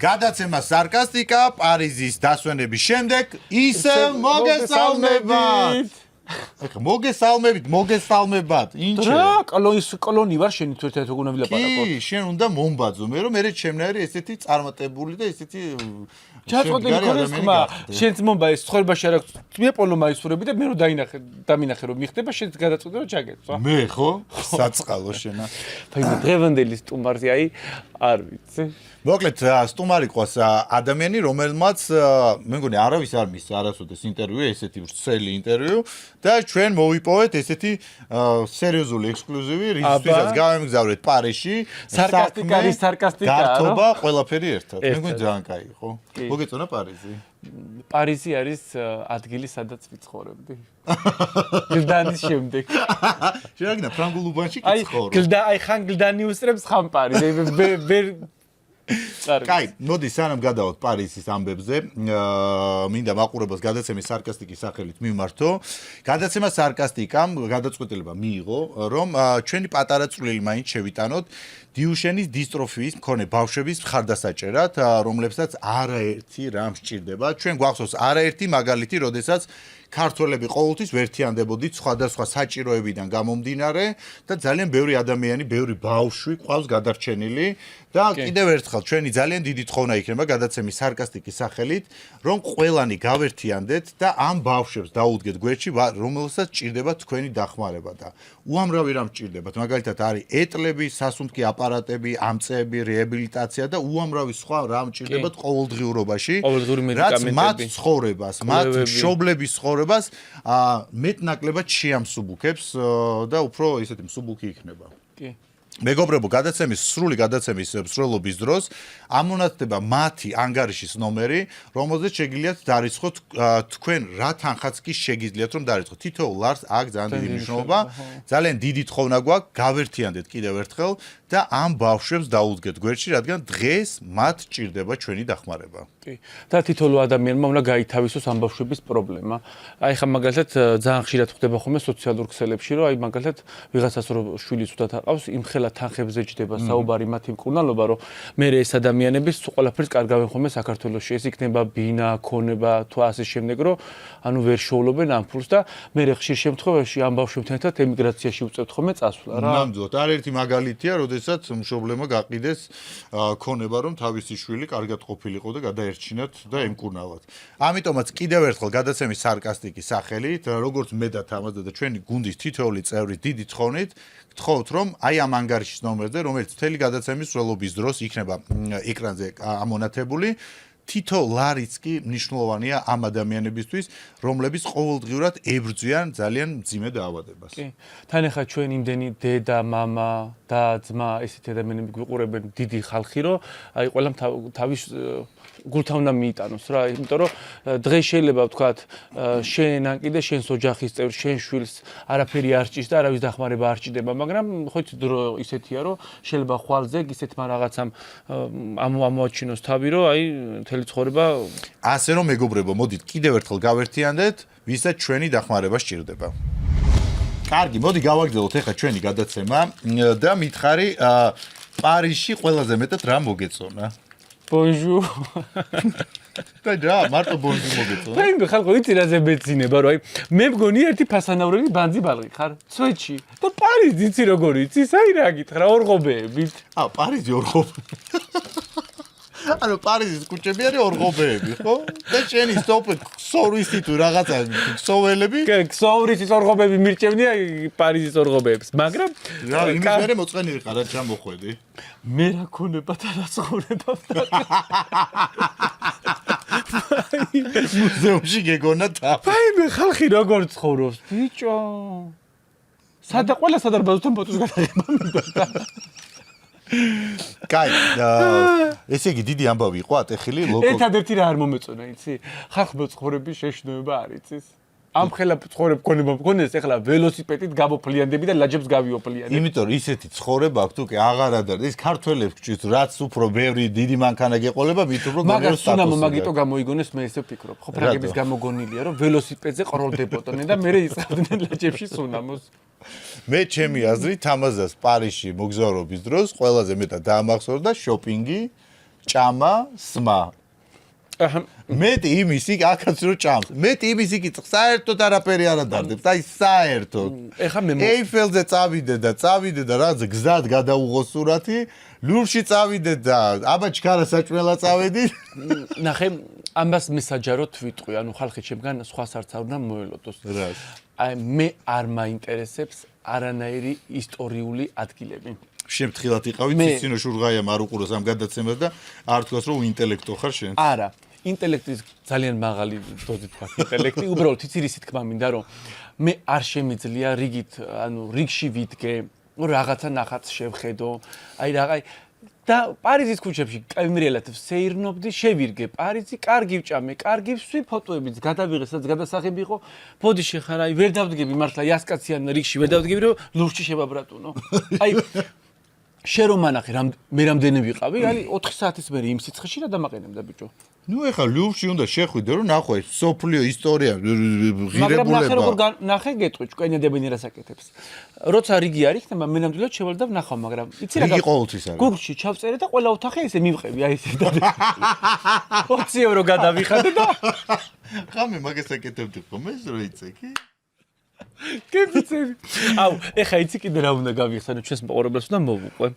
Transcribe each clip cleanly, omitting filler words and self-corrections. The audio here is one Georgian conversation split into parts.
გადაცემა სარკასტიკა პარიზის დასვენების შემდეგ ისევ მოგესალმებით. ეხა მოგესალმებათ. ინჩე. რა, კოლონი ვარ შენი თვითონ როგორ ვილაპარაკო. კი, შენ უნდა მომბაძო, მე რომ მე ჩემნაირი ესეთი წარმატებული და ესეთი ჩაწყვეტილი ქონის ხმა. შენც მომბა ეს ცხოვრებაში არ აქვს. მე პოლომაისურები და მე რომ დამინახე რომ მიხდება შენც გადაწყვეტე რომ ჩაგეცვა. მე ხო? საწყალო შენა. ფაი დღევანდელი სტუმარზე აი არ ვიცი. მოკლედ სტუმარი ყავს ადამიანი რომელმაც მე მგონი არავის არ მისცა არასოდეს ინტერვიუ ესეთი ვრცელი ინტერვიუ და ჩვენ მოვიპოვეთ ესეთი სერიოზული ექსკლუზივი რისთვისაც გავემგზავრეთ პარიზში სარკასტიკა გართობა ყველაფერი ერთად მე მგონი ძალიან კაი ხო მოგეწონა პარიზი პარიზი არის ადგილი სადაც ვიცხოვრობდი გლდანის შემდეგ შეიძლება ფრანგულ უბანში კი ცხოვრობ აი ხან გლდანი უსწრებს ხან პარიზი კაი, მოდი სანამ გადავთ პარიზის ამბებზე, მინდა მაყურებელს გადაცემის სარკასტიკის სახელით მიმართო. გადაცემა სარკასტიკამ გადაწყვეტილება მიიღო, რომ ჩვენი პატარა წვლილი მაინც შევიტანოთ დიუშენის დისტროფიის მქონე ბავშვების მხარდასაჭერად, რომლებსაც არაერთი რამ სჭირდება. ჩვენ გვახსოვს არაერთი მაგალითი, როდესაც ქართველები ყოველთვის ვერთიანდებოდით სხვადასხვა საჭიროებიდან გამომდინარე და ძალიან ბევრი ადამიანი, ბევრი ბავშვი ყავს გადარჩენილი და კიდევ ერთხელ ჩვენი ძალიან დიდი თხოვნა იქნება გადაცემის სარკასტიკის სახელით, რომ ყველანი გავერთიანდეთ და ამ ბავშვებს დაუდგეთ გვერდში, რომელსაც სჭირდება თქვენი დახმარება და უამრავი რამ სჭირდებათ. მაგალითად არის ეტლები, სასუნთქი აპარატები, ამწეები, რეაბილიტაცია და უამრავი სხვა რამ სჭირდებათ ყოველდღიურობაში, რაც მათ ცხოვრებას, მათ მშობლების ცხოვრებას მეტნაკლებად შეამსუბუქებს და უფრო ესეთი მსუბუქი იქნება. კი. მეგობრებო, სრული გადაცემის მსვლელობის დროს ამონათდება მათი ანგარიშის ნომერი, რომელზეც შეგიძლიათ დარიცხოთ თქვენ რა თანხაც კი შეგიძლიათ რომ დარიცხოთ. თითოეულ ლარს აქ ძალიან დიდი მნიშვნელობა, ძალიან დიდი თხოვნა გვაქვს, გავერთიანდეთ კიდევ ერთხელ და ამ ბავშვებს დაუდგეთ გვერდში, რადგან დღეს მათ სჭირდება ჩვენი დახმარება. კი. და თითოეულ ადამიანმა უნდა გაითავისოს ამ ბავშვების პრობლემა. აი ხა მაგალითად ძალიან ხშირად ხდება ხოლმე სოციალურ ქსელებში, რომ აი მაგალითად ვიღაცას რო შვილი ცუდად აყავს, იმხელა თანხებზე ჯდება საუბარი მათი მკურნალობა, რომ მე ეს ადამიანები ყველაფერს კარგავენ ხოლმე საქართველოში. ეს იქნება ბინა, ქონება, თუ ასე შემდეგ, რომ ანუ ვერ შეულობენ ამ ფულს და მე ხშირ შემთხვევაში ამ ბავშვებთან ერთად ემიგრაციაში უწევთ ხოლმე წასვლა რა. ნამდვილად, არაერთი მაგალითია, როდესაც მშობლებმა გაყიდეს ქონება, რომ თავისი შვილი კარგად ყოფილიყო და გადაერჩინათ და ემკურნალათ. ამიტომაც კიდევ ერთხელ გადაცემის სარკასტიკის სახელით, როგორც მე და თამაზ და ჩვენი გუნდის თითოეული წევრი დიდი თხოვნით, გთხოვთ რომ აი ამ ანგარიშის ნომერზე, რომელიც მთელი გადაცემის მსვლელობის დროს იქნება ეკრანზე ამონათებული, თითო ლარიც კი მნიშვნელოვანია ამ ადამიანებისთვის, რომლებიც ყოველდღიურად ებრძვიან ძალიან მძიმე დაავადებას. კი. თან ახლა ჩვენ იმდენი დედა, მამა და ძმა ესეთი ადამიანები გვიყურებენ დიდი ხალხი, რომ აი ყველამ თავის გულთან უნდა მიიტანოს რა, იმიტომ რომ დღეს შეიძლება ვთქვათ, შენ ან კიდე შენს ოჯახის წევრ, შენ შვილს არაფერი არ სჭირს და არავის დახმარება არ სჭირდება, მაგრამ ხო იცი დრო ისეთია, რომ შეიძლება ხვალზე ისეთმა რაღაცამ ამოაჩინოს თავი, რომ აი მთელი ცხოვრება ასე რომ მეგობრებო, მოდით კიდევ ერთხელ გავერთიანდეთ, ვისაც ჩვენი დახმარება სჭირდება. კარგი, მოდი გავაგრძელოთ ახლა ჩვენი გადაცემა და მითხარი პარიზში ყველაზე მეტად რა მოგეწონა? Bonjour. და რა, მარტო bonjour მოგეწონა. მე ხალხო იცი რაზე მეცინება, რომ აი მე მგონი ერთი ფასანავრელი ბანძი ბალღი ხარ, სვეჩი. და პარიზი იცი როგორ იცი, საი რა გითხრა, ორღობეებით. პარიზი ორღობე. ანუ პარიზის კუჩები არის ორღობეები, ხო? და შენი სტოპ ქსოვრისი თუ რაღაცა ქსოველები? ქსოვრისის ორღობები მირჩევნია პარიზის ორღობეებს, მაგრამ რა, იმის მერე მოწყენილი ხარ, რა ჩამოხვედი? მე რა ქონება და რა ცხოვრება. მუზეუმში გეგონა თაფი. აი მე ხალხი როგორ ცხოვრობს, ბიჭო. ყველა სადარბაზოთან ფოტოს გადაღება მინდა. კაი, ესე იგი დიდი ამბავი იყო ატეხილი ლოკო. ერთადერთი რა არ მომეწონა, იცი? ხალხმა ცხოვრების შეშინოება არ იცის. ამ ხელა ცხოვრებ ქონება მქონდეს, ეხლა ველოსიპედით გამოფლიანდები და ლაჯებს გავიოფლიანდები. იმიტომ რომ ისეთი ცხოვრება აქვს, თუ კი აღარ ადარ, ის ქართველებს გჭირთ, რაც უფრო ბევრი დიდი მანქანა გეყოლება, მით უფრო მაგას სუნამო მაგიტო გამოიგონეს, მე ესე ვფიქრობ. ხო, ფრანგების გამოგონილია, რომ ველოსიპედზე ყროლდებოდნენ და მე იწყებდნენ ლაჯებში სუნამოს. მე ჩემი აზრით თამაზას პარიზში მოგზაურობის დროს ყველაზე მეტად დაამახსოვრდა შოპინგი, ჭამა, სმა. მეტი იმისი აქაც რო ჭამს. მეტი იმისი კი საერთოდ არაფერი არ ადარდებს. აი საერთოდ. ეხა მე ეიფელზე წავიდე და რაღაც გზად გადაუღო სურათი, ლურში წავიდე და აბა ჩქარა საჭმელა წავედი. ნახე, ამას მესაჯაროდ ვიტყვი, ანუ ხალხი ჩემგან სხვას არც არ უნდა მოელოდოს. რას? აი მე არ მაინტერესებს არანაირი ისტორიული ადგილები. შემთხილად იყავი ციცინო შურღაიამ არ უყუროს ამ გადაცემას და არ თქვას რომ ინტელექტო ხარ შენ. არა, ინტელექტის ძალიან მაღალი დოზით გვაქვს ინტელექტი, უბრალოდ იცი რისი თქმა მინდა რომ მე არ შემიძლია რიგით, ანუ რიგში ვიდგე, რაღაცა ნახატს შევხედო, აი რაღაცა და პარიზის ქუჩებში კამერელად ვსეირნობდი, შევირგე პარიზი, კარგი ვჭამე, კარგი ვსვი, ფოტოებიც გადავიღე, სადაც გადასაღები იყო. ბოდიში ხარ, აი ვერ დავდგები მართლა იასკაციან რიგში ვერ დავდგები, რომ ლურჯში შევაბრატუნო. აი შენ რომ მანახე, მე რამდენი ვიყავი, აი 4 საათის მერე იმ სიცხეში რა დამაყენებდა ბიჭო. ნუ ეხლა ლუვრში უნდა შეხვიდე რომ ნახო ეს სოფლიო ისტორია ღირებულება. მაგრამ ნახე როგორ ნახე გეტყვი, ჭკენიადებენი რასაკეთებს. როცა რიგი არ იქნება, მე ნამდვილად შევალ და ვნახავ, მაგრამ იცი რა რიგი ყოველთვის არის. გუგლში ჩავწერე და ყველა ოთახი ესე მივყევი, აი ესე და 20 ევრო გადავიხადე და ხამე მაგას აკეთებდი ხომ ეს რო იცექი? კებიცები. აუ, ეხა იცი კიდე რა უნდა გავიხსენო, ჩვენს მოყურებლებს უნდა მოვუყვე.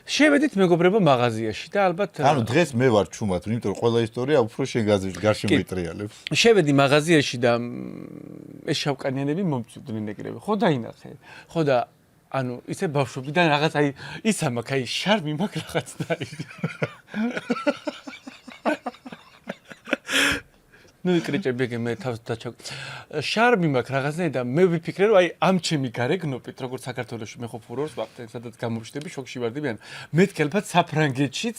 შევედით მეგობრებო მაღაზიაში და ალბათ ანუ დღეს მე ვარ ჩუმად, იმიტომ რომ ყველა ისტორია უფრო შენ გარშემო იტრიალებს. შევედი მაღაზიაში და ეს შავკანიანები მომწვდნენ ეგრევე. ხო დაინახე. ხო და ანუ ისე ბავშვობიდან რაღაც აი ისა მაქვს, აი შარმი მაქვს რაღაცნაირი. ნუ იკრიჭები მე თავს დაჩა შარმი მაქვს რაღაცნაირი და მე ვიფიქრე რომ აი ამ ჩემი გარეგნობით როგორც საქართველოში მე ხო ფურორს ვახდე სადაც გამოვშდები შოქში ვარდები ან მეთქი ალბათ საფრანგეთშიც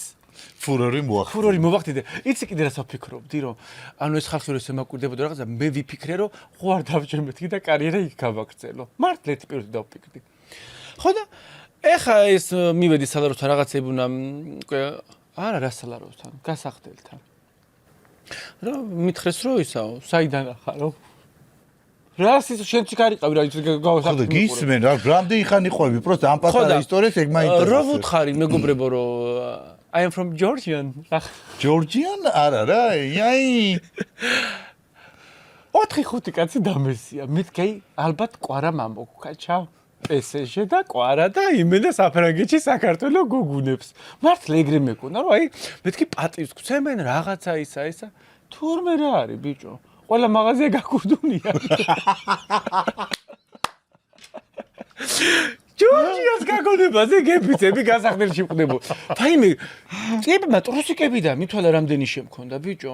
ფურორი მოახდინე. ფურორი მოვახდინე. იცი კიდე რას ვფიქრობდი რომ ანუ ეს ხალხი რომ ემაკვირდებოდა რაღაცა მე ვიფიქრე რომ ხო არ დავჭერმეთქი და კარიერა იქ გავაგრძელო. მართლეთ პირველი დავფიქრდი. ხო და ეხა ეს მივედი სალაროსთან რაღაცები უნდა არა რა სალაროსთან გასახდელთან. რა მითხრეს რომ ისაო, საიდან ახარო? რას ის შენ ციკარიყავი რა გავასახდე. ხო და გისმენ რა რამდენი ხანი ყვები, პროსტა ამ პატარა ისტორიას ეგ მაინტერესებს. რა ვუთხარი მეგობრებო რომ I am from Georgian. Georgian? არა რა, აი. 4-5 კაცი დამესია. მეთქი ალბათ კვარა მამოქაჩა. ესეჟე და კვარა და იმენა საფრანგეთში საქართველოს გოგუნებს. მართლა ეგრე მეკონა რომ აი მეთქი პატივს გცემენ რაღაცა ისა. თურმე რა არის ბიჭო? ყველა მაღაზია გაკურდუნია. ჯორჯიას გაგონებაზე გეფიცები გასახდელში მყდებო. ფაიმე, წებმა ტრუსიკები და მithვალა რამდენი შემქონდა ბიჭო.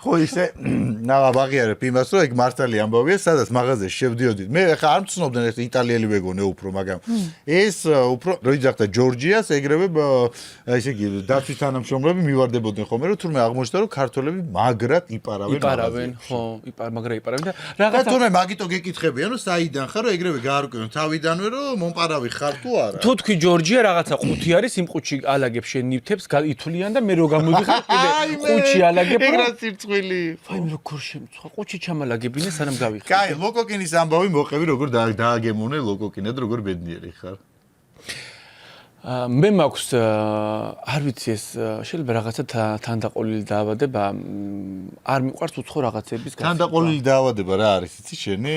ხო ისე ნაღაბაღიარებ იმას რომ ეგ მართალი ამბავია, სადაც მაღაზიაში შევდიოდით. მე ხა არ მცნობდნენ ეს იტალიელი ვეგონე უფრო, მაგრამ ეს უფრო რო იძახდა ჯორჯიას, ეგრევე ესე იგი დაცვის თანამშრომლები მივარდებოდნენ ხოლმე, რომ თურმე აღმოჩნდა რომ ქართველები მაგრად იპარავენ. ხო, მაგრა იპარავენ და რაღაცა თურმე მაგიტო გეკითხებიან რომ საიდან ხარ, რომ ეგრევე გაარკვევენ თავიდანვე რომ მომპარავი ხარ თუ არა. თუ თქვი ჯორჯია რაღაცა ყუთი არის, იმ ყუთში ალაგებს შენ ნივთებს, ითვლიან და მე რო გამოდიხარ კიდე ყუთში ალაგებ. ეგ რა სირცხვილი. ფაიმე როგორ შემწვა, ყუთში ჩამალაგებინე სანამ გავიხარ. კაი, ლოკოკინის ამბავი მოყევი როგორ დააგემოვნე ლოკოკინა და როგორ ბედნიერი ხარ. მე მაქვს არ ვიცი ეს შეიძლება რაღაცა თანდაყოლილი დაავადება არ მიყვარს უცხო რაღაცების გასაგება. თანდაყოლილი დაავადება რა არის იცი შენი?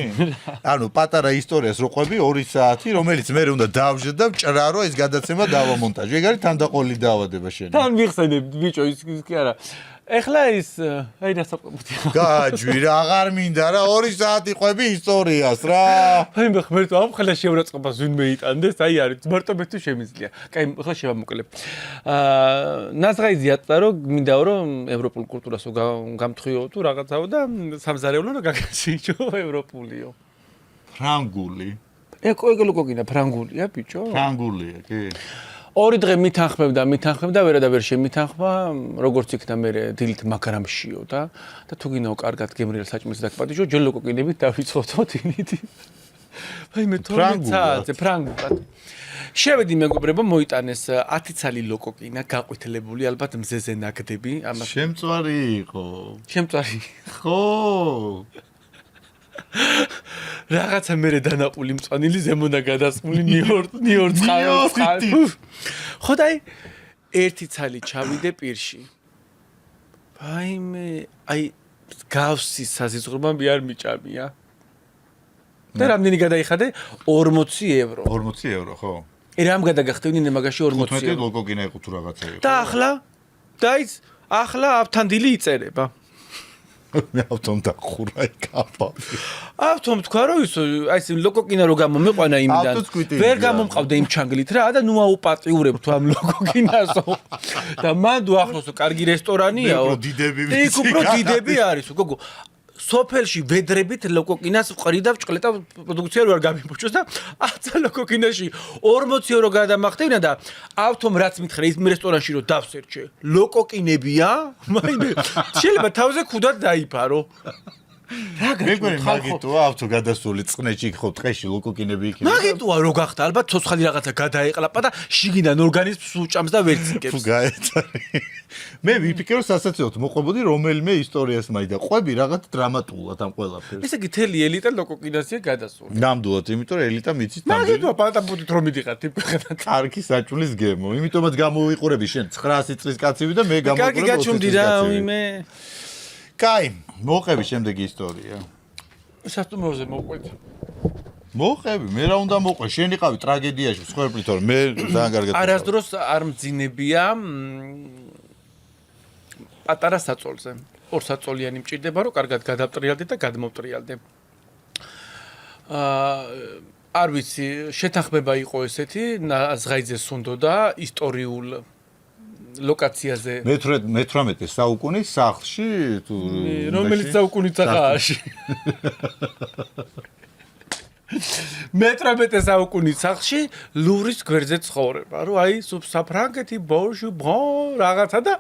ანუ პატარა ისტორიას რო ყვები 2 საათი, რომელიც მე უნდა დავჟე და ვჭრარო ეს გადაცემა დავამონტაჟე. ეგ არის თანდაყოლილი დაავადება შენი. თან ვიხსენებ ბიჭო ის კი არა. ეხლა ის აი დასაკვებია. გაჯვი რა აღარ მინდა რა 2 საათი ყვები ისტორიას რა. ფაიმე ხმერთო ამ ხელა შევრაწყობას ვინმე იტანდეს, აი არის მარტო მე თუ შემიძლია. კაი, ახლა შევამოკლებ. ნაზღაიძე ატყდა რომ მინდა რომ ევროპულ კულტურასო გამთხვიო თუ რაღაცაო და სამზარეულო რომ გაგაჩიჩო ევროპულიო. ფრანგული. ეგ ლოკოკინა ფრანგულია ბიჭო? ფრანგულია, კი. 2 დღე მითანხმებდა, ვერა და ვერ შემითანხმა, როგორც იქნა მე დილით მაგრამშიო და თუ გინდაო კარგად გემრიელ საჭმელს დაგპატიჟო, ჯერ ლოკოკინებით დავიწყოთ დინით. ფაიმე 12 საათზე ფრანგულად. შევედი მეგობრებო, მოიტანეს 10 ცალი ლოკოკინა, გაყვითელებული, ალბათ მზეზე ნაგდები, ამას შემწვარი იყო. შემწვარი. ხო. რაღაცა მე დანაყული მწვანილი ზემონა გადასმული ნიორ წყალი. ხო და ერთი ცალი ჩავიდე პირში. ვაიმე, აი გავსი საზღვრობა მე არ მიჭამია. და რამდენი გადაიხადე? 40 евро. 40 евро, ხო? რამ გადაგახდევნინე მაგაში 40 15 евро. ლოკოკინა იყო თუ რაღაცა იყო. და ახლა ავთანდილი იწერება. მე ავტომ დახურა იქაფა. ავტომ თქვა რომ ის აი ეს ლოკოკინა რო გამომეყვანა იმიდან. ვერ გამომყავდა იმ ჩანგლით რა და ნუ აუპატიურებ თუ ამ ლოკოკინასო. და მან თუ ახლოსო კარგი რესტორანიაო. იქ უფრო დიდები არისო, გოგო. სოფელში ვედრებით ლოკოკინას ვყრიდა ვჭყლეტა პროდუქცია რო არ გამიბოჭოს და აცა ლოკოკინაში 40 евро გადამახტევნა და ავტომ რაც მითხრა ის რესტორანში რო დავსერჩე ლოკოკინებია მაინე შეიძლება თავზე ქუდად დაიფარო რა გაიგონე მაგიტოა ავტო გადასული წნეჭი ხო ტყეში ლოკოკინები იქნება მაგიტოა რო გახდა ალბათ ცოცხალი რაღაცა გადაეყლაპა და შიგიდან ორგანიზმს უჭამს და ვერციკებს თუ გაეწარი მე ვიფიქრო სასაცილოდ მოყვებოდი რომელიმე ისტორიას მაიდა ყვები რაღაც დრამატულად ამ ყველაფერს ესე იგი თელი ელიტა ლოკოკინაზეა გადასული ნამდვილად იმიტომ რომ ელიტა მიცით მაგიტოა პატაპუტით რომ მიდიხარ ტიპი კარგი საჭულის გემო იმიტომაც გამოვიყურები შენ 900 წლის კაცივი და მე გამოვიყურებ კარგი გაჩუმდი რა ვიმე კაი მოყევი შემდეგი ისტორია სასტუმროზე მოყვეთ მოყევი მე რა უნდა მოყვე შენ იყავი ტრაგედიაში მსხვერპლით თორე მე ძალიან კარგად არასდროს არ მძინებია პატარა საწოლზე ორ საწოლიანი მჭირდება რომ კარგად გადავტრიალდე და გადმოვტრიალდე არ ვიცი შეთანხმება იყო ესეთი ზღაიძეს უნდოდა ისტორიულ ლოკაციაზე მე-18 საუკუნის სახლში თუ რომელიც საუკუნის სახლში მე-18 საუკუნის სახლში ლუვრის გვერდზე ცხოვრება რომ აი საფრანგეთი ბოჟუ ბო რაღაცა და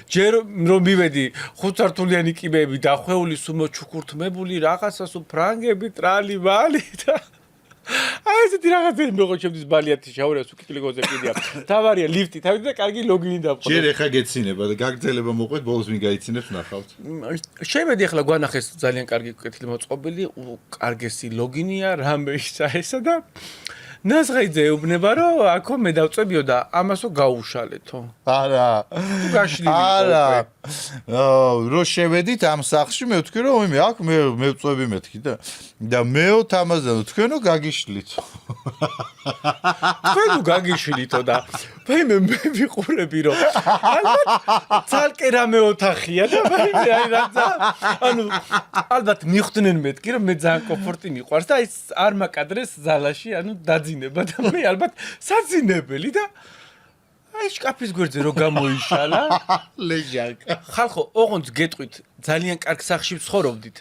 ჯერ რომ მივედი ხუთსართულიანი კიბეები დახვეული სუმო ჩუქურთმებული რაღაცა საფრანგები ტრალი ვალი და აი ესეთი რაღაცები მოგოჩებდის ბალიათი შაურას უკიკილიგოზე კიდია თავარია ლიფტი თავი და კარგი ლოგინი დაფყო ჯერ ეხა გეცინება და გაგრძელება მოყვეთ ბოლოს ვინ გაიცინებს ნახავთ შემედი ახლა გვანახეს ძალიან კარგი კეთილი მოწყობილი კარგესი ლოგინია რამე ისა ესა და ნაზღაიძე ეუბნება რომ აქო მე დავწებიო და ამასო გაუშალეთო არა თუ გაშლილი არა რო შევედით ამ სახლში მე ვთქვი რომ იმე აქ მე ვწვევი მეთქი და მეო თამაზანო თქვენო გაგიშლითო თქვენო გაგიშლითო და მე ვიყურები რომ ალბათ ცალკე რამე ოთახია და მე აი რაცა ანუ ალბათ მიხვდნენ მეთქი რომ მე ძალიან კომფორტი მიყვარს და ის არ მაკადრეს ზალაში ანუ დაძინება და მე ალბათ საძინებელი და აი შკაფის გვერდზე რო გამოიშალა ლეჟაკა ხალხო ოღონდ გეტყვით ძალიან კარგ სახლში ვცხოვრობდით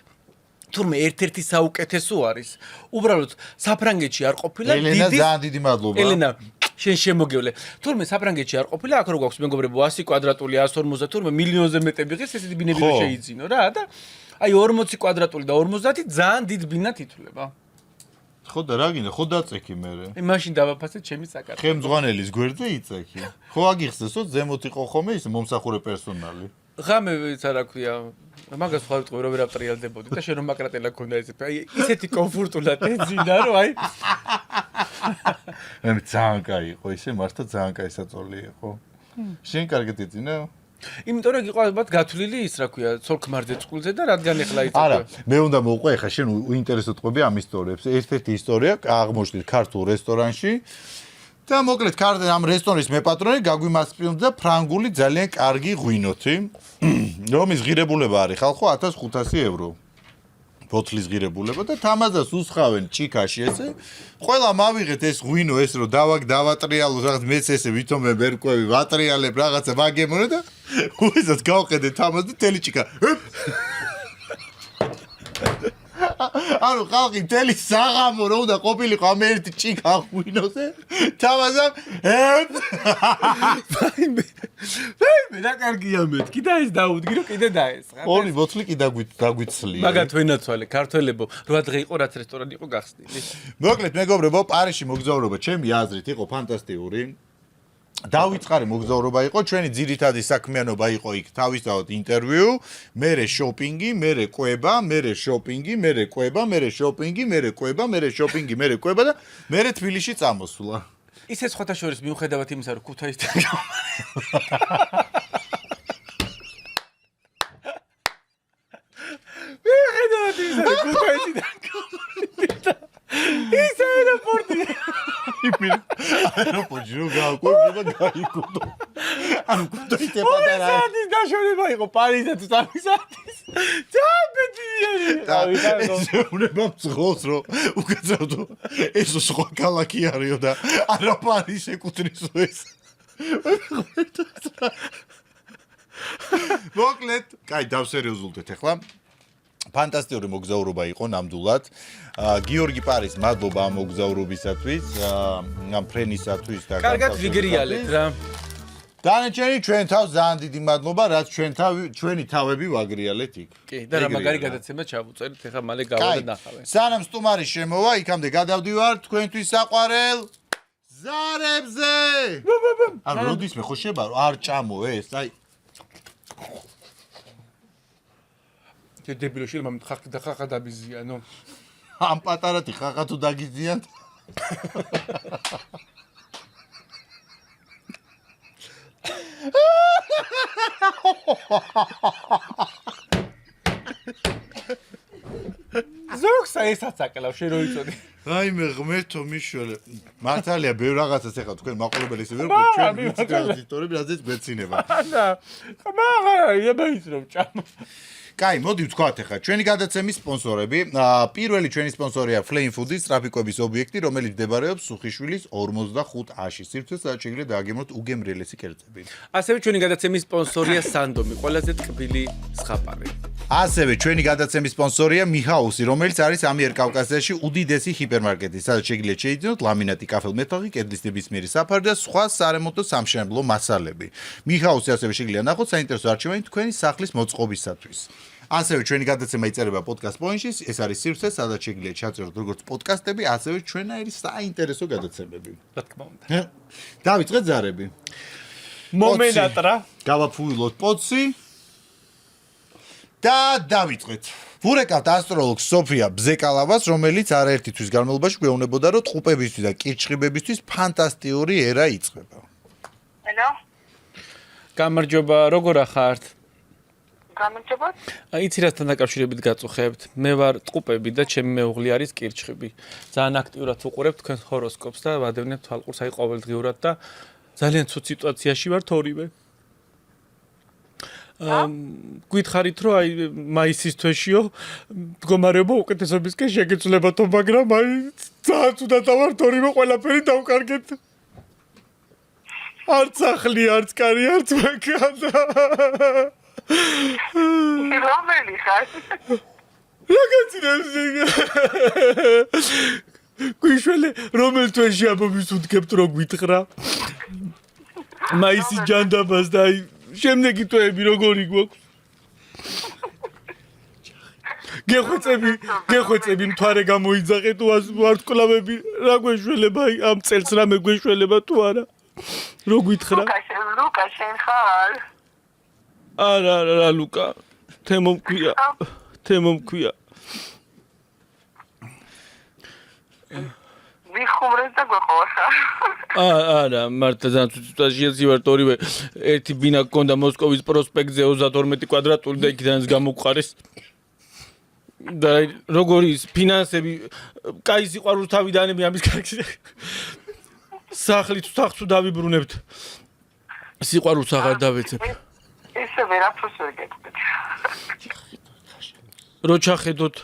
თურმე ერთ-ერთი საუკეთესო არის უბრალოდ საფრანგეთში არ ყოფილა ელენა ძალიან დიდი მადლობა ელენა შენ შემოგევლე თურმე საფრანგეთში არ ყოფილა აქ რო გვაქვს მეგობრებო 100 კვადრატული 150 თურმე მილიონზე მეტები ღირს ესეთი ბინები რო შეიძინო რა და აი 40 კვადრატული და 50 ძალიან დიდ ბინად ითვლება ხო და რა გინდა ხო დაწექი მე აი მაშინ დავაფასე ჩემი საკარგო ხემძღვანელის გვერდზე იწექი ხო აგიხსნესო ზემოთ იყო ხოლმე ის მომსახურე პერსონალი ღამე ისა რა ქვია მაგას ხარ ვიტყვი რომ ვერ ავტრიალდებოდი და შენ რომ მაკრატელა ქონდა ეს აი ისეთი კომფორტულად ეძინა რომ აი მე ძალიან კაი იყო ისე მართლა ძალიან კაი საწოლი იყო შენ კარგად ეძინა იმიტომ რომ იყო ალბათ გათვლილი ის რა ქვია ცოლ-ქმარზე წყულზე და რადგან ეხლა იწევდა არა მე უნდა მოვყვე ეხლა შენ უინტერესოდ ყვები ამ ისტორიებს ერთ-ერთი ისტორია აღმოჩნდით ქართულ რესტორანში და მოკლედ ამ რესტორნის მეპატრონი გაგვიმასპინძლდა ფრანგული ძალიან კარგი ღვინოთი რომის ღირებულება არის ხალხო 1500 евро ბოთლის ღირებულება და თამაზას უსხავენ ჭიქაში ესე ყველა მავიღეთ ეს ღვინო ეს რომ დავატრიალო რაღაც მეც ესე ვითომე ვერკვევი ვატრიალებ რაღაცა ვაგემონე და უიზად გავყედე თამაზ და თელი ჭიქა ანუ ხალხი თელი საღამო რო უნდა ყოფილიყო ამ ერთი ჭიქა ღვინოზე თამაზამ მე რა კარგია მეთქი და ეს დაუდგი რომ კიდე დაესხა ორი ბოთლი კი დაგვიცლია მაგათ ვენაცვალე ქართველებო 8 დღე იყო რაც რესტორანი იყო გახსნილი მოკლედ მეგობრებო პარიზში მოგზაურობა ჩემი აზრით იყო ფანტასტიკური დავიწყარი მოგზაურობა იყო ჩვენი ძირითადი საქმიანობა იყო იქ თავისთავად ინტერვიუ მერე შოპინგი მერე კვება მერე შოპინგი მერე კვება და მერე თბილისში წამოსვლა ისე სხვათა შორის მიუხედავად იმისა, რომ ქუთაისთან მიუხედავად იმისა, რომ ქუთაისიდან ის აეროპორტი აეროპორტი რო გააკვირდება გაიგონო. ანუ ქუთაისზე პატარა. საათის დაშონება იყო პარიზზე თუ 3 საათის. ძალიან ბედნიერი. ეუბნება მძღოლს რომ უკაცრავ ეს სხვა ქალაქი არისო და არა პარიზს ეკუთვნისო ეს. მოკლედ, კაი, დავსერიოზულდეთ ახლა. ფანტასტიკური მოგზაურობა იყო ნამდვილად. გიორგი პარის მადლობა ამ მოგზაურობისათვის, ამ ფრენისათვის და კარგად ვიგრიალეთ რა. დანარჩენი ჩვენ თავს ძალიან დიდი მადლობა, რაც ჩვენი თავები ვაგრიალეთ იქ. კი, და რა მაგარი გადაცემა ჩავუწერეთ, ახლა მალე გავადა ნახავენ. სანამ სტუმარი შემოვა, იქამდე გადავდივარ თქვენთვის საყვარელ ზარებზე. ანუ როდისმე ხო შეება არ ჭამო ეს, აი დებილო შეიძლება ხახა დაბიზიანო. ამ პატარათი ხახა თუ დაგიზიანთ. ზოგს ესაც აკელავ შენ რო იწოდი. აი მე ღმერთო მიშველე. მართალია ბევრ რაღაცას ეხლა თქვენ მაყურებელი ისე ვერ გქონთ ჩვენ ვიცით რაღაც ისტორიები რაზეც გვეცინება. ანა, ხმარა, ებაიც რომ ჭამ. კაი, მოდი ვთქვათ ახლა ჩვენი გადაცემის სპონსორები. პირველი ჩვენი სპონსორია Flame Food-ის ტრაფიკების ობიექტი, რომელიც მდებარეობს სუხიშვილის 45A-ში. სივრცეს სადაც შეგიძლიათ დააგემოთ უგემრიელესი კერძები. ასევე ჩვენი გადაცემის სპონსორია Sandom-ი, ყველაზე ტკბილი ზღაპარი. ასევე ჩვენი გადაცემის სპონსორია Mihouse-ი, რომელიც არის ამიერკავკასიაში უდიდესი ჰიპერმარკეტი, სადაც შეგიძლიათ შეიძინოთ ლამინატი, კაფელ-მეთაღი, კედლის ნებისმიერი საფარი და სხვა სარემონტო სამშენებლო მასალები. Mihouse-ი ასევე შეგიძლიათ ნახოთ საინტერესო არჩევანი თქვენი სახლის მოწყობისათვის. ასევე ჩვენი გადაცემა იწერება podcast point-ში, ეს არის სივრცე, სადაც შეგიძლიათ ჩაწეროთ როგორც პოდკასტები, ასევე ჩვენაირი საინტერესო გადაცემები. რა თქმა უნდა. დავიწყეთ ზარები. მომენატრა. გავაფუილოთ პოცი. და დავიწყეთ. ვურეკავთ ასტროლოგს სოფია ბზეკალავას, რომელიც არაერთი თვის განმავლობაში გვეუბნებოდა, რომ ტყუპებისთვის და კირჩხიბებისთვის ფანტასტიკური ერა იწყება. Hello? გამარჯობა, როგორ ახართ? გამარჯობა. იცი რასთან დაკავშირებით გაწუხებთ? მე ვარ ტყუპები და ჩემი მეუღლე არის კირჩხიბი. ძალიან აქტიურად ვუყურებ თქვენს ჰოროსკოპს და ვადევნებ თვალყურს აი ყოველდღიურად და ძალიან ცუდ სიტუაციაში ვართ ორივე. გითხარით რომ აი მაისის თვეშიო მდგომარეობა უკეთესობისკენ შეგეცვლებათო, მაგრამ აი ძალიან ცუდად ვართ ორივე ყველაფერი დავკარგეთ. არც ახლი, არც კარი, არც მანქანა. რომელი ხარ? რაღაცინას გვიშველი რომელ თვეში ამბობს უთქებთ რომ გვითხრა მაისის ჯანდაბას და აი შემდეგი თვეები როგორი გვაქვს გეხვეწები მთვარე გამოიძახეთ ვარსკვლავები რა გვეშველება აი ამ წელს რამე გვეშველება თუ არა რო გვითხრა ლუკა შენ ხარ? არა ლუკა თემო მქვია ვიხუმრეთ და გვეყოლა. არა, მართლა ძალიან სიტუაციაში ვართ ორივე. ერთი ბინა გქონდა მოსკოვის პროსპექტზე 32 კვადრატული და იქიდანაც გამოგყარეს. და როგორი ის ფინანსები, კაი სიყვარულს თავიდანები ამის კარგი. სახლით სახსუ დავიბრუნებთ. სიყვარულს აღარ დავეცებ. ესე ვერაფერს ვერ გეტყვით. რო ჩახედოთ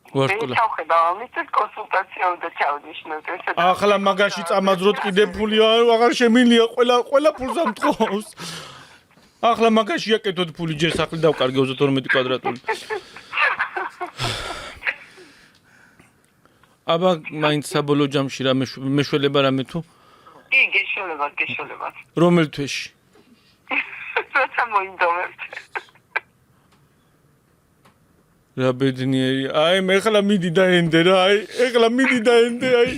ვარსკვლავი. ჩავხედა ამისთვის კონსულტაცია უნდა ჩავნიშნოთ ესე. ახლა მაგაში წამაძროთ კიდე ფული აღარ შემილია ყველა ფულს ამთხოვს. ახლა მაგაში აკეთოთ ფული ჯერ სახლი დავკარგე 32 კვადრატული. აბა მაინც საბოლოო ჯამში რა მეშველება რამე თუ? კი, გეშველება. რომელ თვეში? როცა მოინდომებთ. რა ბედნიერი. აი მე ახლა მიდი დაენდე რა. აი აი.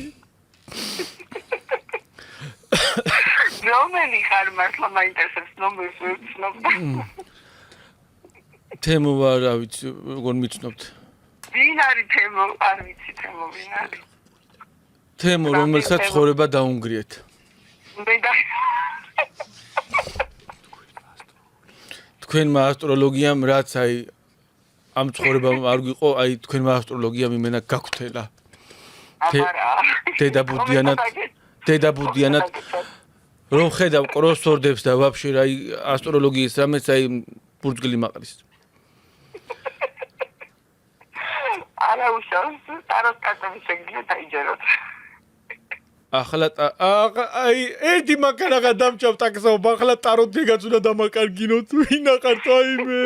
რომელი ხარ მართლა მაინტერესებს ნომერს ვერ ვცნობ. თემო რა ვიცი, როგორ მიცნობთ? ვინ არის თემო? არ ვიცი თემო ვინ არის. თემო რომელსაც ცხოვრება დაუნგრიეთ. თქვენმა ასტროლოგიამ რაც აი ამ ცხოვრებამ არ გვიყო, აი თქვენმა ასტროლოგიამ იმენა გაგვთელა. დედაბუდიანად რომ ხედავ კროსორდებს და ვაფშე აი ასტროლოგიის რამეც აი ბურჯგლი მაყრის. არა უშავს, ტაროტკარტები შეგიძლიათ დაიჯეროთ. ახლა აი ერთი მანქანა დამჭავთ აქსაობა, ახლა ტაროტი გაწუნა დამაკარგინოთ, ვინ ახართ აიმე?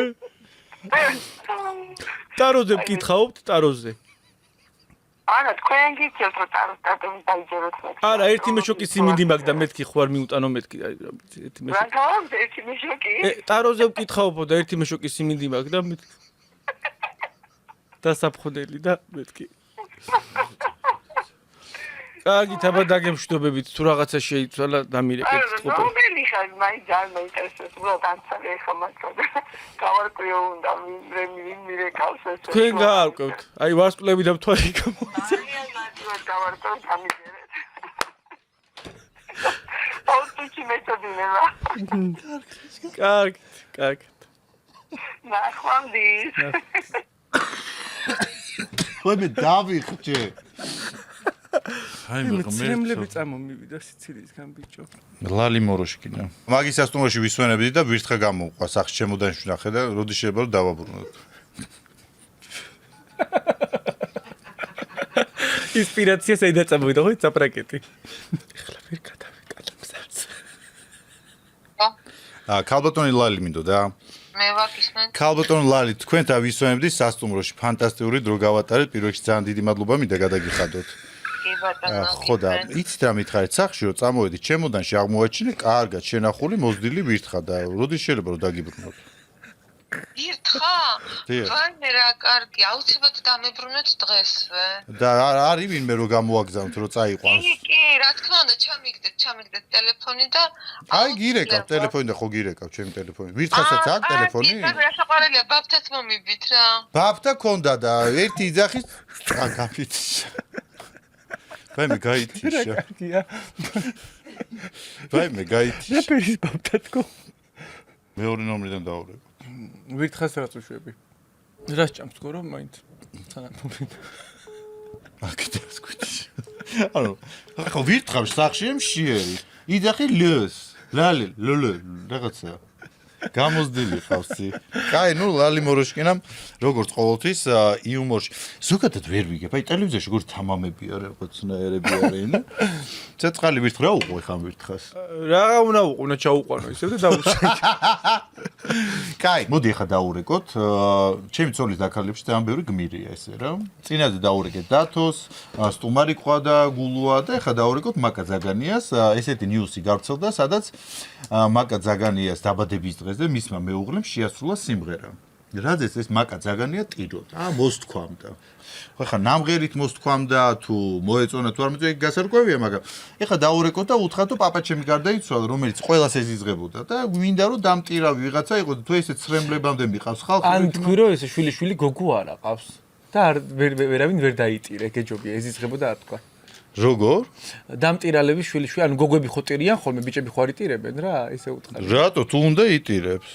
ტაროზე ვკითხავთ, ტაროზე. არა, თქვენ გიქცევთ რომ ტაროტკარტები დაიჯეროთ. არა, ერთი მეშოკი სიმინდი მაქვს და მეთქი ხوار მიუტანო მეთქი, აი ერთი მეშოკი. რა გავამ ერთი მეშოკი? ტაროზე ვკითხავო და ერთი მეშოკი სიმინდი მაქვს და მეთქი. დასაფხოდელი და მეთქი. კარგი, თაბა დაგემშვიდობებით, თუ რაღაცა შეიცვალა, დამირეკეთ ყოფილი. რომელი ხარ, მაინც არ მეინტერესებს, უბრალოდ ანცალი ეხა მაგადა. გავარკვიო უნდა მირეკავს ეს. თქვენ გაარკვევთ. აი ვარსკვლავები და მთვარი გამოიცა. ძალიან მადლობა გავარკვევ გამიგერეთ. აუცი მეთოდინება. კარგი. ნახვამდის. მე დავიხჭე. აი მერმლები წამომივიდა სიცილიისგან ბიჭო. ლალი მოროშკინა. მაგის ასტუმროში ვისვენებდი და ვირთხა გამოუყვა სახში ჩემოდან შვნახე და როდი შეიძლება რომ დავაბრუნოთ. ინსპირაცია საიდან წამოვიდა ხო წაპრაკეტი. ეხლა ვერ გადავიკალე მზარდს. ქალბატონი ლალი მინდოდა. მე ვაკისმენ. ქალბატონი ლალი, თქვენთან ვისვენებდი სასტუმროში. ფანტასტიკური დრო გავატარეთ. პირველ რიგში ძალიან დიდი მადლობა მინდა გადაგიხადოთ. ხო და იცით რა მითხარით სახში რომ წამოვედი ჩემოდანში აღმოაჩინე კარგად შენახული მოზრდილი ვირთხა და როდის შეიძლება რომ დაგიბრუნოთ ვირთხა? ვაიმე რა კარგი, აუცილებლად დამებრუნოთ დღესვე. და არის ვინმე რომ გამოაგზავნოთ რომ წაიყვანს? კი, რა თქმა უნდა, ჩამიგდეთ ტელეფონი და აი გირეკავ ტელეფონი და ხო გირეკავ ჩემი ტელეფონი. ვირთხასაც აქვს ტელეფონი? რა საყვარელია, ბაბთაც მომიბით რა. ბაბთა ქონდა და ერთი იძახის გაფით. ვაიმე გაითიშა. კარგია. ვაიმე გაითიშა. ნაფერის ბაბთათკო. მეორე ნომრიდან დაურეკო. ვირთხას რაც უშვები. რას ჭამს გორო მაინც? სანამ მომიდა. აკეთებს გვიჩი. ანუ ხო ვირთხავს სახში მშიერი. იძახი ლს. ლალი ლოლო რაღაცა. გამოზდილი ხავსი. კაი, ნუ ლალი მოროშკინამ როგორც ყოველთვის იუმორში. ზოგადად ვერ ვიგებ. აი ტელევიზიაში როგორ თამამები არა, რაღაცნაირები არიან. ცეცხალი ვირთხ რა უყო ხამ ვირთხას. რა უნდა უყო, უნდა ჩაუყვანო ისევ და დაუშვი. კაი, მოდი ახლა დაურეკოთ. ჩემი ცოლის დაქალებში ძალიან ბევრი გმირია ესე რა. წინაზე დაურეკეთ დათოს, სტუმარი ყვა და გულუა და ახლა დაურეკოთ მაკა ზაგანიას. ესეთი ნიუსი გავრცელდა, სადაც მაკა ზაგანიას დაბადების დღეს და მისმა მეუღლემ შეასრულა სიმღერა. რადგან ეს მაკა ზაგანია ტიროდა, მოსთქვამდა. ხო ხა ნამღერით მოსთქვამდა თუ მოეწონა თუ არ მოეწონა იქ გასარკვევია, მაგრამ ეხა დაურეკოთ და უთხრათ რომ პაპა ჩემი გარდაიცვალა, რომელიც ყველას ეზიზღებოდა და მინდა რომ დამტირავი ვიღაცა იყო და თუ ესე ცრემლებამდე მიყავს ხალხი. ან თქვი რომ ეს შვილი გოგო არ აყავს და ვერავინ ვერ დაიტირე, გეჯობია ეზიზღებოდა არ თქვა. როგორ? დამტირალები შვილი, ანუ გოგოები ხო ტირიან ხოლმე, ბიჭები ხო არ იტირებენ რა, ესე უთხარ. რატო თუ უნდა იტირებს?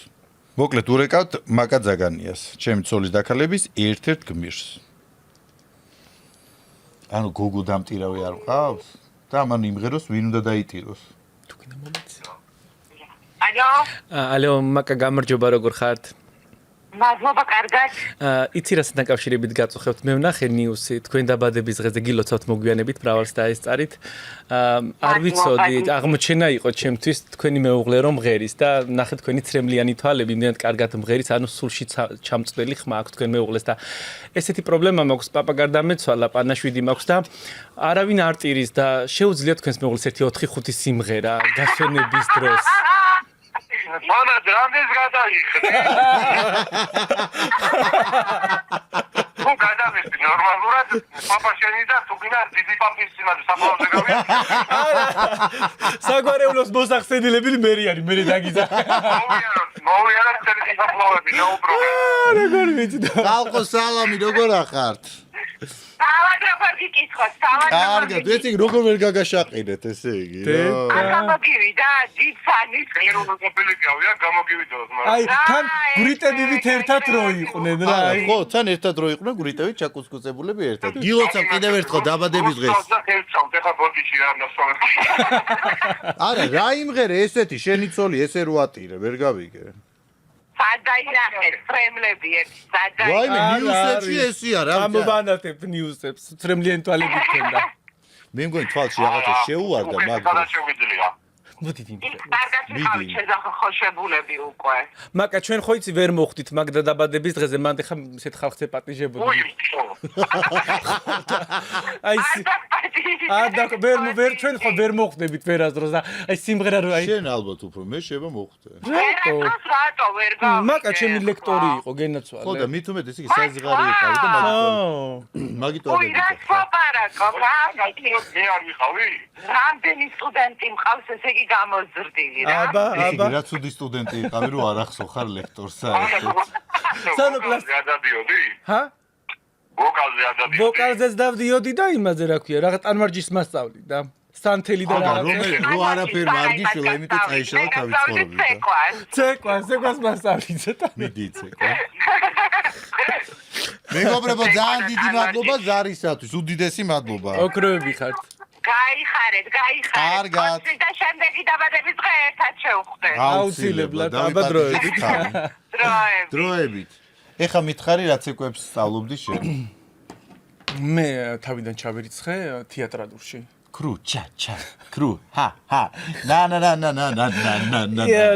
მოკლედ ურეკავთ მაკა ზაგანიას, ჩემი ცოლის დაქალების ერთ-ერთ გმირს. ანუ გოგო დამტირავი არ ყავს და ამან იმღეროს ვინ უნდა დაიტიროს. თუ კიდე მომეცი. ალო, მაკა გამარჯობა როგორ ხართ? მადლობა კარგად. იცი რასთან დაკავშირებით გაწუხებთ? მე ვნახე ნიუსი, თქვენ დაბადების დღეზე გილოცავთ მოგვიანებით მრავალს დაესწარით. არ ვიცოდი, აღმოჩენა იყო ჩემთვის თქვენი მეუღლე რომ მღერის და ნახე თქვენი ცრემლიანი თვალები, იმდენად კარგად მღერის, ანუ სულში ჩამწვდელი ხმა აქვს თქვენ მეუღლეს და ესეთი პრობლემა მაქვს, პაპა გარდამეცვალა, პანაშვიდი მაქვს და არავინ არ ტირის და შეუძლიათ თქვენს მეუღლეს ერთი 4-5 სიმღერა გასვენების დროს. მანა დრამის გადაიხდე. თუ გადავიხდი ნორმალურად, პაპა შენი და თუ გინდა დიდი პაპის სიმადო საფლავზე გავიდე. საგვარეულოს მოსახსენებლები მერი არის, მე დაგიზა. მოვიაროთ წელი საფლავები, no problem. როგორ ვიცი და ხალხო სალამი, როგორ ახართ? ალაგრაფარგი მიკითხო, სავარაუდო. კარგად, ეს იგი როგორ ვერ გაგაშაყირეთ, ესე იგი. გამოგივიდა, ძიცანის ეროვნულობელიკავია, გამოგივიდოს, მაგრამ. აი, თან გვრიტებივით ერთად რო იყვნენ რა. ხო, თან ერთად რო იყვნენ გვრიტევით ჩაკუსკუსებულები ერთად. გილოცავ კიდევ ერთხელ დაბადების დღეს. ეხა ბოდიში არ ნასვამე. არა, რა იმღერე ესეთი შენი ცოლი ესე რო ატირე, ვერ გავიგე. სადაინახეთ ფრემლები ერთ სადაინახეთ. ვაიმე, ნიუსებში ესია რა. ამოვანათებთ ნიუსებს, ფრემლიანი თვალებით ქონდა. მე მგონი თვალში რაღაცა შეუვარდა მაგ. მოდი დინდა. კარგად ვიყავით შეზახოშებულები უკვე. მაკა ჩვენ ხო იცი ვერ მოხდით მაგ დაბადების დღეზე, მანდ ხა ისეთ ხალხს ეპატიჟებოდი. აი ვერ ჩვენ ხო ვერ მოხდებით ვერასდროს და აი სიმღერა რო აი შენ ალბათ უფრო მე შევა მოხდე. რატო ვერ გავიგე. მაკა ჩემი ლექტორი იყო გენაცვალე. ხო და მით უმეტ ეს იგი საზღარი იყავი და მაგით ой, რა საპარაკო, რა? მე არ ვიყავი? რამდენი სტუდენტი მყავს, ესე იგი გამოზრდილი რა. აბა. რა ცუდი სტუდენტი იყავი რომ არ ახსო ხარ ლექტორს საერთოდ. ვოკალზე ადადიოდი? ჰა? ვოკალზე ადადიოდი. ვოკალზეც დავდიოდი და იმაზე რა ქვია, რაღაც ტანმარჯის მასწავლი და სანთელი და რა. რო არაფერ მარგიშვილა, იმიტომ წაიშალა თავის ცხოვრებიდან. ცეკვას მასწავლი ცოტა. მიდი ცეკვა. მეგობრებო, ძალიან დიდი მადლობა ზარისათვის, უდიდესი მადლობა. ოქროები ხართ. გაიხარეთ. კარგად. და შემდეგი დაბადების დღე ერთად შევხვდეთ. აუცილებლად, აბა დროებით. დროებით. ეხა მითხარი რა ცეკვებს სწავლობდი შენ? მე თავიდან ჩავერიცხე თეატრალურში. კრუ ჩა კრუ ჰა ნა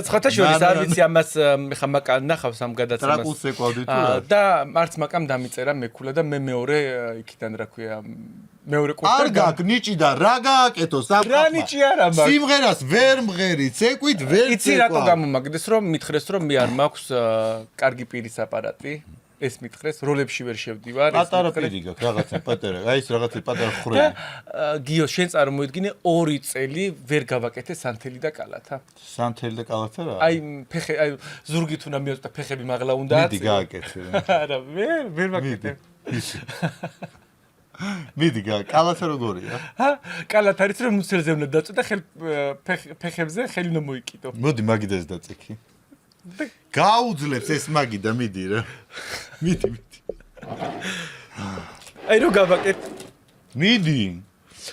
ცხათა შორის არ ვიცი ამას ხა მაკა ნახავს ამ გადაცემას. ტრაკულს ეკვავდი თუ რა? და მარც მაკამ დამიწერა მეკულა და მე მეორე იქიდან რა ქვია მეორე კურსზე. არ გაკ ნიჭიდან რა გააკეთო რა ნიჭი არა მაქვს. სიმღერას ვერ მღერი, ცეკვით ვერ იცი რატო გამომაგდეს რომ მითხრეს რომ მე არ მაქვს კარგი პირის აპარატი. ეს მითხრეს, როლებში ვერ შევდივარ. პატარა პირი გაქვს, რაღაცა პატარა. აი ეს რაღაცა პატარა ხრები. გიო, შენ წარმოიდგინე 2 წელი ვერ გავაკეთე სანთელი და კალათა. სანთელი და კალათა რა? აი ზურგით უნდა მიოწვა, ფეხები მაღლა უნდა აწევო. მიდი გააკეთე. არა, ვერ ვაკეთე. მიდი კალათა როგორია? კალათა არის რომ მუცელზე უნდა დაწვა და ფეხებზე ხელი უნდა მოიკიდო. მოდი მაგიდას დაწექი. გაუძლებს ეს მაგიდა, მიდი რა. მიდი. აი რო გავაკეთე. მიდი.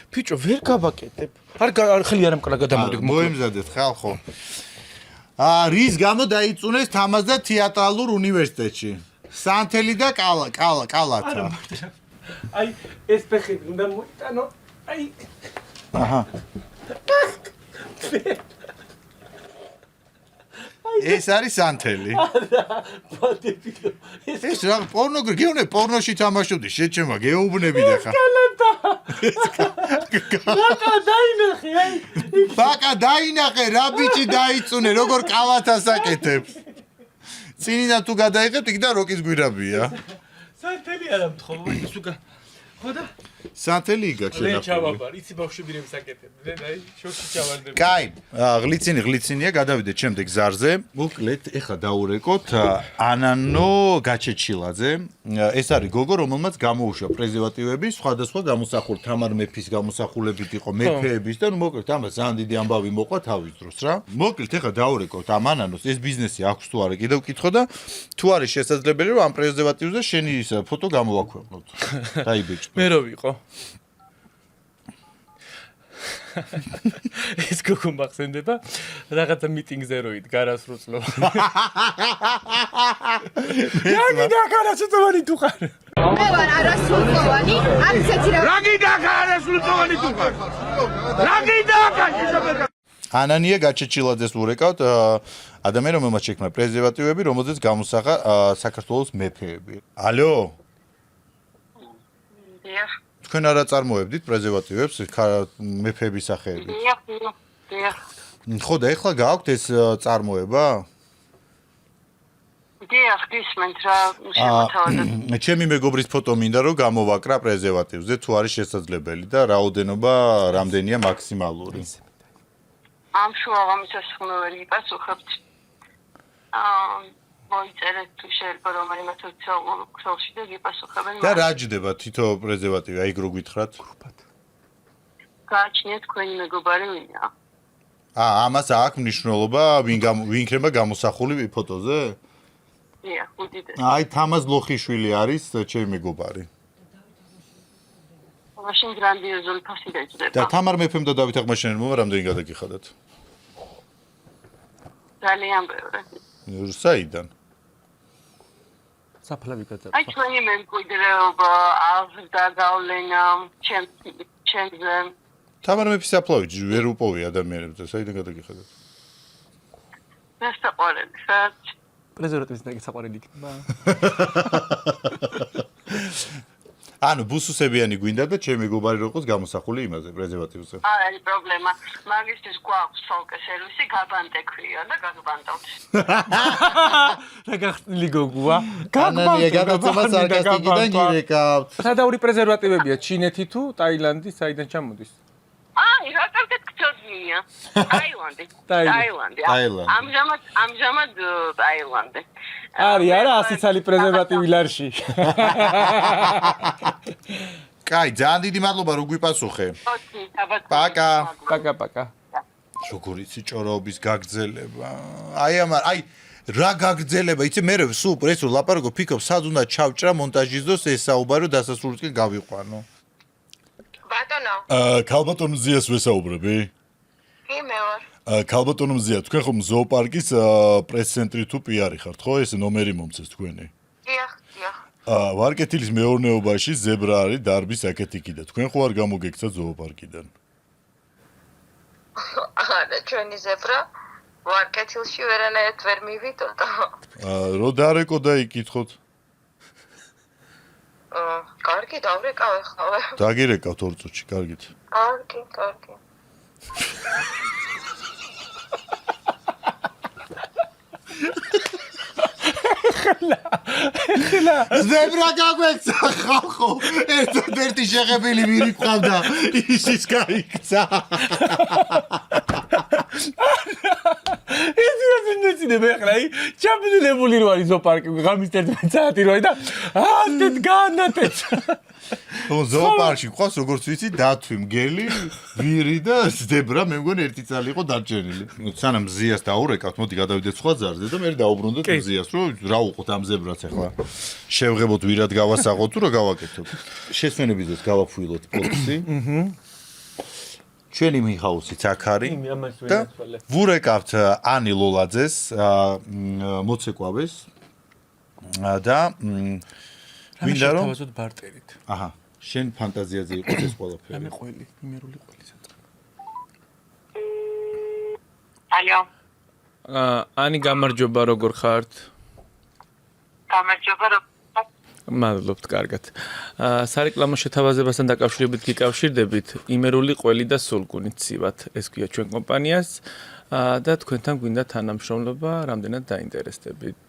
ბიჭო, ვერ გავაკეთებ. არ ხელი არ ამკლა გადამოდი. მოემზადეთ ხალხო. რის გამო დაიწუნეს თამაზდა თეატრალურ უნივერსიტეტში? სანთელი და კალათა. აი ეს ფეხები უნდა მოიტანო. აი. აჰა. ეს არის სანთელი. პატებილო. ეს რა პორნოგრაფია, პორნოში თამაშობდი, შეჩემა, გეუბნები და ხა. ბაკა დაინახე, რა ბიჭი დაიწუნე, როგორ კალათას აკეთებს. წინიდან თუ გადაიღებთ, იქ და როკის გვირაბია. სანთელი არა მთხოვა, ის უკა. ხოდა? სანთელი იგაქ მე ჩავაბარ, იცი ბავშვები რემს აკეთებდნენ, აი, შოქში ჩავარდები. კაი, ღლიცინია, გადავიდეთ შემდეგ ზარზე. მოკლედ, ეხა დაურეკოთ ანანო გაჩეჩილაძე. ეს არის გოგო, რომელმაც გამოუშვა პრეზერვატივები, სხვადასხვა გამოსახულ თამარ მეფის გამოსახულებით იყო მეფეების და მოკლედ ამას ძალიან დიდი ამბავი მოყვა თავის დროს რა. მოკლედ, ეხა დაურეკოთ ამ ანანოს, ეს ბიზნესი აქვს თუ არა, კიდევ ვკითხო და თუ არის შესაძლებელი რომ ამ პრეზერვატივზე შენი ფოტო გამოვაქვეყნოთ. დაიბეჭდ. მე რო ვიყო. ეს გოგო მახსენდება რაღაცა მიტინგზე რო იდგა არასრულწლო. რაგი და არასრულწლოვანი თუ ხარ? მე ვარ არასრულწლოვანი, აქ ისეთი რა. რაგი და არასრულწლოვანი თუ ხარ? რაგი და ანანია გაჩეჩილაძეს ურეკავთ ადამიანი რომელმაც შექმნა პრეზერვატივები, რომელზეც გამოსახა საქართველოს მეფეები. ალო? დიახ. თქვენ არა წარმოებდით პრეზერვატივებს მეფეების სახეებით? დიახ. ხო და ეხლა გააქვთ ეს წარმოება? დიახ, გისმენთ რა შემოთავაზეთ. ჩემი მეგობრის ფოტო მინდა რომ გამოვაკრა პრეზერვატივზე, თუ არის შესაძლებელი და რაოდენობა რამდენია მაქსიმალური? ამ შუაღამის სასხმეველი იპასუხებთ. მოიწერეთ თუ შეიძლება რომელიმე ოფიციალურ ქსელში და გიპასუხებენ. და რა ჯდება თითო პრეზერვატივი, აი რო გითხრათ? გააჩნიათ თქვენი მეგობარი ვინია? ამას აქვს მნიშვნელობა ვინ იქნება გამოსახული ფოტოზე? დიახ, უდიდეს. აი თამაზ ლოხიშვილი არის ჩემი მეგობარი. მაშინ გრანდიოზული ფასი დაიწყება. და თამარ მეფემ და დავით აღმაშენებელმა რამდენი გადაგიხადათ? ძალიან ბევრი. საიდან? საფლავი გადაწყდა. აი ჩვენი მემკვიდრეობა, აღზრდა გავლენა, ჩემზე. თამარ მეფის საფლავი ვერ უპოვი ადამიანებს და საიდან გადაგიხადათ? დასაყვარელი ხარ? პრეზერვატივის ნაკეთსაყვარელი იქნება. ანუ ბუსუსებიანი გვინდა და ჩემი მეგობარი რო იყოს გამოსახული იმაზე პრეზერვატივზე. არ არის პრობლემა. მაგისტრის გვაქვს სოლკე სერვისი, გაბანტე ქვია და გაგბანტავთ. რა გახსნილი გოგოა? განანია გადაცემა სარკასტიკიდან გირეკავთ. სადაური პრეზერვატივებია ჩინეთი თუ ტაილანდი, საიდან ჩამოდის? აი, რატომ გქცოდნია? ტაილანდი. ამჟამად ტაილანდი. არის არა 100 წელი პრეზერვატივი ლარში. კაი, ძალიან დიდი მადლობა რომ გვიპასუხე. პაკა. როგორი ჭორაობის გაგრძელება. აი რა გაგრძელება, იცი მე სულ პრესო ლაპარაკო ფიქრობ სად უნდა ჩავჭრა მონტაჟიზოს ეს საუბარი დასასრულისკენ გავიყვანო. ბატონო. ქალბატონ მზიას ვესაუბრები? კი მე ვარ. ქალბატონ მზია, თქვენ ხომ ზოოპარკის პრეს-ცენტრი თუ პიარი ხართ, ხო? ეს ნომერი მომწეს თქვენი. დიახ. ვარკეთილის მეურნეობაში ზებრა არის დარბის აკეთიკი და თქვენ ხო არ გამოგექცა ზოოპარკიდან? არა, ჩვენი ზებრა ვარკეთილში ვერანაირად ვერ მივიდოდა. რო დარეკო და იკითხოთ. კარგი, დავრეკავ ახლა. დაგირეკავთ 2 წუთში, კარგით. კარგი. ხლა ზებრა გაგვექცა ხალხო ერთადერთი შეღებილი მირიყვავდა ისიც გაიქცა ისინი მე ხლა ჩაბილებული რო არის ზოოპარკი ღამის 11 საათი როი და ასეთ განათეთ ზოოპარკში ყავს როგორც ვიცი დათვი მგელი ვირი და ზებრა მე მგონი ერთი წალი იყო დარჩენილი სანამ მზიას დაურეკავთ მოდი გადავიდეთ სხვა ზარზე და მე დავუბრუნდეთ მზიას რომ რა უყოთ ამ ზებრას ახლა შევღებოთ ვირად გავასაღოთ თუ რა გავაკეთოთ შესვენებისას გავაფუილოთ პოლიცი ჩვენი მიხაუსიც აქ არის და ვურეკავთ ანი ლოლაძეს მოცეკვავეს და მინდა რომ თავაზოთ ბარტერით აჰა შენ ფანტაზიაზე იყოს ეს ყველაფერი მე ყველი იმერული ყველისა ალო ანი გამარჯობა როგორ ხართ გამარჯობა მადლობთ კარგად სარეკლამო შეთავაზებასთან დაკავშირებით გიკავშირდებით იმერული ყველი და სულგუნი ცივად ეს ქვია ჩვენ კომპანიას და თქვენთან გვინდა თანამშრომლობა რამდენად დაინტერესდებით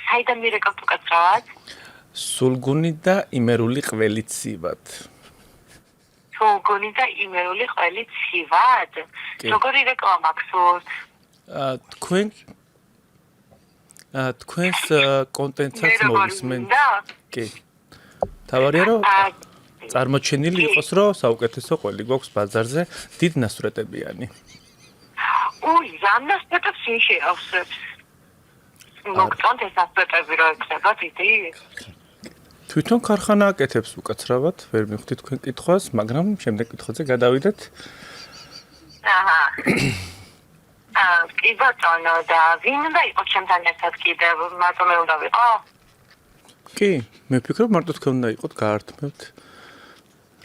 საიდან მირეკავთ უკაცრავად სულგუნი და იმერული ყველი ცივად სულგუნი და იმერული ყველი ცივად როგორი რეკლამა გსურთ თქვენს კონტენტსაც მოვისმენთ. კი. თავარია რომ წარმოჩენილი იყოს რომ საუკეთესო ყველი გვაქვს ბაზარზე დიდ ნასვრეტებიანი. უი, ზამნასწრეტებს ის შეავსებს. მოგწონთ ეს ნასვრეტები რომ ეკრება დიდი? თვითონ ქარხანა აკეთებს უკაცრავად, ვერ მივხვდით თქვენ კითხვას, მაგრამ შემდეგ კითხვაზე გადავიდეთ. აჰა. კი ბატონო და ვინ უნდა იყოს ჩემთან ერთად კიდევ მარტო მე უნდა ვიყო? კი, მე ვფიქრობ მარტო თქვენ უნდა იყოთ გაართმევთ.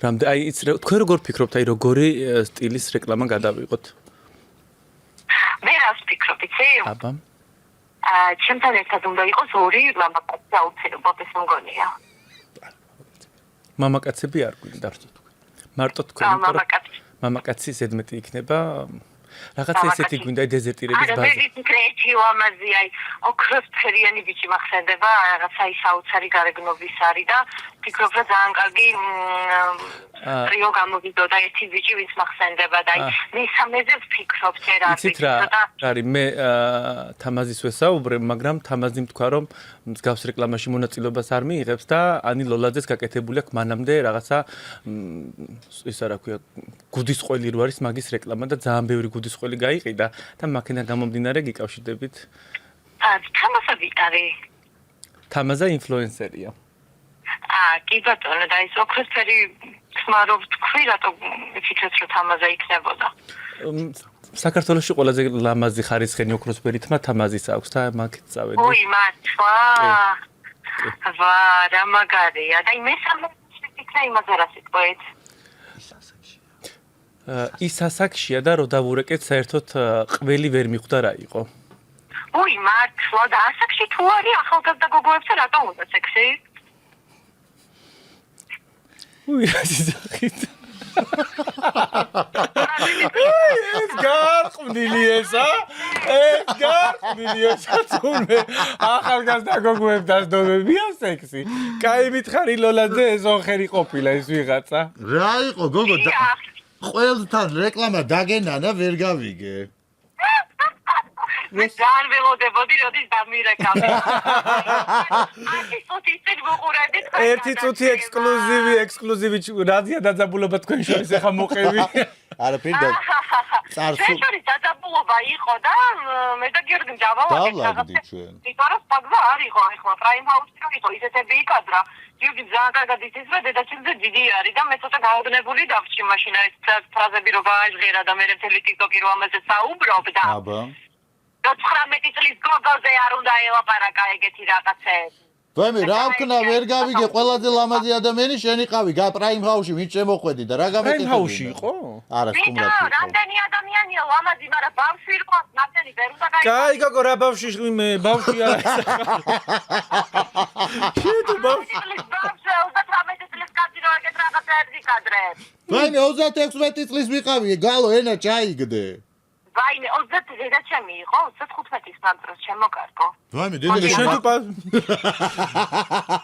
აი იც თქვენ როგორ ფიქრობთ, აი როგორი სტილის რეკლამა გადავიღოთ? მე რას ვფიქრობ, იცი? აბა. ჩემთან ერთად უნდა იყოს ორი მამაკაცი აუცილებლად ეს მგონია. მამაკაცები არ გვინდა თქვენ. მარტო თქვენ, მამაკაცი ზედმეტი იქნება რაღაცა ესეთი გვინდა დეზერტირების ბაზა. არა, მე ვიქნეთი ამაზე, აი, ოქროსფერიანი ბიჭი მახსენდება, რაღაცა ის საოცარი გარეგნობის არის და ვფიქრობ, რომ ძალიან კარგი ტრიო გამოვიდოდა ერთი ბიჭი, ვინც მახსენდება და მესამეზე ვფიქრობ ჯერ არ იცით რა არის მე თამაზის ვესაუბრებ, მაგრამ თამაზი თქვა რომ მსგავს რეკლამაში მონაწილეობას არ მიიღებს და ანი ლოლაძეს გაკეთებული აქვს მანამდე რაღაცა ისა რა ქვია გუდისყველი რო არის მაგის რეკლამა და ძალიან ბევრი გუდისყველი გაიყიდა და მაქედან გამომდინარე გიკავშირდებით თამაზა ვიტარი თამაზა ინფლუენსერია კი ბატონო და ის ოქროსფერი ხმა რო თქვი რატო ვიფიქრეთ რომ თამაზა იქნებოდა საქართველოში ყველაზე ლამაზი ხარისხენი ოქროსფერი თმა თამაზის აქვს და მაგით წავედი ოი მართლა ვა რა მაგარია და მესამე ვიფიქრე იმაზე რა სიტყვით ის ასაკშია და რო დავურეკეთ საერთოდ ყველი ვერ მიხვდა რა იყო ოი მართლა და ასაკში თუ არის ახალგაზრდა გოგოებს რატო უნდა სექსი უი რა ზახით ეს გარყვნილი ესა ეს გარყვნილი ესა თუნე ახალგაზრდა გოგოებს დასდომებია სექსი კაი მითხარი ლოლაძე ეს ოხერი ყოფილა ეს ვიღაცა რა იყო გოგო ყველთან რეკლამა დაგენანა ვერ გავიგე მე ძალიან ველოდებოდი როდის დამირეკავი ერთი წუთი ექსკლუზივი რადია დაძაბულობა თქვენ შორის ახლა მოყევი არა პირდა წარსულ შორის დაძაბულობა იყო და მე და გიორგი ჯავავაკეთ დავლაგდი ჩვენ იფაროს პაგზა არ იყო ახლა პრაიმ ჰაუსი იყო ისეთები იკადრა გიორგი ძალიან კარგად იცის რომ დედაჩემზე დიდი არის და მე ცოტა გაოდნებული დავჭი მაშინ ეს ფრაზები რო გააჟღერა და მე მთელი ტიკტოკი რო ამაზე საუბრობდა აბა 19 წლის გოგოზე არ უნდა ელაპარაკა ეგეთი რაღაცები ვაიმე რა ვქნა ვერ გავიგე ყველაზე ლამაზი ადამიანი შენ იყავი პრაიმ ჰაუსში ვინ შემოხვედი და რა გამეკეთებინა პრაიმ ჰაუსში იყო არა სტუმრად იყო რამდენი ადამიანია ლამაზი მაგრამ ბავშვი იყო ნამდვილი ვერ უნდა გაიგო კაი გოგო რა ბავშვი მე ბავშვი არა შენ ბავშვი 18 წლის კაცი რო ეგეთ რაღაცები კადრებს ვაიმე 36 წლის ვიყავი გალო ენა ჩაიგდე ვაიმე 20 დედაჩემი იყო 35-ის მანდროს შემოკარგო ვაიმე დედა შენ თუ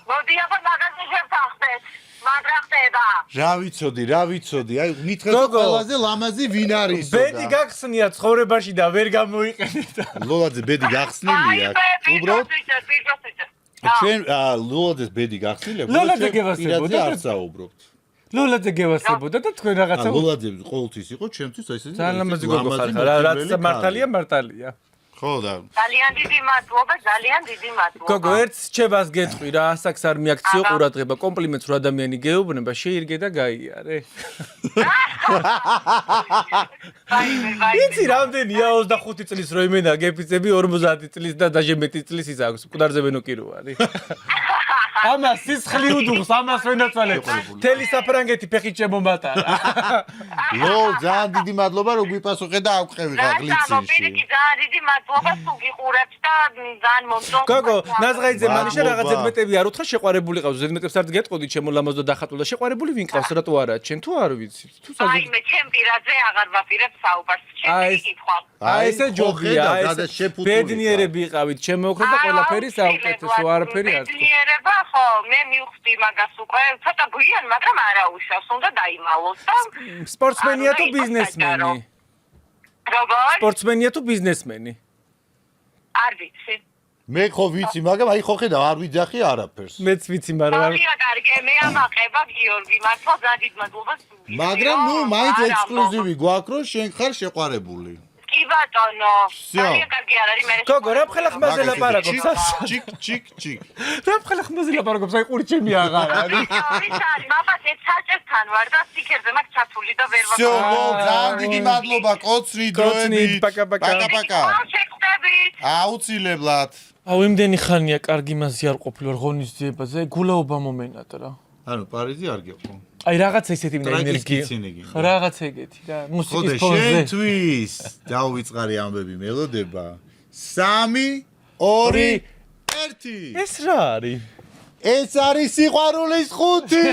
მოდი აბა მაგაზე შევთანხმდეთ მაგრამ ხდება რა ვიცოდი აი მითხრეთ ყველაზე ლამაზი ვინ არის ბედი გახსნია ცხოვრებაში და ვერ გამოიყენეთ ლოლაძე ბედი გახსნილია უბრალოდ ჩვენ ლოლაძეს ბედი გახსნილია ლოლაძე გევასებოდა არ საუბრობთ ლოლაძე გევასებოდა და თქვენ რაღაცა ლოლაძე ყოველთვის იყო ჩემთვის ეს ძალიან ლამაზი გოგო ხარ რაც მართალია ხო და ძალიან დიდი მადლობა გოგო ერთ რჩევას გეტყვი რა ასაკს არ მიაქციო ყურადღება კომპლიმენტს რო ადამიანი გეუბნება შეირგე და გაიარე იცი რამდენია 25 წლის რო იმენა გეფიცები 50 წლის და დაჟე მეტი წლის ის აქვს მკვდარზე ვენოკირო არის ამას სისხლი უდუღს ამას ვენაცვალე თელი საფრანგეთი ფეხით შემომატარა ლოლ ძალიან დიდი მადლობა რომ გვიპასუხე და აკვყევი ღაღლიცინში ძალიან დიდი მადლობა თუ გიყურებთ და ძალიან მომწონს გოგო ნაზღაიძე მანიშა რაღაც ზედმეტები არ უთხრა შეყვარებული ყავს ზედმეტებს არ გეტყოდით შემოლამაზ და დახატულ და შეყვარებული ვინ ყავს რატო არა ჩვენ თუ არ ვიცით თუ აი მე ჩემ პირაზე აღარ ვაპირებ საუბარს ჩემი კითხვა აი ესე ჯობია ეს ბედნიერები იყავით ჩემი ოქრო და ყველაფერი საუკეთესო არაფერი არ ბედნიერება ხო მე მივხვდი მაგას უკვე ცოტა გვიან მაგრამ არა უშავს უნდა დაიმალოს და სპორტსმენია თუ ბიზნესმენი როგორ სპორტსმენია თუ ბიზნესმენი არ ვიცი მე ხო ვიცი მაგრამ აი ხო ხედავ არ ვიძახი არაფერს მეც ვიცი მაგრამ არა კარგი მე ამაყება გიორგი მართლა ძალიან დიდ მადლობას მაგრამ ნუ მაინც ექსკლუზივი გვაქვს რომ შენ ხარ შეყვარებული კი ბატონო ძალიან კარგი არ არის მე გოგო რა მხელა ხმაზე ლაპარაკობს ჩიკ რა მხელა ხმაზე ლაპარაკობს აი ყური ჩემი აღარ არის არის მამას ეს საჭერთან ვარ და სიქერზე მაგ ჩათული და ვერ всё ძალიან დიდი მადლობა კოცრი დროებით პაკა შეხვდებით აუცილებლად აუ იმდენი ხანია კარგი მასი არ ყოფილვარ ღონისძიებაზე გულაობა მომენატრა ანუ პარიზი არ გიყო აი რაღაცა ისეთი ენერგია რაღაცა ეგეთი რა მუსიკის ფონზე შენთვის დაუვიწყარი ამბები მელოდება 3 2 1 ეს რა არის ეს არის სიყვარულის ხუთი.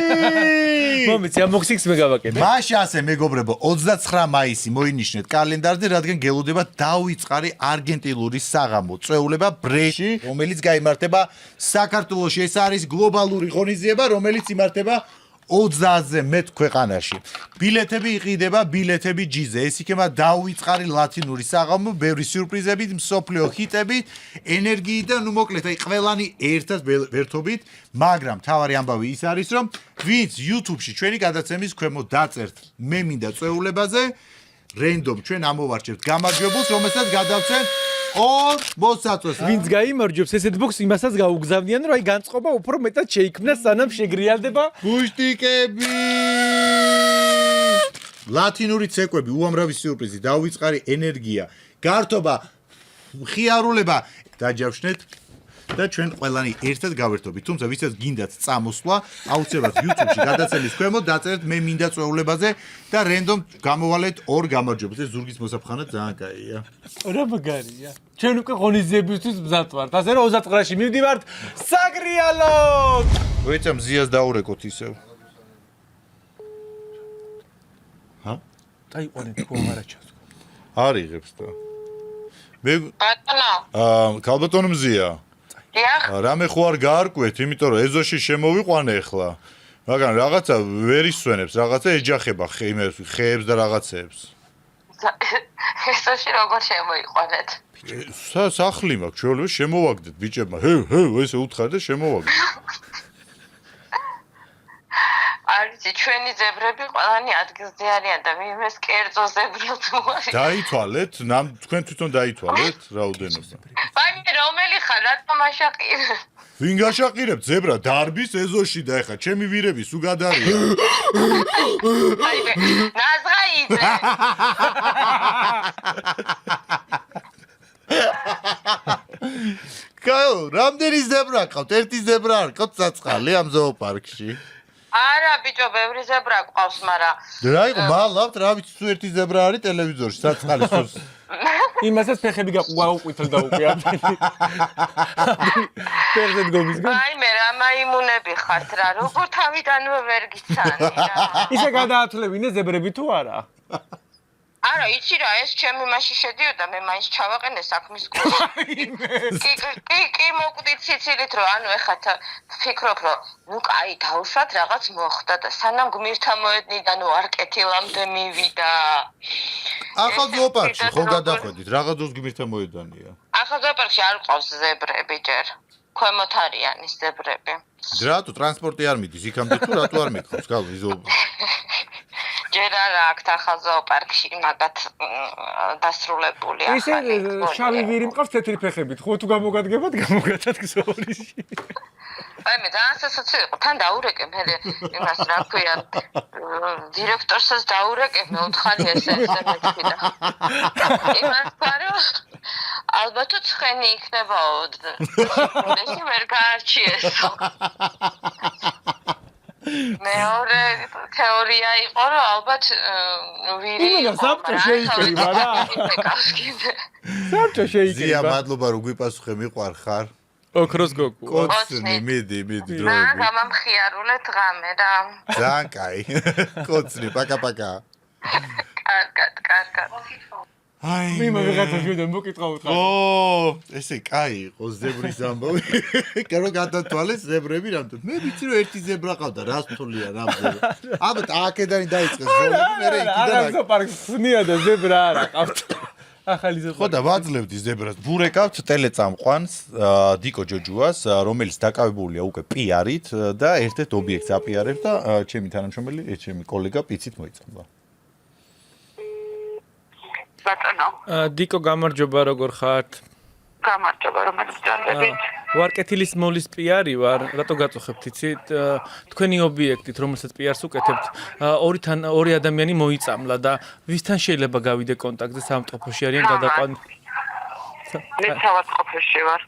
მომიცი ამ მოხსიქს მე გავაკეთე. მაშინ ასე მეგობრებო 29 მაისი მოინიშნეთ კალენდარზე, რადგან გელოდება დაუიწყარი არგენტინული საღამო წვეულება ბრეში, რომელიც გაიმართება საქართველოში. ეს არის გლობალური ღონისძიება, რომელიც იმართება 30-ზე მეტ ქვეყანაში. ბილეთები იყიდება, ბილეთები ჯიზე. ეს იქნება დაუიწყარი ლათინური საღამო, ბევრი სიურპრიზებით, მსოფლიო ჰიტებით, ენერგიით და ნუ მოკლედ, აი ყველანი ერთად ვერთობით, მაგრამ თავარი ამბავი ის არის, რომ ვინც YouTube-ში ჩვენი გადაცემის ქვემოთ დაწერთ მე მინდა წვეულებაზე, random ჩვენ ამოვარჩევთ გამარჯვებულს, რომელსაც გადავცემთ 2 მოსაწვეს. ვინც გაიმარჯვებს ესეთ ბოქს იმასაც გაუგზავნიან, რომ აი განწყობა უფრო მეტად შეიქმნას, სანამ შეგრიალდება გუშტიკები. ლათინური ცეკვები, უამრავი სიურპრიზი, დაუიწყარი ენერგია, გართობა, ხიარულება დაჯავშნეთ და ჩვენ ყველანი ერთად გავერთობით. თუმცა ვისაც გინდათ წამოსვლა, აუცილებლად YouTube-ში გადაცემის ქვემოთ დაწერეთ მე მინდა წვეულებაზე და random გამოვალეთ 2 გამარჯვებულს. ეს ზურგის მოსაფხანად ძალიან კაია. რა მაგარია. ჩვენ უკვე ღონისძიებისთვის მზად ვართ. ასე რომ 29-ში მივდივართ საგრიალოდ. ვეცა მზიას დაურეკოთ ისევ. ჰა? დაიყვანეთ თუ არა ჩასვა. არიღებს და. მე ბატონო. ქალბატონო მზია. დიახ. რამე ხო არ გაარკვეთ, იმიტომ რომ ეზოში შემოვიყვანე ახლა. მაგრამ რაღაცა ვერ ისვენებს, რაღაცა ეჯახება ხეებს და რაღაცეებს. ესოში როგორ შემოიყვანეთ? სახლი მაქვს, ჩვეულებრივ შემოვაგდეთ ბიჭებმა. ესე უთხარ და შემოვაგდეთ. არიცი, ჩვენი ზებრები ყველანი ადგილზე არიან და მიმეს კერძო ზებრად უარი. დაითვალეთ, თქვენ თვითონ დაითვალეთ რაოდენობა. ბანი რომელი ხარ, რატომ აშაყირებ? ვინ გაშაყირებ ზებრა დარბის ეზოში და ეხა ჩემი ვირები სულ გადარია. აი მე ნაზღაიძე. კაო, რამდენი ზებრა ყავთ? ერთი ზებრა არ ყავთ საწყალი ამ ზოოპარკში. არა ბიჭო, ბევრი ზებრა ყავს, მაგრამ რა იყო, მალავთ, რა ვიცი, თუ ერთი ზებრა არის ტელევიზორში, საწყალი სულს. იმასაც ფეხები გაუყვითელ და უკვე ამდენი. ფეხზე დგომისგან. აი მე რა მაიმუნები ხართ რა, როგორ თავიდანვე ვერ გიცანი რა. ისე გადაათვლებინე ზებრები თუ არა? არა, იცი რა, ეს ჩემი მასში შედიოდა, მე მაინც ჩავაყენე საქმის კურსი. კი, მოკვდით სიცილით, რომ ანუ ეხლა ფიქრობ, რომ ნუ კაი დავუშვათ რაღაც მოხდა და სანამ გმირთა მოედნიდან არ კეთილამდე მივიდა. ახალ ზოოპარკში ხო გადახვედით, რაღა დროს გმირთა მოედანია. ახალ ზოოპარკში არ ყავს ზებრები ჯერ. ქვემოთ არიან ის ზებრები. რატო ტრანსპორტი არ მიდის იქამდე თუ რატო არ მიყავს გავი ზოოპარკი? ჯერ არა აქვს ახალ ზოოპარკში მაგათ დასრულებული ახალი. ისე შავი ვირი მყავს თეთრი ფეხებით, ხო თუ გამოგადგებათ გზოვარიში. აი მე ძალიან სასაცილო იყო, თან დაურეკე მე იმას რა ქვია დირექტორსაც დაურეკე მე უთხარი ესე მეთქი და იმას პარო ალბათ ცხენი იქნებაო ეს ვერ გაარჩიესო. მეორე თეორია იყო რომ ალბათ ვირი იმენა საბჭო შეიკრიბა რა. საბჭო შეიკრიბა. ზია მადლობა რომ გვიპასუხე მიყვარ ხარ. ოქროს გოგო. კოცნი მიდი დროები. რა გამამხიარულეთ ღამე რა. ძალიან კაი. კოცნი პაკა. კარგად. აი მე ვიღაცა ჟუდე მოკითხა უთხარ. ესე კაი იყო ზებრის ამბავი. კერო გადათვალეს ზებრები რამდენ. მე ვიცი რომ ერთი ზებრა ყავდა, რა სთულია რა ზებრა. აბა აქედანი დაიწყეს ზოლები, მე იქიდან არა ზოოპარკს ხნია და ზებრა არა ყავთ. ახალი ზოოპარკი. ხო და ვაძლევთ ის ზებრას. ბურეკავთ ტელეწამყვანს დიკო ჯოჯუას, რომელიც დაკავებულია უკვე პიარით და ერთ-ერთ ობიექტს აპიარებს და ჩემი თანამშრომელი, ჩემი კოლეგა პიცით მოიწამლა. ბატონო. დიკო გამარჯობა, როგორ ხართ? გამარჯობა, რომელიც დანდებით. ვარკეთილის მოლის პიარი ვარ, რატო გაწუხებთ იცით? თქვენი ობიექტით, რომელსაც პიარს უკეთებთ, ორი ადამიანი მოიწამლა და ვისთან შეიძლება გავიდე კონტაქტზე სამწყობოში არიან გადაყვანი? მე სამწყობოში ვარ.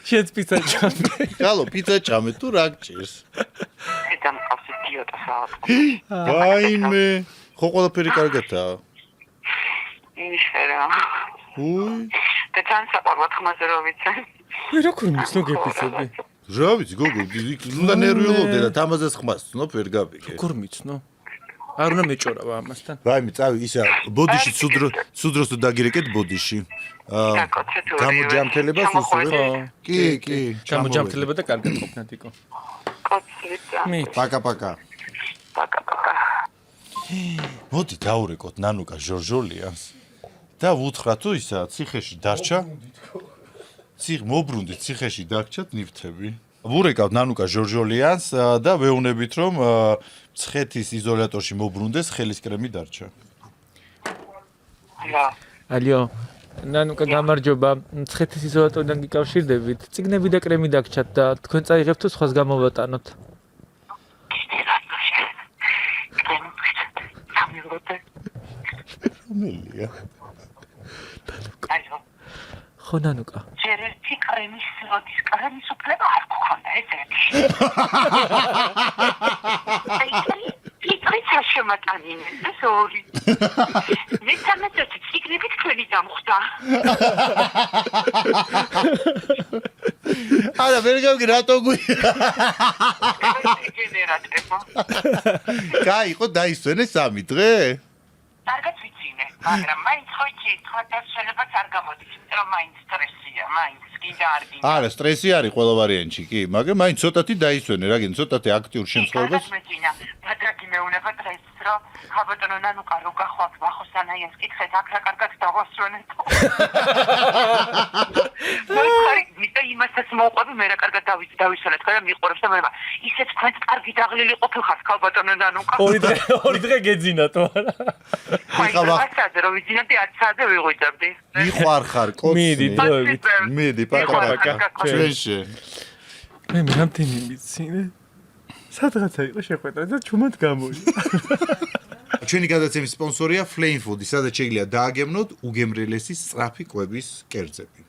შენც პიცა ჭამე. ხალო, პიცა ჭამე თუ რა გჭირს? მე დამყავს იდიოტა საათი. ვაიმე, ხო ყველაფერი კარგადაა? ისე რა. უი. და თან საყვარლად ხმაზე რო ვიცე. როგორ მიცნო გეფიცები? რა ვიცი გოგო უნდა ნერვიულობდე და თამაზეს ხმას ცნობ ვერ გავიგე როგორ მიცნო? არ უნდა მეჭორავა ამასთან. რაიმე წავი ისა ბოდიში სუდროს თუ დაგირეკეთ ბოდიში გამოჯამთელებას უსურვებ კი გამოჯამთელება და კარგად ყოფნა დიკო. მე პაკა მოდი დაურეკოთ ნანუკა ჟორჟოლიას და ვუთხრა თუ ისა ციხეში დარჩა მობრუნდით ციხეში დარჩათ ნივთები ვურეკავთ ნანუკა ჟორჟოლიას და ვეუბნებით რომ ცხეთის იზოლატორში მობრუნდეს ხელის კრემი დარჩა ალიო ნანუკა გამარჯობა ცხეთის იზოლატორიდან გიკავშირდებით ციგნები და კრემი დაგჭათ და თქვენ წაიღებთ თუ სხვას გამოვატანოთ რომელია ხო ნანუკა ჯერერთი კრემის სროდის კრემის უფლება არ გქონდა ესეთი პიტრის შემატანინე ეს ორი მე თამაშობ ციგნები თქვენი დამხვდა არა ვერ გავიგე რატო გენერატორი კაი იყო დაისვენე 3 დღე კარგად ვიცინე მაგრამ მაინც ხო იცი თქვა შეიძლება არ გამოდის იმიტომ რომ მაინც სტრესია მაინც კიდე არ გინდა არა სტრესი არის ყველა ვარიანტში კი მაგრამ მაინც ცოტათი დაისვენე რა გინდა ცოტათი აქტიურ შემთხვევას ბადრაგი მეუნება დღეს რომ ხაბატონო ნანუკა რო გახლავთ ვახოსანაიას კითხეთ აქ რა კარგად დავასვენეთ მოიხარი ვიდა იმასაც მოყვები მე რა კარგად დავისვენეთ თქვენ მიყურებს და მე ისეთ თქვენ კარგი დაღლილი ყოფილხართ ხაბატონო ნანუკა ორი დღე გეძინათ არა ხაბატონო რომ ვიძინებდი 10 საათზე ვიღვიძებდი მიხوارხარ კოცი მიდი დროებით მიდი პაკა ჩვენში მე რამდენი მიცინე სადღაცა იყო შეხვედრა და ჩუმად გამოი ჩვენი გადაცემის სპონსორია Flame Food, სადაც შეიძლება დააგემნოთ უგემრიელესი სწრაფი კვების კერძები.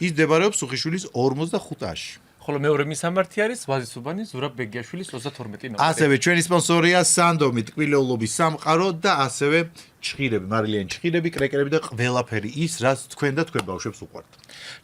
ის მდებარეობს სუხიშვილის 45-ში. ხოლო მეორე მისამართი არის ვაზისუბანი ზურაბ ბეგიაშვილის 32 ნომერი. ასევე ჩვენი სპონსორია სანდომი ტკბილეულობის სამყარო და ასევე ჩხირები, მარილიანი ჩხირები, კრეკერები და ყველაფერი ის, რაც თქვენ და თქვენ ბავშვებს უყვართ.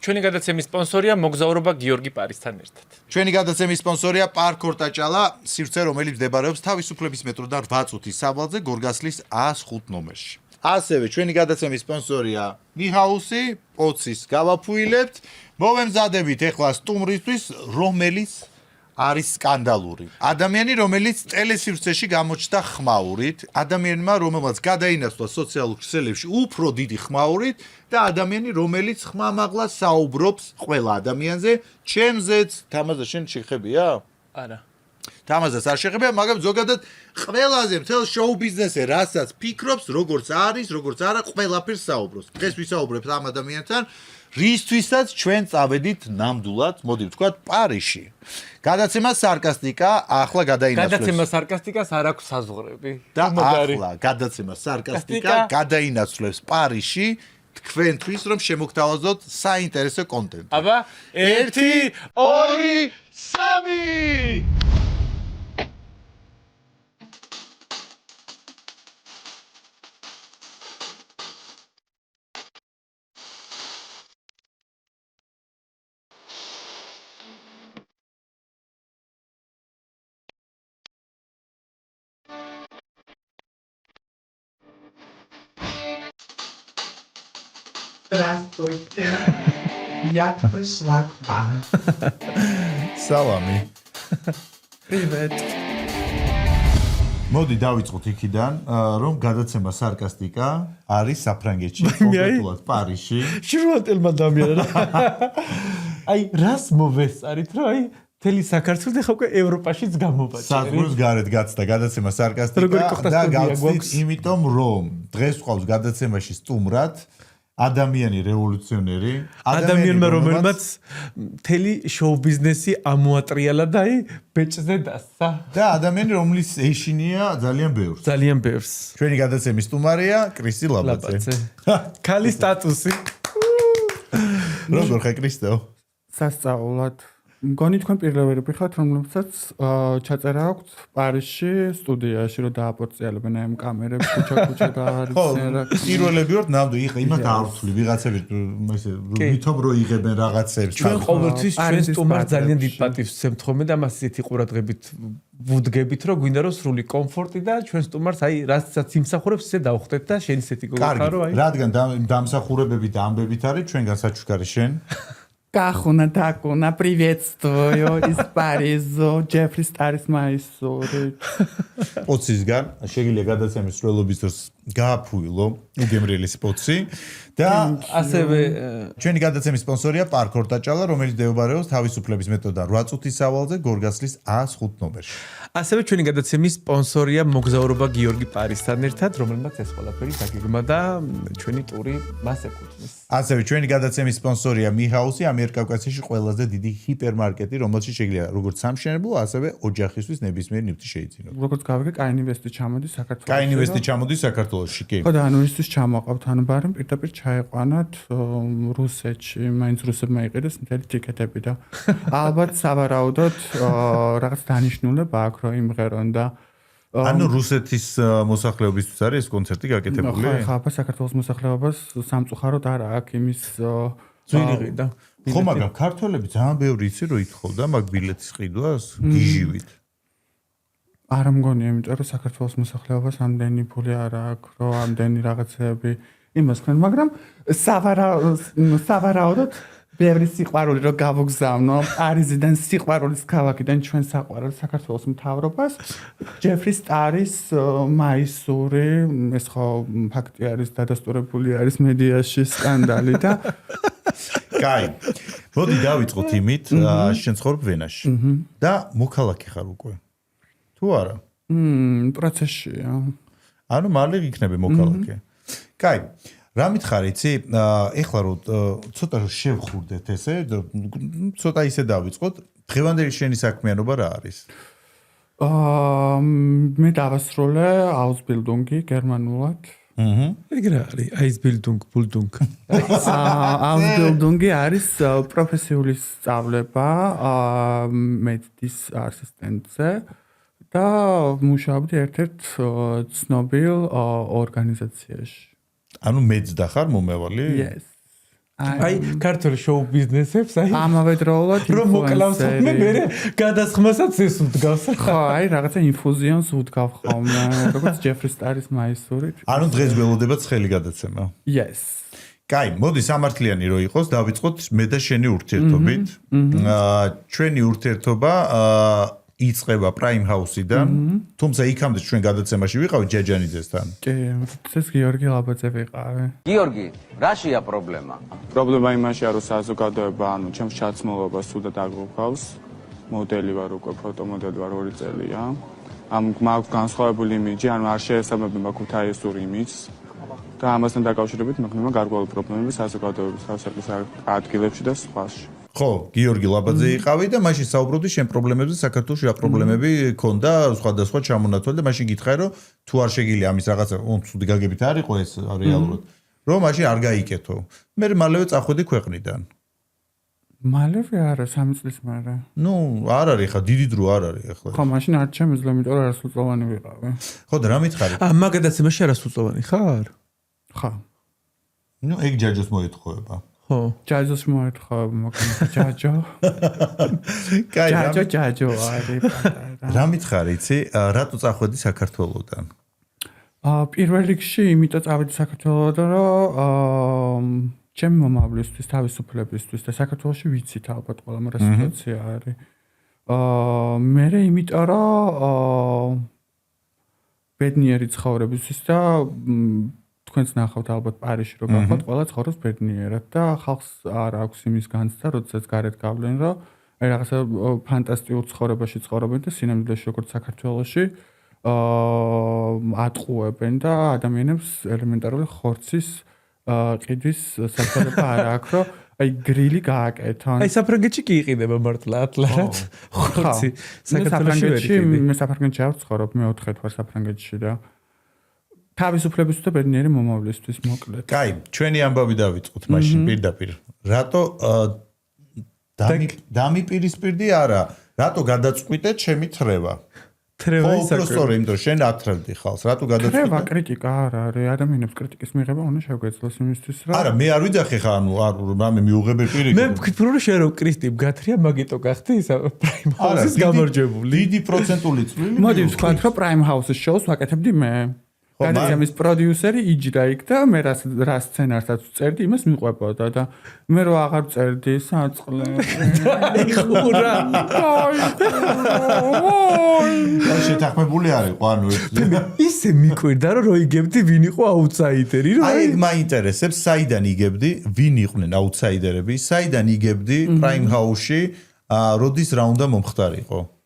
ჩვენი გადაცემის სპონსორია მოგზაურობა გიორგი პარისთან ერთად. ჩვენი გადაცემის სპონსორია პარკ ორტაჭალა, სივრცე რომელიც მდებარეობს თავისუფლების მეტროდან 8 წუთის სავალზე გორგასლის 105 ნომერში. ასევე ჩვენი გადაცემის სპონსორია ნიჰაუსი, პოცის გავაფუილებთ. მოვემზადებით ახლა სტუმრისთვის, რომელიც არის სკანდალური. ადამიანი, რომელიც ტელესივრცეში გამოჩნდა ხმაურით, ადამიანმა, რომელმაც გადაინაცვლა სოციალურ ქსელებში უფრო დიდი ხმაურით და ადამიანი, რომელიც ხმამაღლა საუბრობს ყველა ადამიანზე, ჩემზეც, თამაზა შენ შეხებია? არა. თამაზას არ შეხებია, მაგრამ ზოგადად ყველაზე მთელ შოუ ბიზნესზე, რასაც ფიქრობს, როგორც არის, როგორც არა, ყველაფერს საუბრობს. დღეს ვისაუბრებთ ამ ადამიანთან, რისთვისაც ჩვენ წავედით ნამდვილად, მოდი ვთქვათ, პარიზში. გადაცემა სარკასტიკა ახლა გადაინაცვლეს. გადაცემა სარკასტიკას არ აქვს საზღვრები. და ახლა გადაცემა სარკასტიკა გადაინაცვლეს პარიზში. თქვენთვის რომ შემოგთავაზოთ საინტერესო კონტენტი. აბა 1 2 3 Здравствуйте. Я пришла к вам. სალამი. Привет. მოდი დავიწყოთ იქიდან, რომ გადაცემა სარკასტიკა არის საფრანგეთში, კონკრეტულად პარიზში. შროატელმა დამიანა. აი, რას მოვესწარით, რომ აი თელი საქართველოს და უკვე ევროპაშიც გამოვაჭრე. საგულს გარეთ გაცდა გადაცემა სარკასტიკა და გავცდით, იმიტომ რომ დღეს ყავს გადაცემაში სტუმრად ადამიანი რევოლუციონერი, ადამიანმა რომელმაც თელი შოუ ბიზნესი ამოატრიალა და აი ბეჭზე დასცა და ადამიანი რომლის ეშინია ძალიან ბევრს. ძალიან ბევრს. ჩვენი გადაცემის სტუმარია კრისტი ლაბაცე. ქალის სტატუსი. როგორ ხარ კრისტო? სასწაულად. მგონი თქვენ პირველები ხართ, რომლებსაც ჩაწერა აქვთ პარიზში სტუდიაში, რომ დააპორციალებენ ამ კამერებს, ქუჩა გაარიციან. ხო, პირველები ვართ, ნამდვილად იმათ არ ვთვლი, ვიღაცები ესე ვითომ რო იღებენ რაღაცებს. ჩვენ ყოველთვის ჩვენ სტუმარს ძალიან დიდ პატივს ვცემთ ხოლმე და მას ისეთი ყურადღებით ვუდგებით, რომ გვინდა რომ სრული კომფორტი და ჩვენ სტუმარს აი რასაც იმსახურებს, ისე დავხვდეთ და შენ ისეთი გოგოხარო აი. რადგან დამსახურებები და ამბებით არის ჩვენგან საჩუქარი შენ. Кахуна, такуна, приветствую из Парижа, Джефри Старис Майсури. პოცისგან შეგიძლია გადაცემის სრულობის დროს გააფუილო უგემრიელი სპოცი და ასევე ჩვენი გადაცემის სპონსორია პარკ ორტაჭალა, რომელიც მდებარეობს თავისუფლების მეთოდთან 8 წუთის სავალზე გორგასლის 105 ნომერში. ასევე ჩვენი გადაცემის სპონსორია მოგზაურობა გიორგი პარისთან ერთად, რომელმაც ეს ყველაფერი დაგეგმა და ჩვენი ტური მას ეკუთვნის. ასევე ჩვენი გადაცემის სპონსორია მიჰაუსი, ამიერკავკასიაში ყველაზე დიდი ჰიპერმარკეტი, რომელშიც შეგიძლია როგორც სამშენებლო, ასევე ოჯახისთვის ნებისმიერი ნივთი შეიძინოთ. როგორც გავიგე, კაინივესტი ჩამოდის საქართველოში. კაინივესტი ჩამოდის საქართველოში, კი. ხო და ანუ ისთვის ჩამოყავთ, ანუ ბარემ პირდაპირ ჩაეყვანათ რუსეთში, მაინც რუსებმა იყიდეს მთელი ტიკეტები და ალბათ სავარაუდოდ რაღაც დანიშნულება აქვს, რომ იმღერონ და ანუ რუსეთის მოსახლეობისთვის არის ეს კონცერტი გაკეთებული? ხო, საქართველოს მოსახლეობას სამწუხაროდ არ აქვს იმის ძვირიღი და ხო, მაგრამ ქართველები ძალიან ბევრი იცი რომ ითხოვდა მაგ ბილეთის ყიდვას გიჟივით. არ მგონია, იმიტომ რომ საქართველოს მოსახლეობას ამდენი ფული არ აქვს, რომ ამდენი რაღაცები იმას ქნან, მაგრამ სავარაუდოდ ბევრი სიყვარული რომ გავოგზავნო პარიზიდან სიყვარულის ქალაქიდან ჩვენ საყვარელ საქართველოს მთავრობას ჯეფრი სტარის მაისური ეს ხო ფაქტი არის დადასტურებული არის მედიაში სკანდალი და კაი მოდი დავიწყოთ იმით შენ ცხოვრობ ვენაში და მოქალაქე ხარ უკვე თუ არა პროცესია ანუ მალე იქნები მოქალაქე კაი რა მითხარ იცი ეხლა რომ ცოტა შევხურდეთ ესე ცოტა ისე დავიწყოთ დღევანდელი შენი საქმიანობა რა არის მე დავასრულე აუსბილდუნგი გერმანულად ეგ რა არის აიზბილდუნგ ბულდუნგ აუსბილდუნგი არის პროფესიული სწავლება მედდის ასისტენტზე და მუშაობდი ერთ-ერთ ცნობილ ორგანიზაციაში ანუ მეძდა ხარ მომავალი? Yes. აი ქართული შოუ ბიზნესებს აი ამავე დროულად რომ მოკლავს მე გადასხმასაც ეს უდგავს ხო აი რაღაცა ინფუზიონს უდგავ ხოლმე როგორც ჯეფრი სტარის მაისური ანუ დღეს ველოდება ცხელი გადაცემა Yes. კაი მოდი სამართლიანი რო იყოს დავიწყოთ მე და შენი ურთიერთობით ჩვენი ურთიერთობა იწყება Prime House-იდან, თუმცა იქამდე ჩვენ გადაცემაში ვიყავით ჯაჯანიძესთან. კი, ეს გიორგი ლაბაძე ვიყავი. გიორგი, რაშია პრობლემა? პრობლემა იმაშია, რომ საზოგადოება, ანუ ჩემს ჩაცმულობას თუდად აგროვავს. მოდელი ვარ უკვე, ფოტომოდელი ვარ 2 წელია. მაქვს განსხვავებული იმიჯი, ანუ არ შეესაბამება ქუთაისურ იმიჯს. და ამასთან დაკავშირებით მექნება გარკვეული პრობლემები საზოგადოების სასწრაფო ადგილებში და სხვაში. ხო, გიორგი ლაბაძე იყავი და მაშინ საუბრობდი შენ პრობლემებზე, საქართველოში რა პრობლემები ქონდა, სხვადასხვა ჩამონათვალი და მაშინ გითხარი, რომ თუ არ შეგიძლია ამის რაღაცა ცუდი გაგებით არ იყო ეს რეალურად, რომ მაშინ არ გაიკეთო. მე მალევე წახვედი ქვეყნიდან. მალევე არა, 3 წლის მერე. ნუ, არ არის ხა, დიდი დრო არ არის ახლა. ხო, მაშინ არ შემეძლო, იმიტომ რომ არასრულწლოვანი ვიყავი. ხო და რა მითხარი? მაგადაცემაში არასრულწლოვანი ხარ? ხო. ნუ ეგ ჯაჯოს მოეთხოვება. ხო. ჯაჯოს მოეთხოვება, მაგრამ ჯაჯო. კაი, ჯაჯო არის. რა მითხარი, იცი, რატო წახვედი საქართველოსდან? პირველ რიგში იმიტომ წავედი საქართველოსდან, რომ ჩემი მომავლისთვის, თავისუფლებისთვის და საქართველოში ვიცით ალბათ ყველამ რა სიტუაცია არის. მე იმიტომ რომ ბედნიერი ცხოვრებისთვის და თქვენც ნახავთ ალბათ პარიზში რომ გახოთ, ყველა ცხოვრობს ბედნიერად და ხალხს არ აქვს იმის განცდა, როდესაც გარეთ გავლენ, რომ აი რაღაცა ფანტასტიკურ ცხოვრებაში ცხოვრობენ და სინამდვილეში როგორც საქართველოში ატყუებენ და ადამიანებს ელემენტარული ხორცის ყიდვის საშუალება არ აქვს, რომ აი გრილი გააკეთონ. აი საფრანგეთში კი იყიდება მართლა ატლარად ხორცი. საფრანგეთში მე საფრანგეთში არ ვცხოვრობ, მე 4 თვე საფრანგეთში და თავისუფლებისთვის და ბედნიერი მომავლისთვის მოკლედ. კაი, ჩვენი ამბავი დავიწყოთ მაშინ პირდაპირ. რატო დამიპირისპირდი არა, რატო გადაწყვიტე ჩემი თრევა? თრევა ისაკრე, იმიტომ შენ ათრევდი ხალხს, რატო გადაწყვიტე? თრევა კრიტიკა არა არის, ადამიანებს კრიტიკის მიღება უნდა შეგვეძლოს იმისთვის, რომ არა, მე არ ვიძახე ხა, რამე მიუღებელ პირიქით. მე ვფიქრობ, რომ შენ რო კრისტიპ გათრია, მაგიტო გახდი ისა პრაიმ ჰაუსის გამარჯვებული. დიდი პროცენტული წვლილი. მოდი ვთქვათ, რომ Prime House-ის შოუს ვაკეთებდი მე. გადაცემის პროდიუსერი იჯდა იქ და მე რა სცენარსაც ვწერდი, იმას მიყვებოდა და მე რო აღარ წერდი საწყლე. ხურა. შეთანხმებული არ იყო, ანუ ისე მიკვირდა, რომ რო იგებდი ვინ იყო აუთსაიდერი, რომ აი მაინტერესებს, საიდან იგებდი, ვინ იყვნენ აუთსაიდერები, საიდან იგებდი Prime House-ში, როდის რა უნდა მომხდარიყო?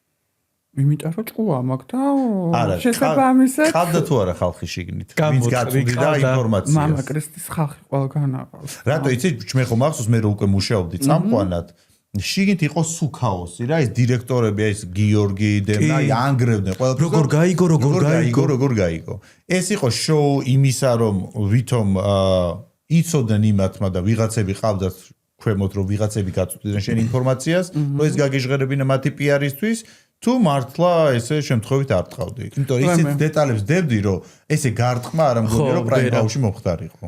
იმიტომ რომ ჭკუა მაქვს და შესაბამისად ხავდა თუ არა ხალხი შიგნით ვინც გაწვდიდა ინფორმაციას მამა კრისტის ხალხი ყველგან აყავს რატო იცი მე ხომ ახსოვს მე რო უკვე მუშაობდი წამყვანად შიგნით იყო სუ ქაოსი რა ეს დირექტორები ეს გიორგი დემნა ანგრევდნენ ყველაფერს როგორ გაიგო ეს იყო შოუ იმისა რომ ვითომ იცოდნენ იმათმა და ვიღაცები ყავდათ ქვემოთ რომ ვიღაცები გაწვდიდნენ შენ ინფორმაციას რომ ეს გაგეჟღერებინა მათი პიარისთვის თუ მართლა ესე შემთხვევით არ ტყავდი. იმიტომ ისეთ დეტალებს დებდი, რომ ესე გარტყმა არ ამგონია, რომ Prime House-ში მომხდარიყო.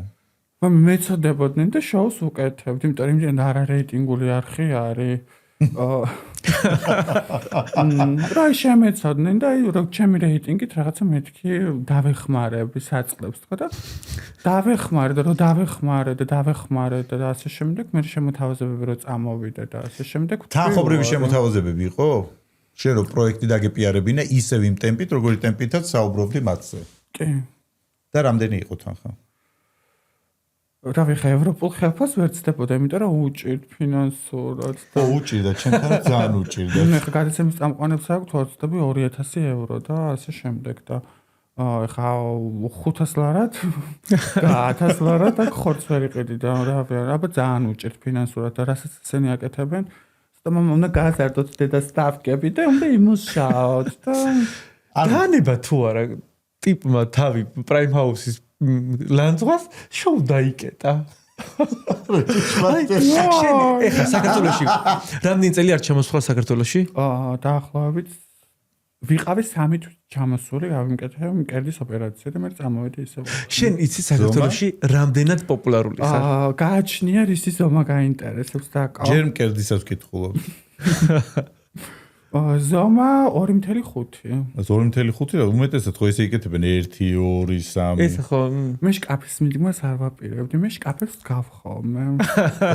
მეცოდებოდნენ და შოუს უკეთებდი, იმიტომ რომ იმდენ არა რეიტინგული არხი არის. რა შემეცოდნენ და რომ ჩემი რეიტინგით რაღაცა მეთქი დავეხმარები საწყლებს თქო და დავეხმარე და ასე შემდეგ მე შემოთავაზებები რომ წამოვიდე და ასე შემდეგ თანხობრივი შემოთავაზებები იყო? შენ რო პროექტი დაგეპიარებინა ისევ იმ ტემპით, როგორი ტემპითაც საუბრობდი მათზე. კი. და რამდენი იყო თანხა? რა ვიხე ევროპულ ხელფას ვერცდებოდა, იმიტომ რომ უჭირთ ფინანსურად. ო უჭირდა, ჩემთან ძალიან უჭირდა. მე ხა გადაცემის წამყვანებს აქვს თორცდები 2000 евро და ასე შემდეგ და ხა 500 ლარად და 1000 ლარად აქ ხორცს ვერ იყიდი და რა აბა ძალიან უჭირთ ფინანსურად და რასაც ისინი აკეთებენ და მომ უნდა გააზარდოთ დედას სტაფკები და უნდა იმუშაოთ და განება თუ არა ტიპმა თავი Prime House-ის ლანძღვას შოუ დაიკეტა. ეხა საქართველოში რამდენი წელი არ ჩამოსვლა საქართველოში? დაახლოებით ვიყავი 3 თვით ჩამოსული, ავიმკეთე მკერდის ოპერაცია და მე წამოვედი ისევ. შენ იცი საქართველოში რამდენად პოპულარული ხარ? გააჩნია ისი ზომა გაინტერესებს და ჯერ მკერდისაც ვკითხულობ. ზომა 2.5. 2.5 რა უმეტესად ხო ესე იკეთებენ 1 2 3 ეს ხო მე შკაფის მიდგმას არ ვაპირებდი, მე შკაფებს გავხომე.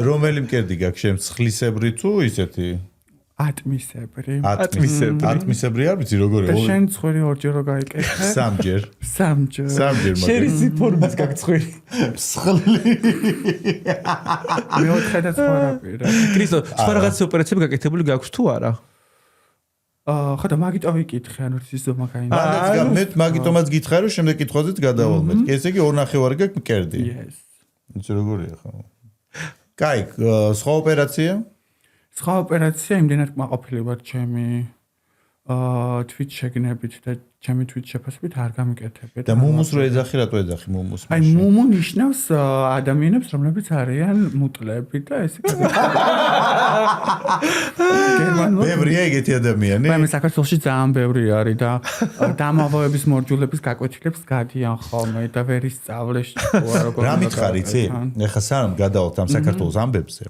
რომელი მკერდი გაქვს შენ მსხლისებრი თუ ისეთი? ატმისებრი. ატმისებრი არ ვიცი როგორია. და შენ ცხვირი ორჯერ რო გაიკეთე? 3 ჯერ. 3 ჯერ. 3 ჯერ მაგრამ. შენ ისი ფორმის გაქვს ცხვირი? მსხლი. მე 4 და სხვა რაპირა. კრისტო, სხვა რაღაც ოპერაციები გაკეთებული გაქვს თუ არა? ხო და მაგიტო ვიკითხე, ანუ ის ზომა გაინტერესებს. მე მაგიტომაც გითხარი, რომ შემდეგ კითხვაზეც გადავალმეთ. ესე იგი 2.5 გაქვს მკერდი. Yes. იცი როგორია ხო? კაი, სხვა ოპერაცია? სხვა ოპერაცია იმდენად კმაყოფილი ვარ ჩემი თვით შეგნებით და ჩემი თვით შეფასებით არ გამიკეთებია. და მუმუს რო ეძახი, რატო ეძახი მუმუს? აი მუმუ ნიშნავს ადამიანებს, რომლებიც არიან მუტლები და ესე გერმანულად. ბევრია ეგეთი ადამიანი? მე საქართველოში ძალიან ბევრი არის და დამავოების მორჯულების გაკვეთილებს გადიან ხოლმე და ვერ ისწავლეს როგორ. რა მითხარი, იცი? ეხლა სანამ გადავალთ ამ საქართველოს ამბებზე.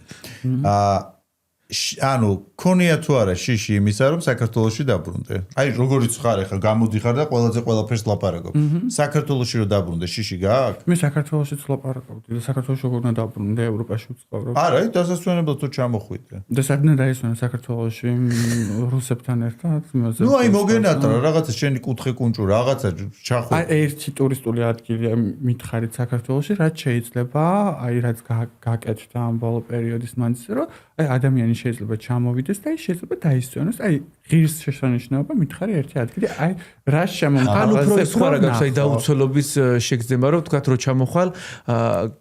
ანუ ქონია თუ არა შიში იმისა რომ საქართველოში დაბრუნდე. აი როგორიც ხარ ახლა გამოდიხარ და ყველაზე ყველაფერს ლაპარაკობ. საქართველოში რომ დაბრუნდე შიში გააქვს? მე საქართველოშიც ლაპარაკობდი და საქართველოში როგორ უნდა დაბრუნდე ევროპაში ვცხოვრობ. არა, დასასვენებლად თუ ჩამოხვიდე. და საერთოდ დაისვენა საქართველოში რუსებთან ერთად. ნუ აი მოგენატრა რაღაცა შენი კუთხე კუნჭუ რაღაცა ჩახვიდე. აი ერთი ტურისტული ადგილია მითხარით საქართველოში, რაც შეიძლება აი რაც გაკეთდა ამ ბოლო პერიოდის მანძილზე, რომ აი ადამიანი შეიძლება ჩამოვიდეს და შეიძლება დაისვენოს. აი ღირს შესანიშნაობა მითხარი ერთი ადგილი. აი რა შემომყარდა. ანუ უფრო სხვა რა გაქვს, აი დაუცველობის შეგრძნება, რომ თქვათ რომ ჩამოხვალ,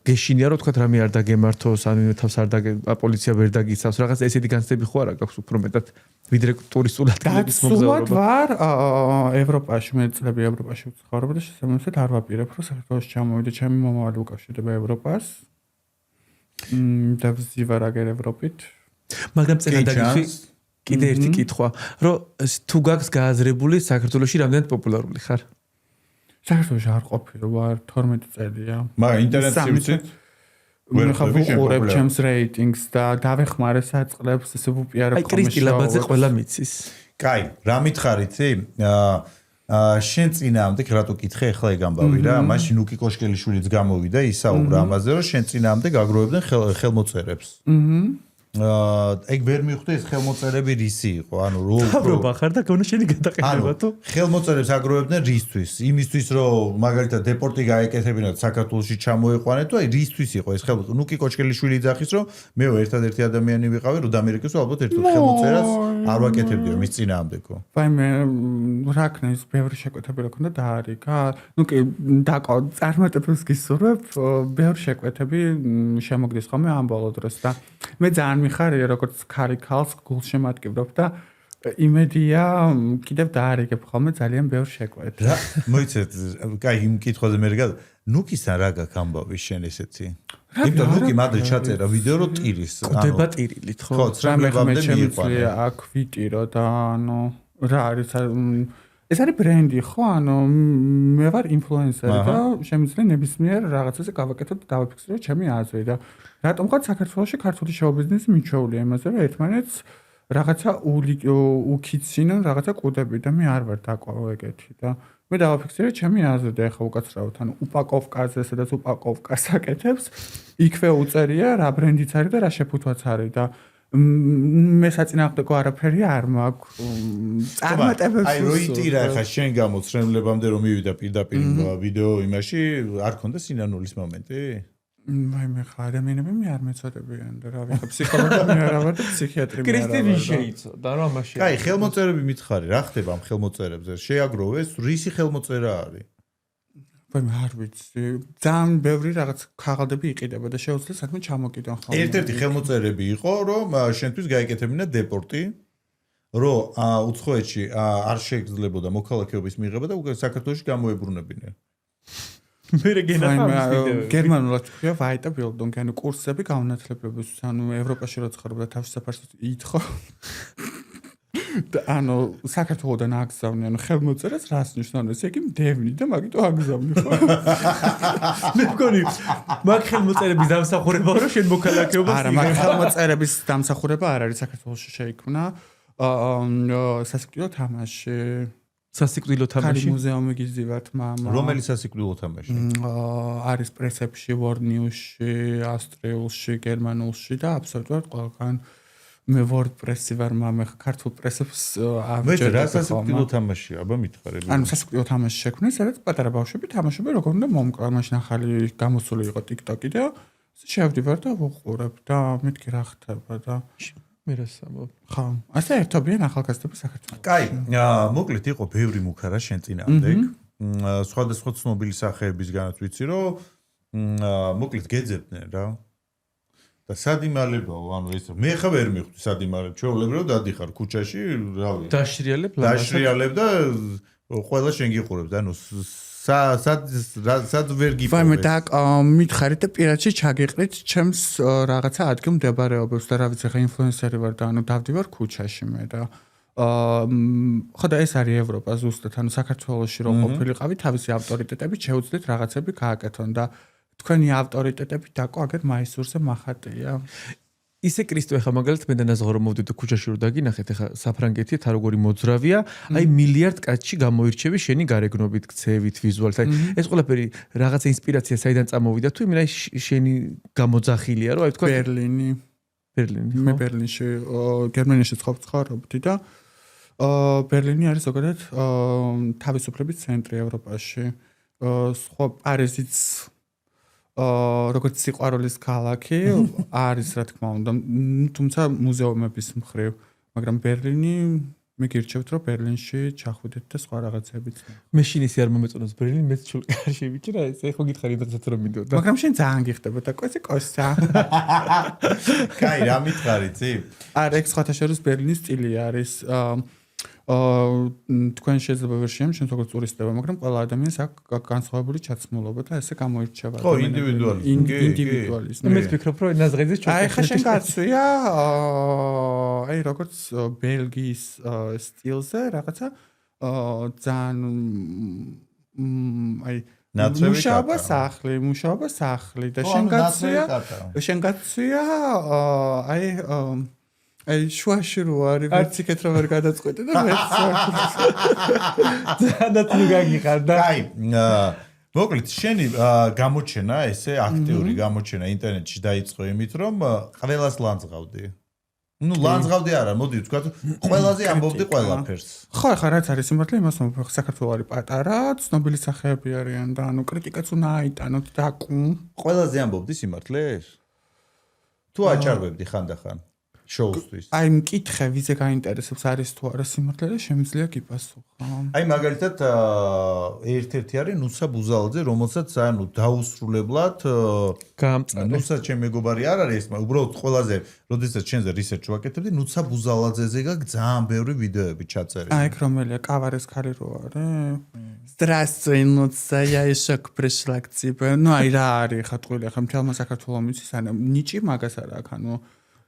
გეშინია რომ თქვათ რამე არ დაგემართოს, ანუ თავს არ პოლიცია ვერ დაგიცავს, რაღაც ესეთი განცდები ხო არა გაქვს უფრო მეტად ვიდრე ტურისტულ ადგილების მოგზაურობა. ვარ ევროპაში, მე წლები ევროპაში ვცხოვრობ და შესაბამისად არ ვაპირებ, რომ საქართველოში ჩამოვიდე, ჩემი მომავალი უკავშირდება ევროპას. და ვზივარ აგერ ევროპით. მაგრამ წინადაგივი კიდე ერთი კითხვა, რომ თუ გაქვს გააზრებული საქართველოში რამდენად პოპულარული ხარ? საქართველოში არ ყოფილი ვარ 12 წელია. მაგრამ ინტერნეტში ვიცით? მე ხავყურებ ჩემს რეიტინგს და დავეხმარე საწყლებს ესე ვუპიარებ ხომ. აი კრისტი ლაბაძე ყველა მიცის. კაი, რა მითხარ იცი? შენ წინაამდე რატო კითხე ახლა ეგ ამბავი რა? მაშინ უკი კოშკელიშვილიც გამოვიდა ისაუბრა ამაზე, რომ შენ წინაამდე გაგროვებდნენ ხელმოწერებს. ეგ ვერ მიხვდი ეს ხელმოწერები რისი იყო? ანუ რო ხარ და გონა შენი გადაყენება თუ? ხელმოწერებს აგროვებდნენ რისთვის? იმისთვის რომ მაგალითად დეპორტი გაეკეთებინათ საქართველოში ჩამოეყვანეთ თუ აი რისთვის იყო ეს ხელმოწერა? ნუკი კოჩკელიშვილი იძახის რომ მე ერთადერთი ადამიანი ვიყავი რომ ამერიკაში ალბათ ერთ ხელმოწერას არ ვაკეთებდიო მის წინააღმდეგო. აი მე რა ქნა ის ბევრი შეკვეთები რა ქონდა დაარიგა. ნუკი დაკო წარმატებებს გისურვებ, ბევრი შეკვეთები შემოგდის ხოლმე ამ ბოლო დროს და მე ძალიან მიხარია როგორც ქარიქალს გულშემატკივრობ და იმედია კიდევ დაარიგებ ხოლმე ძალიან ბევრ შეკვეთს. რა მოიცეთ, კაი იმ კითხვაზე მე რა ნუკისთან რა გაქვს ამბავი შენ ესეთი? იმიტომ ნუკი მადრე ჩაწერა ვიდეო რო ტირის, ანუ დება ტირილით ხო? ხო, ცრემლებამდე მიიყვანა. აქ ვიტირო და ანუ რა არის ეს არის ბრენდი ხო? ანუ მე ვარ ინფლუენსერი და შემიძლია ნებისმიერ რაღაცაზე გავაკეთო და დავაფიქსირო ჩემი აზრი და რატომღაც საქართველოში ქართული შოუ-ბიზნესი მიჩვეულია იმაზე, რომ ერთმანეთს რაღაცა უკიცინონ რაღაცა კუდები და მე არ ვარ დაკვაო ეგეთი და მე დავაფიქსირე ჩემი აზრი და ეხა უკაცრავად ანუ უპაკოვკაზე, სადაც უპაკოვკას აკეთებს, იქვე უწერია რა ბრენდიც არის და რა შეფუთვაც არის და მე საწინააღმდეგო არაფერი არ მაქვს. წარმატებებს აი რო იტირა ხა შენ გამოცრემლებამდე რომ მივიდა პირდაპირ ვიდეო იმაში არ ქონდა სინანულის მომენტი? აი მე ხარ ადამიანები მე არ მეცოდებიან და რა ვიხარ ფსიქოლოგი მე არა ვარ და ფსიქიატრი მე არა ვარ. კრისტი შეიცოდა რა მაშინ. კაი, ხელმოწერები მითხარი, რა ხდება ამ ხელმოწერებზე? შეაგროვეს, რისი ხელმოწერა არის? მე არ ვიცი. ძალიან ბევრი რაღაც ქაღალდები იყიდება და შეუძლია საქმე ჩამოკიდონ ხოლმე. ერთ-ერთი ხელმოწერები იყო, რომ შენთვის გაეკეთებინა დეპორტი, რომ უცხოეთში არ შეეძლებოდა მოქალაქეობის მიღება და საქართველოში გამოებრუნებინა. მე გერმანულად ქვია ვაიტა ბილდუნგი, ანუ კურსები გაუნათლებლებისთვის, ანუ ევროპაში რო ცხოვრობდა თავის საფარს ითხოვ. და ანუ საქართველოდან აგზავნე, ანუ ხელმოწერას რას ნიშნავს? იგი მდევნი და მაგიტო აგზავნე ხო? მე მგონი მაგ ხელმოწერების დამსახურებაა რომ შენ მოქალაქეობას არა, მაგ ხელმოწერების დამსახურება არ არის საქართველოში შეიქმნა. სასიკვდილო თამაში სასიკვდილო თამაში მუზეუმი გიზივართ მამა. რომელი სასიკვდილო თამაში? არის პრესებში, WordNews-ში, Austrian-ში, გერმანულში და აბსოლუტურად ყველგან. მე WordPress-ი ვარ მამა, ქართულ პრესებს ავჭერდი. რა სასიკვდილო თამაშია? აბა მითხარები. ანუ სასიკვდილო თამაში შექმნა, სადაც პატარა ბავშვები თამაშობენ, როგორ უნდა მომკლა. მაშინ ახალი გამოსული იყო TikTok-ი და შევდივარ და ვუყურებ და მეთქი რა ხდება და მე რა სამო. ხო, ასე ერთობიან ახალგაზრდები საქართველოში. კაი, მოკლედ იყო ბევრი მუქარა შენ წინააღმდეგ. სხვადასხვა ცნობილი სახეებისგანაც ვიცი, რომ მოკლედ გეძებდნენ რა. და სადიმალებაო, ანუ ეს მე ხა ვერ მიხვდი სადიმალებ. ჩვეულებრივად დადიხარ ქუჩაში, რავი. დაშრიალებ და ყველა შენ გიყურებს, ანუ სად ვერ გიპოვეს. ვაიმე და მითხარით და პირადში ჩაგიყრით ჩემს რაღაცა ადგილ მდებარეობებს და რა ვიცი ხა ინფლუენსერი ვარ და ანუ დავდივარ ქუჩაში მე და ხო და ეს არის ევროპა ზუსტად ანუ საქართველოში რომ ყოფილიყავი თავისი ავტორიტეტებით შეუძლიათ რაღაცები გააკეთონ და თქვენი ავტორიტეტები დაკო აგერ მაისურზე მახატია. ისე კრისტო ეხა მაგალითად მე და ნაზღო რომ მოვდიდო ქუჩაში რომ დაგინახეთ ეხა საფრანგეთი თა როგორი მოძრავია აი მილიარდ კაცში გამოირჩევი შენი გარეგნობით ქცევით ვიზუალით აი ეს ყველაფერი რაღაცა ინსპირაცია საიდან წამოვიდა თუ იმენა შენი გამოძახილია რომ აი თქვა ბერლინი მე ბერლინში გერმანიაში ცხოვრობდი და ბერლინი არის ზოგადად თავისუფლების ცენტრი ევროპაში სხვა პარიზიც როგორც სიყვარულის ქალაქი არის რა თქმა უნდა თუმცა მუზეუმების მხრივ მაგრამ ბერლინი მე გირჩევთ რომ ბერლინში ჩახვიდეთ და სხვა რაღაცებიც მე შინ ისე არ მომეწონოს ბერლინი მეც ჩულკაში ვიჭი რა ეს ეხო გითხარი დღესაც რომ მიდოდა მაგრამ შენ ძალიან გიხდება და კოსა კაი რა მითხარი ცი არა ეს სხვათა შორის ბერლინის სტილი არის თქვენ შეიძლება ვერ შეამჩნევთ როგორც ტურისტება, მაგრამ ყველა ადამიანს აქვს განსხვავებული ჩაცმულობა და ესე გამოირჩევა. ხო, ინდივიდუალიზმი. მე ვფიქრობ, რომ ნაზღეძის ჩვენ. აი, ხა შენ გაცვია, აი, როგორც ბელგიის სტილზე რაღაცა ძალიან აი მუშაობა სახლი და შენ გაცვია აი შუაში რო არის ვერც იქეთ რომ ვერ გადაწყვეტე და ვერც ძადაც ნუ გაგიხარ და აი მოკლედ შენი გამოჩენა ესე აქტიური გამოჩენა ინტერნეტში დაიწყო იმით რომ ყველას ლანძღავდი ну ლანძღავდი არა მოდი ვთქვათ ყველაზე ამბობდი ყველაფერს ხო ხა რაც არის სიმართლე იმას მომბობ საქართველოს არის პატარა ცნობილი სახეები არიან და ანუ კრიტიკაც უნდა აიტანოთ და ყველაზე ამბობდი სიმართლეს თუ აჭარბებდი ხანდახან შოუსთვის აი მკითხე ვიზე გაინტერესებს არის თუ არა სიმართლე და შემიძლია გიპასუხო აი მაგალითად ერთ-ერთი არის ნუსა ბუზალაძე რომელსაც ანუ დაუსრულებლად ნუსა ჩემ მეგობარი არ არის ეს უბრალოდ ყველაზე როდესაც შენზე რისერჩ ვაკეთებდი ნუსა ბუზალაძეზე გაქვს ძალიან ბევრი ვიდეოები ჩაწერილი აი რომელია კავარეს ხალი რო არის Здравствуй, Нуца, я еще пришла к тебе. Ну, აი რა არის ხა ტყუილი ხა მთელმა საქართველოს მიცის ანუ ნიჭი მაგას არა აქ ანუ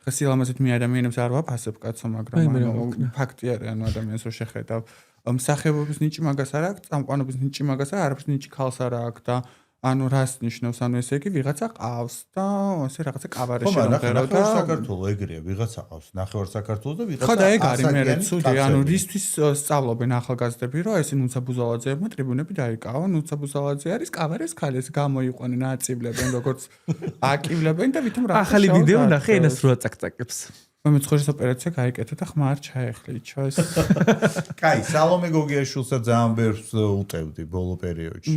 ხასილამაზეთ მე ადამიანებს არ ვაფასებ კაცო, მაგრამ ანუ ფაქტი არის, ანუ ადამიანს რო შეხედავ. მსახიობობის ნიჭი მაგას არ აქვს, წამყვანობის ნიჭი მაგას არ არის, ნიჭი ხალხს არ აქვს და ანუ რას ნიშნავს, ანუ ესე იგი ვიღაცა ყავს და ესე რაღაცა კავარეში რომღერო და საქართველოს ეგრეა, ვიღაცა ყავს, ნახევარ საქართველოს და ვიღაცა ხო და ეგ არის მე ცუდი, ანუ რისთვის სწავლობენ ახალგაზრდები, რომ ესე ნუცა ბუზალაძეებმა ტრიბუნები დაიკავონ, ნუცა ბუზალაძე არის კავარეს ხალი, ეს გამოიყვნენ, აწივლებენ, როგორც აკივლებენ და ვითომ რა ახალი ვიდეო ნახე ენას რო აწაკწაკებს. მე ცხოვრის ოპერაცია გაიკეთე და ხმარ ჩაეხლიჩო ეს. კაი, სალომე გოგიაშვილსაც ძალიან ბევრს უტევდი ბოლო პერიოდში.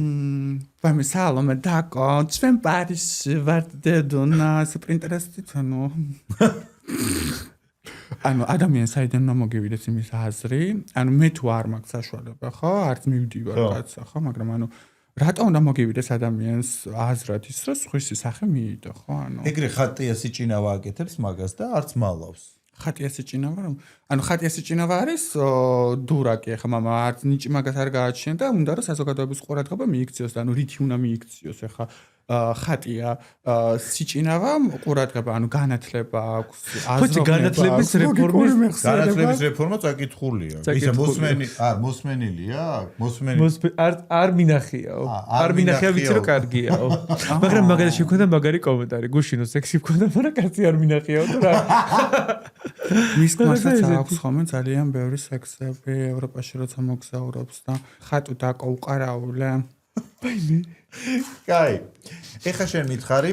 მე სალომე დაკო, ჩვენ პარიზში ვართ დედონა, სპრინტერსით ანუ. ანუ ადამიანს აიდან უნდა მოგივიდეს იმის აზრი, ანუ მე თუ არ მაქვს საშუალება, ხო, არც მივდივარ კაცსა, ხო, მაგრამ ანუ რატო უნდა მოგივიდეს ადამიანს აზრად ის რომ სხვისი სახე მიიდო ხო ანუ ეგრე ხატია სიჭინავა აკეთებს მაგას და არც მალავს ხატია სიჭინავა რომ ანუ ხატია სიჭინავა არის დურაკი ხა მამა არც ნიჭი მაგას არ გააჩნია და უნდა რომ საზოგადოების ყურადღება მიიქციოს და ანუ რითი უნდა მიიქციოს ხა ხატია სიჭინავა ყურადღება ანუ განათლება აქვს განათლების რეფორმა წაკითხულია ისა მოსმენილია არ მინახიაო არ მინახია ვიცი რომ კარგიაო მაგრამ მაგალითად შექონდა მაგარი კომენტარი გუშინო სექსი მქონდა მაგრამ კაცი არ მინახიაო თუ რა მის მასაც აქვს ხოლმე ძალიან ბევრი სექსები ევროპაში როცა მოგზაურობს და ხატუ დაკოუყარაულე ბაინე კაი ეხა შენ მითხარი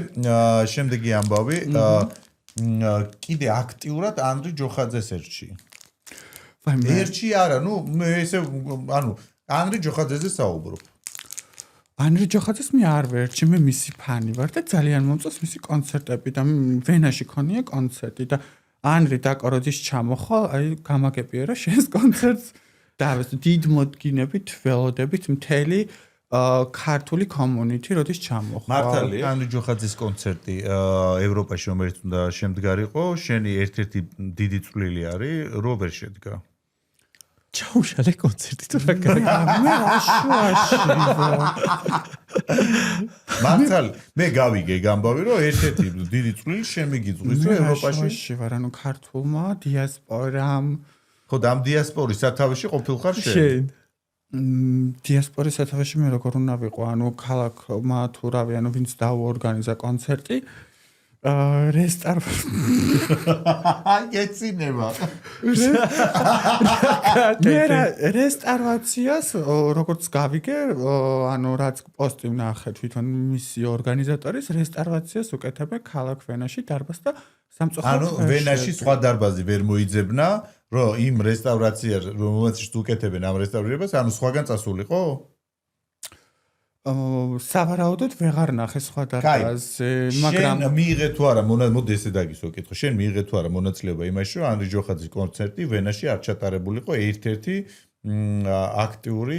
შემდეგი ამბავი კიდე აქტიურად ანდრი ჯოხაძეს ერჩი ერჩი არა ნუ მე ესე ანუ ანდრი ჯოხაძეზე საუბრობ ანდრი ჯოხაძეს მე არ ვერჩი მე მისი ფანი ვარ და ძალიან მომწონს მისი კონცერტები და ვენაში ქონია კონცერტი და ანდრი დაკოროდის ჩამოხვალ აი გამაგებია რა შენს კონცერტს და დიდ მოდგინებით ველოდებით მთელი ქართული კომუნიტი როდის ჩამოხვალ. მართალია, ანდრი ჯოხაძის კონცერტი ევროპაში რომელიც უნდა შემდგარიყო, შენი ერთ-ერთი დიდი წვლილი არის, რობერ შედგა. ჩაუშალე კონცერტი თუ რა გაიგე. მე აშუაში. მართალია, მე გავიგე გამბავი, რომ ერთ-ერთი დიდი წვლილი შემიგიძღვის ევროპაში ვარ, ანუ ქართულმა დიასპორამ. ხო, და ამ დიასპორის სათავეში ყოფილხარ შენ. დიასპორის სათავეში მე როგორ უნდა ვიყო, ანუ ქალაქმა თუ რავი, ანუ ვინც დაუორგანიზა კონცერტი, ეცინება. რესტავრაციას როგორც გავიგე, ანუ რაც პოსტი ვნახე თვითონ მისი ორგანიზატორის რესტავრაციას უკეთებენ ქალაქ ვენაში დარბაზს და სამწუხაროდ ანუ ვენაში სხვა დარბაზი ვერ მოიძებნა, რომ იმ რესტავრაციას რომელსაც უკეთებენ ამ რესტავრირებას, ანუ სხვაგან წასულიყო? სავარაუდოდ ვეღარ ნახე სხვა დარბაზზე, მაგრამ შენ მიიღე თუ არა მოდი ესე დაგისვა კითხო. შენ მიიღე თუ არა მონაწილეობა იმაში, რომ ანდრი ჯოხაძის კონცერტი ვენაში არ ჩატარებულიყო ერთ-ერთი აქტიური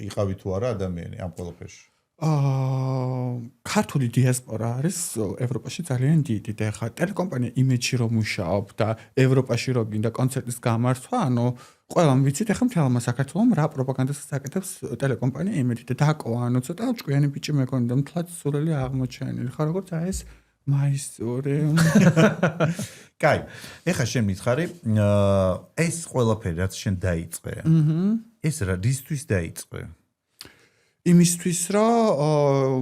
იყავი თუ არა ადამიანი ამ ყველაფერში. ქართული დიასპორა არის ევროპაში ძალიან დიდი და ხა ტელეკომპანია იმედში რომ მუშაობ და ევროპაში რო გინდა კონცერტის გამართვა, ანუ ყველამ ვიცით ახლა მთელმა საქართველომ რა პროპაგანდას აკეთებს ტელეკომპანია იმედი და დაკო, ანუ ცოტა ჭკვიანი ბიჭი მეკონი და მთლად სულელი აღმოჩენილი. ხა როგორც აი ეს მაისტორი. კაი, ეხლა შენ მითხარი, ეს ყველაფერი რაც შენ დაიწყე. ეს რა რისთვის დაიწყე? იმისთვის რომ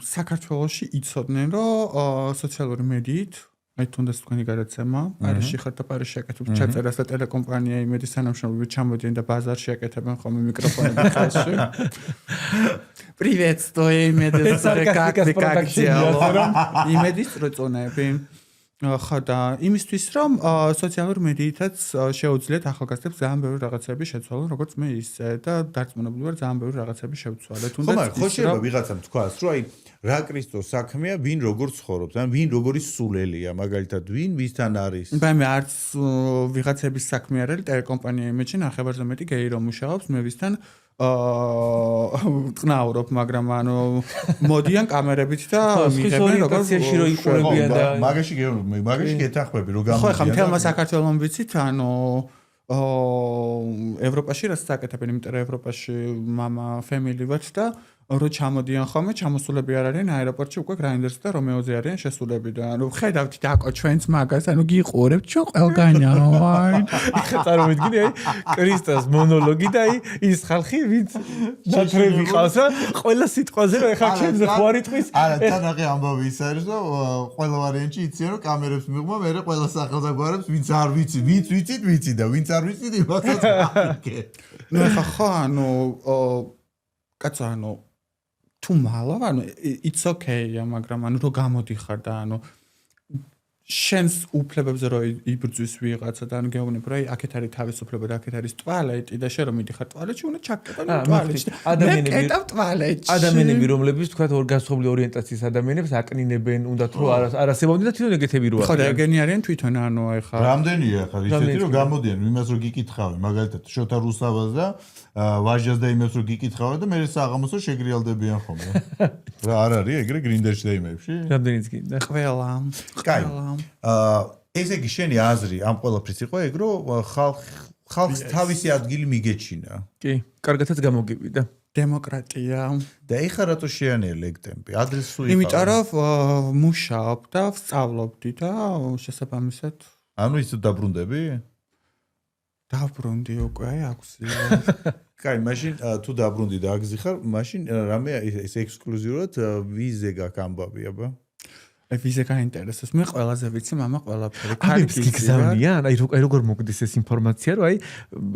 საქართველოში იცოდნენ რომ სოციალური მედიით აი თუნდაც თქვენი გადაცემა პარიზში ხარ და პარიზში აკეთებ ჩაწერას და ტელეკომპანია იმედი სანამშრომლები ჩამოდიან და ბაზარში აკეთებენ ხოლმე მიკროფონები ხელში. Приветствую, имеди как дела? იმედი წროწონები. ხა და იმისთვის რომ სოციალურ მედიითაც შეუძლიათ ახალგაზრდებს ძალიან ბევრი რაღაცები შეცვალონ, როგორც მე ისე და დარწმუნებული ვარ ძალიან ბევრი რაღაცები შევცვალე. თუნდაც ხო შეიძლება ვიღაცამ თქვას, რომ აი რა კრისტოს საქმეა, ვინ როგორ ცხოვრობს, ან ვინ როგორი სულელია, მაგალითად, ვინ ვისთან არის. მე არც ვიღაცების საქმე არ არის, ტელეკომპანია იმედში ნახევარზე მეტი გეი რომ მუშაობს, მე ვისთან ტყნაურობ, მაგრამ ანუ მოდიან კამერებით და მიღებენ როგორც რო იყურებიან და მაგაში გეთახმები რომ გამოდიან. ხო, ხა მთელმა საქართველოს ვიცით, ანუ ევროპაში რაც აკეთებენ, იმიტომ რომ ევროპაში мама family ვართ და რო ჩამოდიან ხოლმე, ჩამოსულები არ არიან აეროპორტში, უკვე გრაინდერსი და რომეოზე არიან შესულები და ანუ ხედავთ დაკო ჩვენც მაგას, ანუ გიყურებთ ჩვენ ყველგანია. ხა წარმოვიდგინე აი კრისტოს მონოლოგი და აი ის ხალხი ვინც ნატრები ყავს რა ყველა სიტყვაზე რა ხა ჩემზე ხوارი ტყვის. არა, თანახე ამბავი ის არის რომ ყველა ვარიანტში იციან რომ კამერებს მიღმა, მე ყველა სახელმწიფოებს ვინც არ ვიცი, ვინც ვიცი და ვინც არ ვიცი იმასაც ვაკეთე. ნუ ხა ანუ კაცო ანუ თუ მალა, ანუ it's okay, მაგრამ ანუ რო გამოდიხარ და ანუ შენს უფლებებზე რო იბრძვის ვიღაცა და ანუ გეუბნებ რომ აი აქეთ არის თავისუფლება და აქეთ არის ტუალეტი და შენ რომ მიდიხარ ტუალეტში უნდა ჩაკეტონ ტუალეტში. ადამიანები რომლებიც თქვა ორგანიზებული ორიენტაციის ადამიანებს აკნინებენ, უნდათ რომ არასებობდნენ და თვითონ ეგეთები რო არის. ხო და ეგენი არიან თვითონ ანუ აი ხა. რამდენია ხა ისეთი რომ გამოდიან იმას რომ გიკითხავენ, მაგალითად შოთა რუსავას და ვაჟას და იმას რომ გიკითხავენ და მე საღამოსო შეგრიალდებიან ხოლმე. რა არ არის ეგრე გრინდერში და იმებში? რამდენიც გინდა? ყველა. კაი. ესე იგი შენი აზრი ამ ყველაფრის იყო ეგ რომ ხალხს თავისი ადგილი მიგეჩინა. კი, კარგათაც გამოგივიდა. დემოკრატია. და ეხლა რატო შეანელე ეგ ტემპი? ადრეს სულ იყო. იმიტომ რომ მუშაობ და ვსწავლობდი და შესაბამისად ანუ ის დაბრუნდები? დაბრუნდი უკვე აქვსია. კაი, მაშინ თუ დაბრუნდი და აგზიხარ, მაშინ რამე ეს ექსკლუზიურად ვიზე გაქვს ამბავი, აბა? ვიზე გაინტერესებს. მე ყველაზე ვიცი მამა ყველაფერი. კარგს გიგზავნიან, აი როგორ მოგდის ეს ინფორმაცია, რომ აი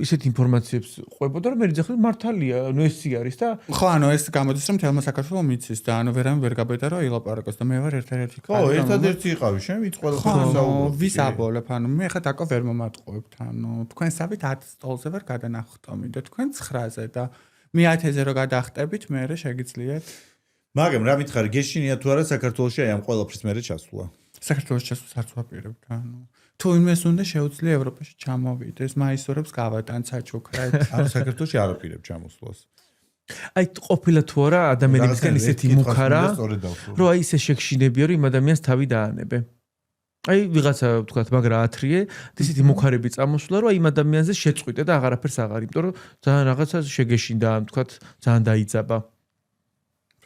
ისეთ ინფორმაციებს ყვებოდა, რომ მე ძახი მართალია, ნუ ესი არის და ხო, ანუ ეს გამოდის რომ თელმა საქართველოს მიცის და ანუ ვერამ ვერ გაბედა რომ ილაპარაკოს და მე ვარ ერთ-ერთი ხო, ერთადერთი იყავი, შენ ვიც ყველაფერს საუბრობ. ვის აბოლებ, ანუ მე ხა დაკო ვერ მომატყუებთ, ანუ თქვენსავით 10 სტოლზე ვარ გადანახტომი და თქვენ 9-ზე და მე 10-ზე რო გადახტებით, მე შეგიძლიათ მაგრამ რა მითხარი, გეშინია თუ არა საქართველოში აი ამ ყველაფრის მერე ჩასვლა? საქართველოში ჩასვლას არც ვაპირებთ, ანუ თუ იმეს უნდა შეუძლია ევროპაში ჩამოვიდეს, მაისურებს გავატან საჩუქრად. ანუ საქართველოში არ აპირებ ჩამოსვლას. აი ყოფილა თუ არა ადამიანებისგან ისეთი მუქარა, რომ აი ისე შეგშინებია, რომ იმ ადამიანს თავი დაანებე. აი ვიღაცა ვთქვათ, მაგრა ათრიე, ისეთი მუქარები წამოსვლა, რომ აი იმ ადამიანზე შეწყვიტე და აღარაფერს აღარ, იმიტომ რომ ძალიან რაღაცა შეგეშინდა, ვთქვათ, ძალიან დაიძაბა.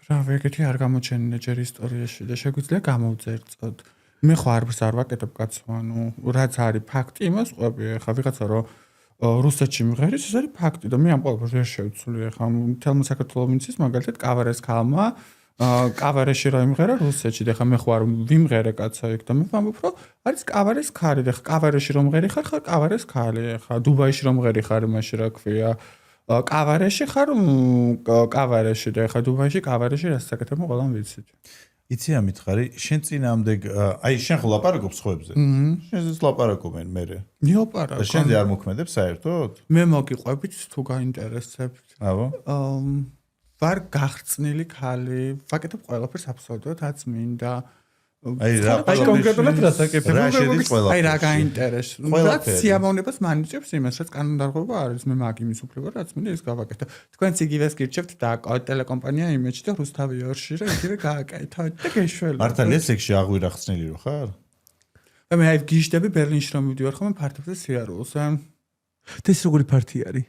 რა ვეგეთი არ გამოჩენინა ჯერ ისტორიაში და შეგვიძლია გამოვწერწოთ. მე ხო არ ვაკეთებ კაცო, ანუ რაც არის ფაქტი, იმას ყვები. ხა ვიღაცა რომ რუსეთში მღერის, ეს არის ფაქტი და მე ამ ყველაფერს ვერ შევცვლი. ხა თელმა საქართველოს მიცის მაგალითად კავარეს ქალმა კავარეში რა იმღერა რუსეთში და ხა მე ხო არ ვიმღერე კაცო იქ და მე ვამბობ რომ არის კავარეს ქალი და ხა კავარეში რომ მღერი ხარ კავარეს ქალი. ხა დუბაიში რომ მღერი ხარ მაშინ რა ქვია კავარეში ხარ კავარეში და ხა დუბაიში კავარეში რასაც აკეთებ ყველამ ვიცით. იცი ამითხარი, შენ წინამდე აი შენ ხო ლაპარაკობ სხვებზე? შენზე ლაპარაკობენ მე. მილაპარაკო. და შენზე არ მოქმედებს საერთოდ? მე მოგიყვებით თუ გაინტერესებთ. აბა. ვარ გახწნილი ქალი, ვაკეთებ ყველაფერს აბსოლუტურად რაც მინდა. აი კონკრეტულად რა საკეთებ? რა შედის ყველაფერში? აი რა გაინტერესებს? რაც სიამოვნებას მანიჭებს იმას, რაც კანონდარღვევა არის. მე მაგ იმის უფლება, რაც მინდა ის გავაკეთო. თქვენც იგივეს გირჩევთ და ტელეკომპანია იმეჯი და რუსთავი ორში რა იგივე გააკეთოთ და გეშველოთ. მართალ ესექში აღვირა ხსნილი რო ხარ? მე აი გიჟდები ბერლინში რომ მივდივარ ხოლმე ფართობზე სიარულს. და ეს როგორი ფართი არის?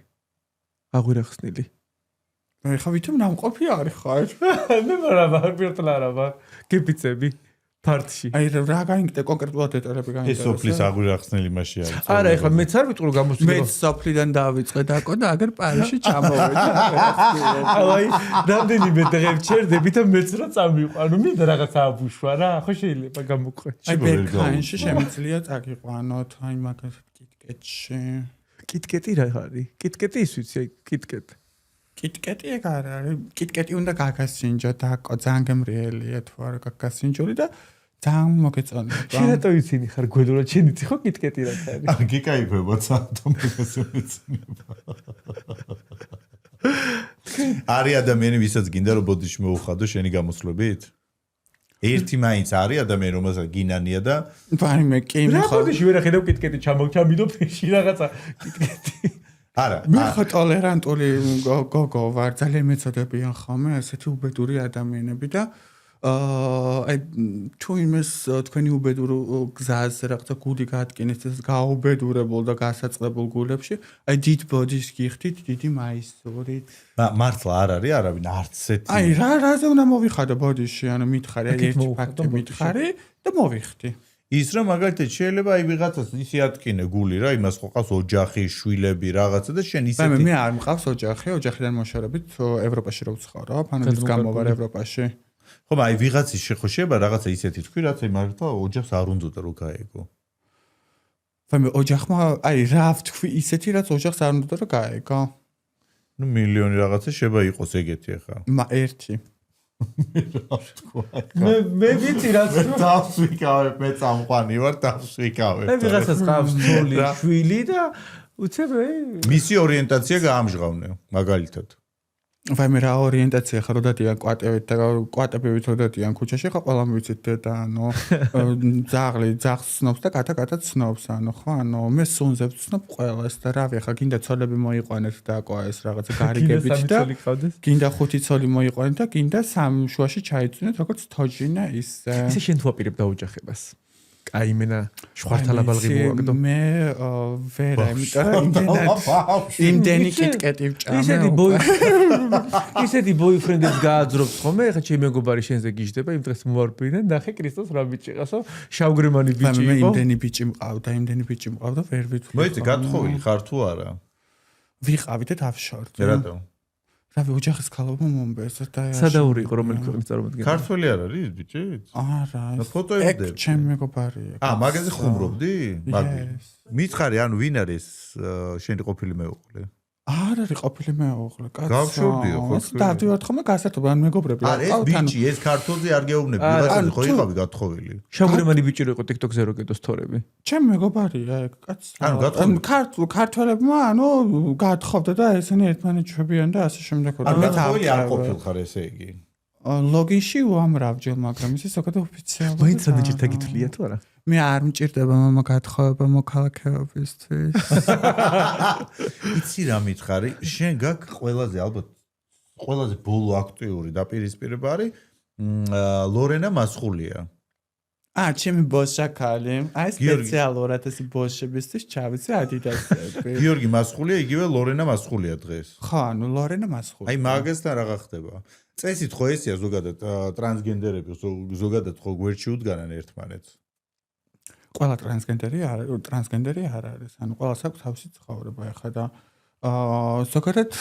აღვირა ხსნილი. მე ხა ვითომ ნამყოფი არის ხარ. მე მარა პირდაპირ არა ვარ. გეპიცები. ფარტში. აი რა გაინტერესებს კონკრეტულად დეტალები გაინტერესებს. ეს სოფლის აღვირა ხსნილი მასში არის. არა, ეხლა მეც არ ვიტყვი რომ გამოსვლა. მე სოფლიდან დავიწყე დაკო და აგერ პარიზში ჩამოვედი. აი, რამდენიმე დღე ვჩერდები და მეც რა წამიყვანო, მინდა რაღაცა აბუშვა რა, ხო შეიძლება გამოყვე. აი ბერქაინში შემიძლია წაგიყვანოთ, აი მაგას კიტკეტში. კიტკეტი რა არის? კიტკეტი ის ვიცი, აი კიტკეტ. კიტკეტი ეგ არ არის. კიტკეტი უნდა გაგასინჯო დაკო, ძალიან გემრიელია თუ არა გაგასინჯული და ძალიან მოგეწონება. შენ რატო იცინი ხარ გვედურად შენ იცი ხო კიტკეტი რა არის? აა გიკაიფებოც ავტომატურად იცნება. არის ადამიანი, ვისაც გინდა რომ ბოდიში მოუხადო შენი გამოსვლებით? ერთი მაინც არის ადამიანი, რომელსაც გინანია და ვაიმე კი რა ბოდიში ვერ ახედავ კიტკეტი ჩამოვჩამიდო ფიში რაღაცა კიტკეტი. არა. მე ხო ტოლერანტული გოგო ვარ, ძალიან მეწოდებიან ხოლმე ესეთი უბედური ადამიანები და აი თუ იმეს თქვენი უბედურ გზაზე რაღაცა გუდი გაატკინეთ ეს გაუბედურებულ და გასაწყლებულ გულებში, აი დიდ ბოდიშს გიხდით, დიდი მაისურით. მართლა არ არის არავინ არც ესეთი. აი რაზე უნდა მოვიხადო ბოდიში, ანუ მითხარი, აი ერთი ფაქტი მითხარი და მოვიხდი. ის რომ მაგალითად შეიძლება აი ვიღაცას ისე ატკინე გული რა, იმას ხო ყავს ოჯახი, შვილები, რაღაცა და შენ ისეთი. მე არ მყავს ოჯახი, ოჯახიდან მოშორებით ევროპაში რო ვცხოვრობ, ანუ ის გამოვარ ევროპაში. ხო, აი ვიღაცის ხო შეიძლება რაღაცა ისეთი თქვი, რაც აი მართლა ოჯახს არ უნდა რომ გაეგო. მე ოჯახმა აი რა ვთქვი ისეთი რაც ოჯახს არ უნდა რომ გაეგო. ნუ მილიონი რაღაცა შეიძლება იყოს ეგეთი ახლა. ერთი მე ვიცი რაც დავსვიკავებ, მე წამყვანი ვარ, დავსვიკავებ. მე ვიღაცას ყავს ძოლი, შვილი და უცებ მისი ორიენტაცია გაამჟღავნე, მაგალითად. მე რა ორიენტაცია ხარ დადიან კვატებით და კვატებივით დადიან ქუჩაში ხო ყველამ ვიცით დედა ანუ ძაღლს ცნობს და კატა ცნობს ანუ ხო ანუ მე სუნზებს ცნობ ყველას და რავი ხა გინდა ცოლები მოიყვანეთ და ყო ეს რაღაცა გარიგებით და გინდა 5 ცოლი მოიყვანეთ და გინდა სამ შუაში ჩაიწვინეთ როგორც თოჯინა ისე შენ თუ აპირებ დაუჯახებას აი მენა შვართალაბალღი მოაგდო მე ვერა იმდენი კიტკეტი ვჭამე ისეთი ბოიფრენდებს გააძრობს ხოლმე ეხლა ჩემი მეგობარი შენზე გიждდება იმ დღეს მოვარბიდნენ ნახე კრისტოს რა ბიჭი ყასო შავგრემანი ბიჭი იყო მე იმდენი ბიჭი მყავდა ვერ ვიტყვი მოიცი გათხოვილი ხარ თუ არა ვიყავი და დავშორდი რატო რავი ოჯახის ქალობა მომბეს და სადაური იყო რომელი ქვეყნის წარმოადგენელი ქართველი არ არის ბიჭი არა ფოტოები დებ ჩემი მეგობარია მაგაზე ხუმრობდი მითხარი ანუ ვინ არის შენი ყოფილი მეუღლე არ არის ყოფილი მეუღლე კაცო გავშორდიო ხო დავდივართ ხოლმე გასართობ ან მეგობრები არა ეს ბიჭი ეს ქართველი არ გეუბნები ვიღაცაზე ხო იყავი გათხოვილი შავგრემანი ბიჭი რო იყო TikTok-ზე რო კეთოს თორები ჩემი მეგობარია კაცო ანუ ქართველებმა ანუ გათხოვდა და ესენი ერთმანეთშებიან და ასე შემდეგ ანუ გათხოვილი არ ყოფილხარ ესე იგი ლოგინში უამრავჯერ მაგრამ ისე ზოგადად ოფიციალურად მაინც რადიჯერთა გითვლია თუ არა მე არ მჭირდება მამა გათხოვება მოქალაქეობისთვის იცი რა მითხარი შენ გაკ ყველაზე ალბათ ყველაზე ბოლო აქტიური დაპირისპირება არის ლორენა მასხულია ჩემი ბოშა ქალი აი სპეციალურად ეს ბოშებისთვის ჩავიცე ადიდასები გიორგი მასხულია იგივე ლორენა მასხულია დღეს ხო ანუ ლორენა მასხულია აი მაგასთან რა ხდება წესით ხო ესია ზოგადად ტრანსგენდერები ზოგადად ხო გვერდში უდგანან ერთმანეთს ყველა ტრანსგენდერი არ არის ანუ ყველას აქვს თავისი ცხოვრება ახლა და ზოგადად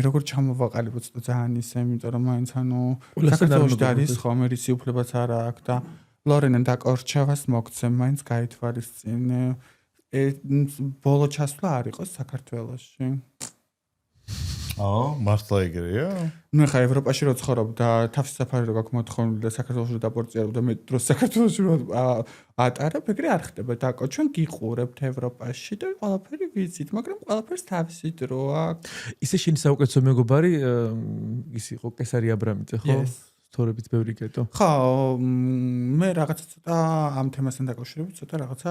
როგორ ჩამოვაყალიბოთ ძალიან ისე იმიტომ რომ მაინც ანუ საქართველოში არის ხომ რისი უფლებაც არ აქვს და ლორენა დაკორჩევას მოგცემ მაინც გაითვალისწინე ბოლო ჩასვლა არ იყოს საქართველოში მართლა ეგრეა? ნუ ხა ევროპაში რო ცხოვრობ და თავის საფარი რო გაქვს მოთხოვნილი და საქართველოში დაპორტიარებ და მე დროს საქართველოში რო ატარებ, ეგრე არ ხდება დაკო, ჩვენ გიყურებთ ევროპაში და ყველაფერი ვიცით, მაგრამ ყველაფერს თავისი დრო აქვს. ისე შენი საუკეთესო მეგობარი ის იყო კესარი აბრამიძე, ხო? თორებით ბევრი გეტო. ხო, მე რაღაცა ცოტა ამ თემასთან დაკავშირებით ცოტა რაღაცა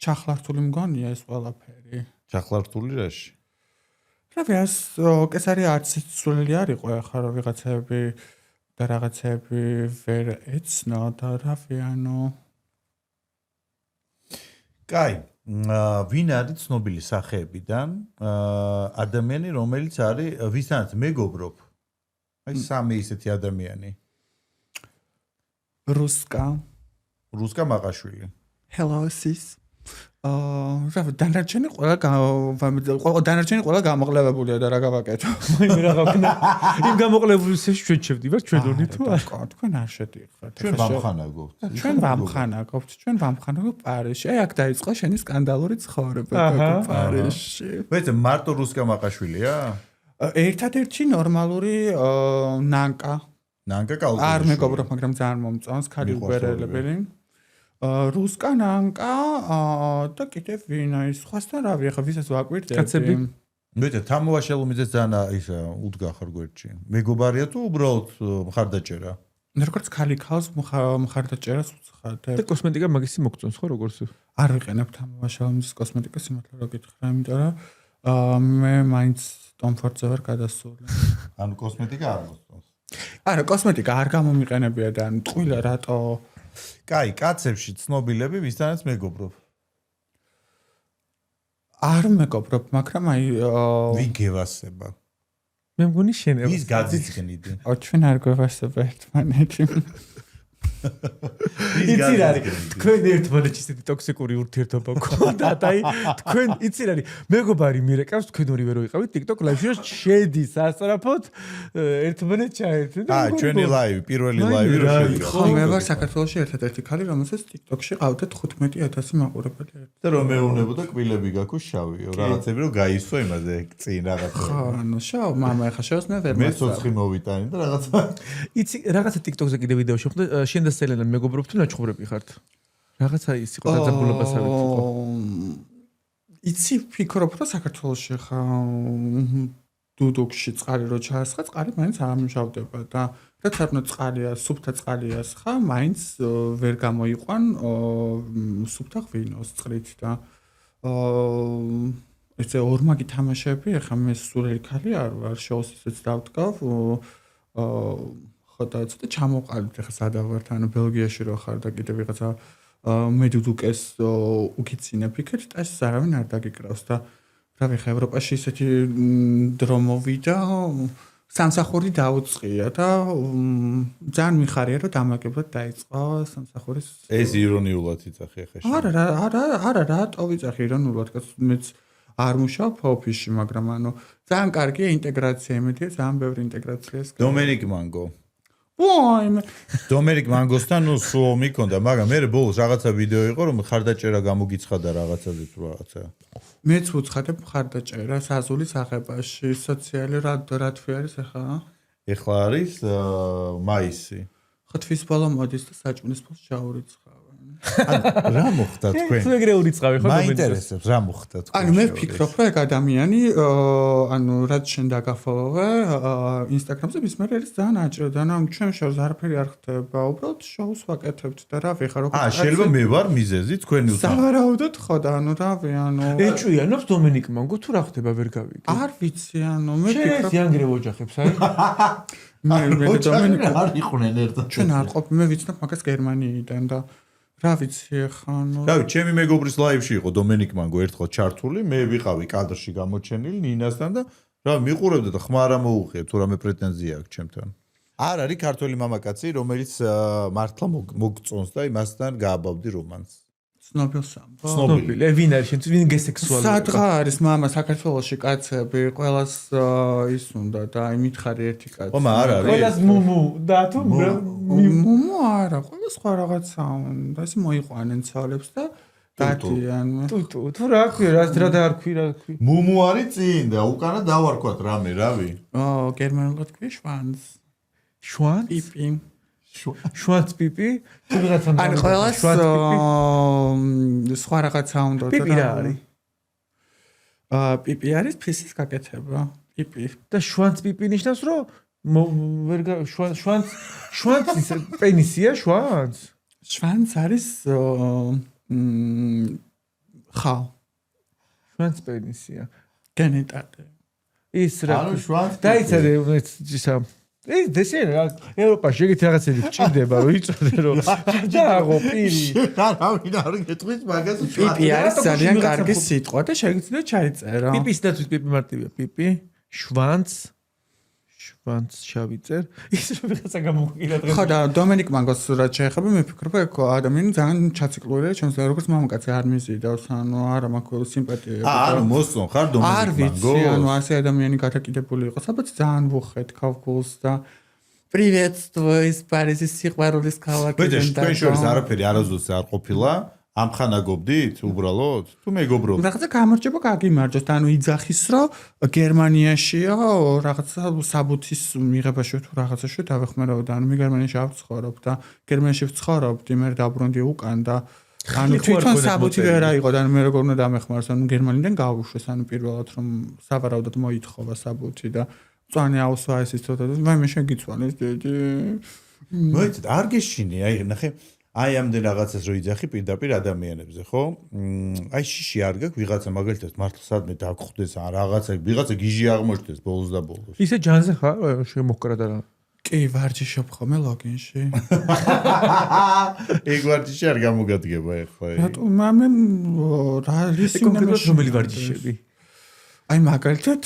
ჩახლართული მგონია ეს ყველაფერი. ჩახლართული რაში? რავი, ეს კესარი არც სულელი არ იყო ახლა რომ ვიღაცები და რაღაცები ვერ ეცნო და რავი, კაი, ვინ არის ცნობილი სახეებიდან ადამიანი, რომელიც არის ვისთანაც მეგობრობ? აი სამი ისეთი ადამიანი. რუსკა მაყაშვილი. Hello sis. რავი, დანარჩენი ყველა გამოყლებებულია და რა გავაკეთო? მე რა გავქნა? იმ გამოყლებულისეში ჩვენ შევდივართ ჩვენ ორნი თუ არა? თქვენ არ შედიხართ. ჩვენ ვამხანაგობთ. ჩვენ ვამხანაგობთ პარიზში. აი აქ დაიწყო შენი სკანდალური ცხოვრება პარიზში. ვეცე მარტო რუსკა მაყაშვილია? ერთადერთი ნორმალური ნანკა. ნანკა კალკული. არ მეგობრობ, მაგრამ ძალიან მომწონს, ქალი უბერელებელი. რუსკა ნანკა და კიდევ ვინ არის? სხვასთან რავი, ახლა ვისაც ვაკვირდები? კაცები. ვეცე თამოაშალომიძე ძალიან ისა უდგა ხარ გვერდში. მეგობარია თუ უბრალოდ მხარდაჭერა? როგორც ქალი ქალს მხარდაჭერას უცხადებ. და კოსმეტიკა მაგისი მოგწონს ხო როგორც? არ ვიყენებ თამოაშალომიძის კოსმეტიკას, იმათლა რა გითხრა, იმიტომ რომ მე მაინც Tom Ford-ზე ვარ გადასული. ანუ კოსმეტიკა არ მოსწონს. არა, კოსმეტიკა არ გამომიყენებია და ტყუილა რატო? კაი, კაცებში ცნობილები ვისთანაც მეგობრობ? არ მეგობრობ, მაგრამ აი ვინ გევასება? მე მგონი შენ ვის გაძიცხნიდი? ჩვენ არ გვევასება ერთმანეთი. იცი რა არის? თქვენ ერთმანეთში ისეთი ტოქსიკური ურთიერთობა გქონდათ, აი თქვენ იცი რა არის? მეგობარი მირეკავს თქვენ ორივე რო იყავით TikTok live-ში, შედის ასწრაფოდ ერთმანეთს ჩაერთვით. ჩვენი live, პირველი live რო შედგა. ხო, მე ვარ საქართველოში ერთადერთი ქალი, რომელსაც TikTok-ში ყავდა 15000 მაყურებელი. და რომ მეუბნებოდა კბილები გაქვს შავიო, რაღაცები რო გაისვა იმაზე წინ რაღაცა. ხო, ანუ შავ, მამა ახლა შავს მე ვერ მე ცოცხი მოვიტანი და რაღაცა. იცი, რაღაცა TikTok-ზე კიდე ვიდეო შეხვდა, შენ და სელენა მეგობრობ თუ ნაჩხურები ხართ? რაღაცა ის იყო დაძაბულობასავით იყო. იცი, ფიქრობ რომ საქართველოში ხა დუდუქში წყალი რო ჩაასხა, წყალი მაინც არ ამჟავდება და რაც არ უნდა წყალია, სუფთა წყალია ხა, მაინც ვერ გამოიყვან სუფთა ღვინოს წყლით და ესე ორმაგი თამაშები, ახლა მე სულელი ქალი არ ვარ, შოუს ისეც დავდგავ და ცოტა ჩამოყალიბდით ახლა სადავართ, ანუ ბელგიაში რო ხარ და კიდე ვიღაცა მედუდუკეს უკიცინე ფიქრით და ეს არავინ არ დაგიკრავს და რავი ხა ევროპაში ისეთი დრო მოვიდა სამსახური დაუწყია და ძალიან მიხარია რომ დამაგებლად დაიწყო სამსახურის ეს ირონიულად იცახი ახლა შენ არა რატო ვიცახი ირონიულად მეც არ მუშაობ ოფისში მაგრამ ანუ ძალიან კარგია ინტეგრაცია იმედია ძალიან ბევრი ინტეგრაციას დომენიკ მანგო ვაიმე დომენიკ მანგოსთან ნუ სულ მიქონდა მაგრამ მე ბოლოს რაღაცა ვიდეო იყო რომ ხარდაჭერა გამოგიცხადა რაღაცაზე თუ რაღაცა მეც ვუცხადებ ხარდაჭერას აზულის აღებაში სოციალი რა თვე არის ახლა არის მაისი ხო თვის ბოლო მოდის და საჭმლის ფულს ჩაურიცხავენ რა მოხდა თქვენ თუ ეგრე ურიცხავი ხო მაინტერესებს რა მოხდა თქვენ ანუ მე ვფიქრობ რომ ეგ ადამიანი ანუ რაც შენ დაგაფოლოვე ინსტაგრამზე მის მე არის ძალიან აჭირდა ანუ ჩვენ შოუს არაფერი არ ხდება უბრალოდ შოუს ვაკეთებთ და რა ვიხარ როგორ შეიძლება მე ვარ მიზეზი თქვენი უცხო სავარაუდოდ ხო და ანუ რავი ანუ ეჭვიანობს დომენიკ მანგო თუ რა ხდება ვერ გავიგე არ ვიცი ანუ მე ვფიქრობ ზიანგრე ოჯახებს აი მე დომენიკ არ იყვნენ ერთად ჩვენ არ ყოფ მე ვიცნობ მაგას გერმანიიდან და რა ვიცი ახლა ნუ რავი ჩემი მეგობრის ლაივში იყო დომენიკ მანგო ერთხელ ჩართული მე ვიყავი კადრში გამოჩენილი ნინასთან და რა მიყურებდა და ხმა არ მოუღია თუ რამე პრეტენზია აქვს ჩემთან არ არის ქართველი მამაკაცი რომელიც მართლა მოგწონს და იმასთან გააბავდი რომანს ცნობილი ვინ არის შენ ვინ გესექსუალური სადღა არის მამა საქართველოში კაცები ყველას ის უნდა და აი მითხარი ერთი კაცი ხომ არ არის ყველას მუმუ და თუ მუმუ არა ყველას სხვა რაღაცა უნდა ეს მოიყვანენ ცალებს და დადიან ტუტუ თუ რა ქვია რა დაარქვი რა ქვი მუმუ არის წინ და უკანა დავარქვათ რამე რავი გერმანულად ქვია შვანს პიპი შვანც პიპი თუ ვიღაცა ან ყველას სხვა რაღაცა უნდა პიპი რა არის პიპი არის ფისის გაკეთება პიპი და შვანც პიპი ნიშნავს რომ ვერ შვანც პენისია შვანც? შვანც არის ხალ. შვანც პენისია. გენეტატე. ის რა ანუ შვანც დაიცადე ისა დესენ ევროპაში ეგეთი რაღაცები ჭირდება რომ იწოდე რომ ჯაღო პირი არავინ არ გეტყვის მაგას პიპი არის ძალიან კარგი სიტყვა და შეგიძლია ჩაიწერო. პიპის დაცვის პიპი მარტივია პიპი შვანც შავიწერ ის რომ ვიღაცა გამოგვიყიდა დღეს ხო და დომენიკ მანგოს რაც შეეხება მე ვფიქრობ ეგ ადამიანი ძალიან ჩაციკლურია ჩვენს როგორც მამაკაცი არ მიზიდავს ანუ არა მაქვს სიმპათია ანუ მოსწონ ხარ დომენიკ არ ვიცი ანუ ასე ადამიანი გადაკიდებული იყო საბაც ძალიან ვუხეთ ქავგულს და პრივეტსტვო ის პარიზის სიყვარულის ქალაქი ბეჭდ თქვენ შორის არაფერი არასდროს არ ყოფილა ამხანაგობდით უბრალოდ თუ მეგობრობთ რაღაცა გამარჯობა გაგიმარჯოს და ანუ იძახის რომ გერმანიაშია რაღაცა საბუთის მიღებაში თუ რაღაცაში დავეხმარო და ანუ მე გერმანიაში არ ვცხოვრობ და გერმანიაში ვცხოვრობდი მე დაბრუნდი უკან და ანუ თვითონ საბუთი ვერ აიღო და მე როგორ უნდა დამეხმაროს ანუ გერმანიდან გავუშვეს ანუ პირველად რომ სავარაუდოდ მოითხოვა საბუთი და წვანი აუსვა ეს ცოტა და მე შეგიცვალეს დიდი მოიცით არ გეშინი აი ნახე აი ამდენ რაღაცას რო იძახი პირდაპირ ადამიანებზე, ხო? აი შიში არ გაქვს ვიღაცა მაგალითად მართლა სადმე დაგხვდეს ან რაღაცა ვიღაცა გიჟი აღმოჩნდეს ბოლოს და ბოლოს. ისე ჯანზე ხარ შემოხკრა და რა. კი, ვარჯიშობ ხოლმე ლოგინში. ეგ ვარჯიში არ გამოგადგება ეხლა. რატო მამე რა რისი კონკრეტულად რომელი ვარჯიშები? აი მაგალითად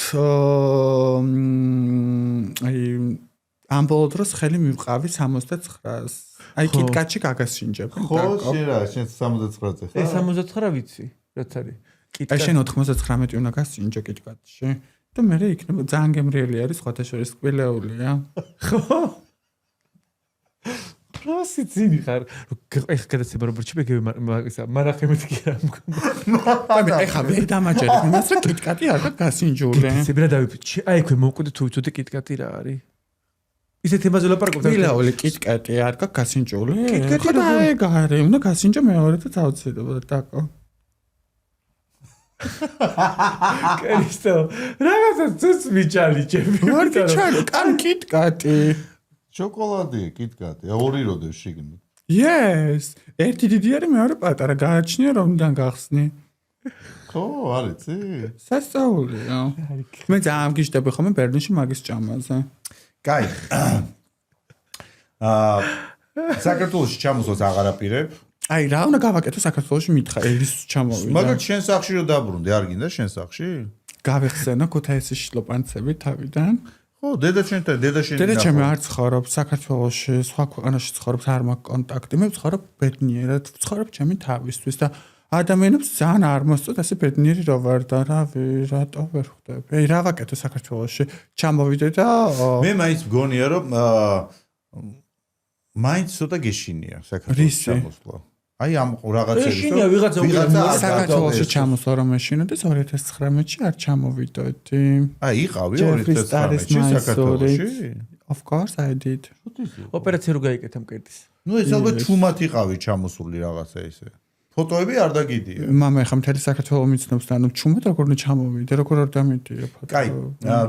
აი ამბოლო დროს ხელი მივყავი 69-ს. აი კიტკატში გაგასინჯებ. ხო, შენ 69-ზე ხარ? ეს 69 ვიცი, რაც არის. აი შენ 99 უნდა გასინჯე კიტკატში. და მე იქნება ძალიან გემრიელი არის ხოთაშორის კბილეულია. ხო? პროსი ძინი ხარ. ეხა გადაცემა როგორ ჩიბეგები მაგისა მარახემეთ კი რა მქონდა. ეხა ვერ დამაჯერებ იმას რომ კიტკატი არ გასინჯული. სებრა დავიფიქრე. აი ქვე მოვკვდი თუ ვიცოდი კიტკატი რა არის. ისე თემაზე ლაპარაკობთ. მილაული კიტკატი არ გაქვს გასინჯული? კიტკატი რა ეგ არის? უნდა გასინჯო მეორედაც აუცილებლად დაკო. კრისტო, რაღაცა წუც მიჭალიჭები. არ გიჩალი, კან კიტკატი. შოკოლადია კიტკატი, ორი როდეს შიგნით. Yes, ერთი დიდი არის, მეორე პატარა, გააჩნია რომიდან გახსნი. ხო, არ იცი? სასწაულია. მე ძალიან გიშდები ხოლმე ბერლინში მაგის ჭამაზე. კაი. საქართველოში ჩამოსვლას აღარ აპირებ. აი რა უნდა გავაკეთო საქართველოში მითხა ელის ჩამოვიდა. მაგრამ შენ სახში რო დაბრუნდი, არ გინდა შენ სახში? გავეხსენო ქუთაისში ლოპანცები თავიდან. ხო, დედაჩემთან, დედაჩემი არ ცხოვრობს საქართველოში, სხვა ქვეყანაში ცხოვრობს, არ მაქვს კონტაქტი. მე ვცხოვრობ ბედნიერად, ვცხოვრობ ჩემი თავისთვის და ადამიანებს ძალიან არ მოსწონთ ასე ბედნიერი რო ვარ და რატო ვერ ხვდები. აი რა ვაკეთო საქართველოში? ჩამოვიდე და მე მაინც მგონია რომ მაინც ცოტა გეშინია საქართველოს ჩამოსვლა. აი ამ რაღაცების რომ ვიღაცა საქართველოში ჩამოსვლა რომ ეშინოდეს 2019-ში არ ჩამოვიდოდი. აი იყავი 2019-ში საქართველოში? Of course I did. ოპერაცია რო გაიკეთა მკერდის. ნუ ეს ალბათ ჩუმად იყავი ჩამოსული რაღაცა ისე. ფოტოები არ დაგიდია. მამა ეხა მთელი საქართველოს მიცნობს და ანუ ჩუმად როგორ უნდა ჩამოვიდე, როგორ არ დამიდია ფოტო. კაი,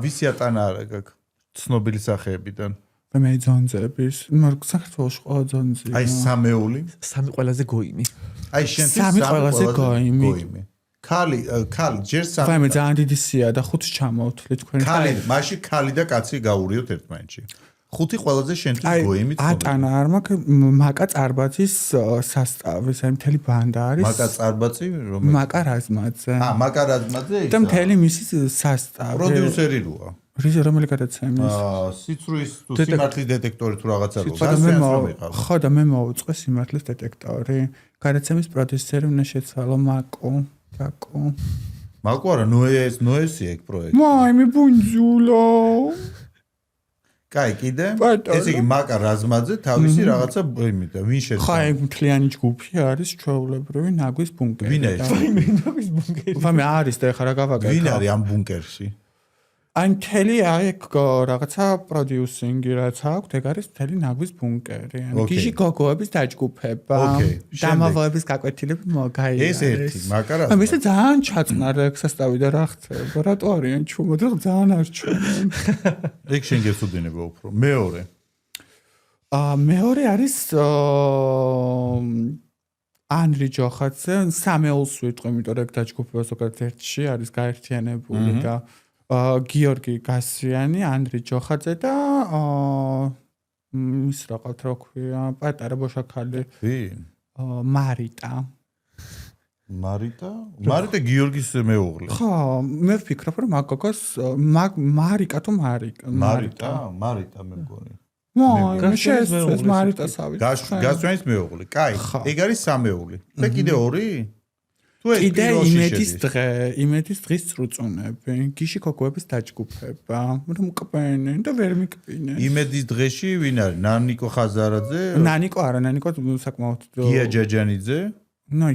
ვისი ატანა არა გაქვს ცნობილი სახეებიდან? მე ძონძების, მაგრამ საქართველოს ყველა ძონზია. აი სამეული, სამი ყველაზე გოიმი. აი შენთვის სამი ყველაზე გოიმი. ქალი ჯერ სამი. ვაიმე ძალიან დიდი სია და ხუთს ჩამოვთვლი თქვენ. ქალი, მაშინ ქალი და კაცი გაურიოთ ერთმანეთში. ხუთი ყველაზე შენთვის გოიმი ცნობილი. ატანა არ მაქვს მაკა წარბაცის სასტავის, აი მთელი ბანდა არის. მაკა წარბაცი რომელი? მაკა რაზმაძე. მაკა რაზმაძე ის. და მთელი მისი სასტავი. პროდიუსერი როა. რის რომელი გადაცემის? სიცრუის თუ სიმართლის დეტექტორი თუ რაღაცა რო. ხო და მე მოვუწყე სიმართლის დეტექტორი. გადაცემის პროდიუსერი უნდა შეცვალო მაკო. მაკო არა, ნოესია ეგ პროექტი. მაიმე ბუნჯულო. კაი, კიდე? ესე იგი მაკა რაზმაძე თავისი რაღაცა იმიდა, ვინ შეცვალა? ხა ეგ მთლიანი ჯგუფი არის ჩვეულებრივი ნაგვის ბუნკერი. ვინ არის? ნაგვის ბუნკერი. ვამე არის და ეხლა რა გავაკეთე? ვინ არის ამ ბუნკერში? აი მთელი აქ რაღაცა პროდიუსინგი რაც აქვს, ეგ არის მთელი ნაგვის ბუნკერი. ანუ გიჟი გოგოების დაჯგუფება, დამავოების გაკვეთილები მოგაიარა. ეს ერთი, მაგრამ ამის ძალიან ჩაწნარა ექსასტავი და რა ხდება, რატო არიან ჩუმად, ძალიან არ ჩუმენ. ეგ შენ გეცოდინება უფრო. მეორე. მეორე არის ანრი ჯოხაძე, სამეულს ვიტყვი, იმიტომ რომ ეგ დაჯგუფება ზოგადად ერთში არის გაერთიანებული და გიორგი გასიანი, ანდრი ჯოხაძე და ის რაღაც რა ქვია, პატარა ბოშაქალი. მარიტა. მარიტა გიორგის მეუღლე. ხო, მე ვფიქრობ, რომ მაგ გოგოს მარიკა თუ მარიკა. მარიტა მე მგონი. ეს მარიტასავით. გასვენის მეუღლე. კაი, ეგ არის სამეული. და კიდე ორი? კიდე იმედის დღის წრუწუნები, გიში გოგოების დაჯგუფება, რომ კპენენ და ვერ მიკპინენ. იმედის დღეში ვინ არის? ნანიკო ხაზარაძე? ნანიკო არა, ნანიკო საკმაოდ. გია ჯაჯანიძე?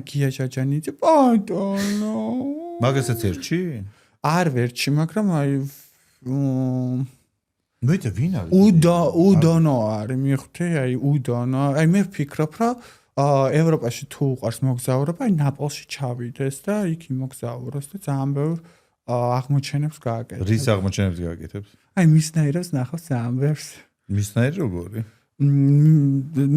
გია ჯაჯანიძე, პატონო. მაგასაც ერთში? არ ვერჩი, მაგრამ აი მეც ვინ არის? უდონო არის, მიხთი, აი უდონო. აი მე ვფიქრობ, რომ ევროპაში თუ უყარს მოგზაურობა, აი ნაპოლში ჩავიდეს და იქ იმოგზაუროს და ძალიან ბევრ აღმოჩენებს გააკეთებს. რის აღმოჩენებს გააკეთებს? აი მისნაირებს ნახავს ძალიან ბევრს. მისნაირი როგორი?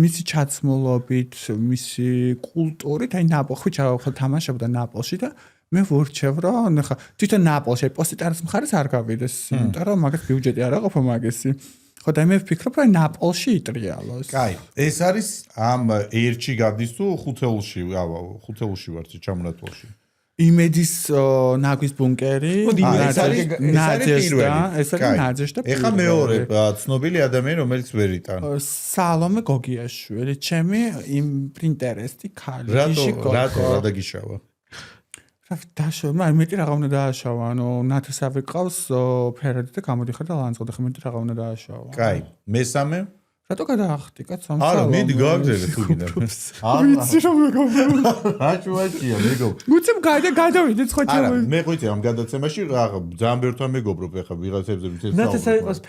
მისი ჩაცმულობით, მისი კულტურით, აი ნაპოლში თამაშობდა ნაპოლში და მე ვურჩევ, რომ ხა თვითონ ნაპოლში პოსიტარის მხარეს არ გავიდეს, იმიტომ რომ მაგას ბიუჯეტი არ აყოფა მაგისი. ხო და მე ვფიქრობ, რომ ნაპოლში იტრიალოს. კაი, ეს არის ამ ერთში გადის თუ ხუთეულში, ხუთეულში ვარ ჩამონათვალში. იმედის ნაგვის ბუნკერი, ეს არის ნაძეშდა. ეხა მეორე ცნობილი ადამიანი, რომელიც ვერ იტან. სალომე გოგიაშვილი, ჩემი იმ პრინტერესტი ქალი. რატო დაგიშავა? დაშავა, მეტი რაღა უნდა დააშავა, ანუ ნათესავი ყავს ფერადი და გამოდიხარ და ლანძღო და მეტი რაღაცა უნდა დააშავა. კაი, მესამე? რატო გადაახტი კაცო? არა, მიდი გააგზავნე თუ გინდა. ვიცი რომ მეგობრებო. აჩვაჩია მეგობრებო. გუცემ გადავიდეთ ხო არა, მე ყვიტე ამ გადაცემაში რაღა ძალიან ბევრთან მეგობრობ ახლა ვიღაცებზე ვიცი. ნათესავი ყავს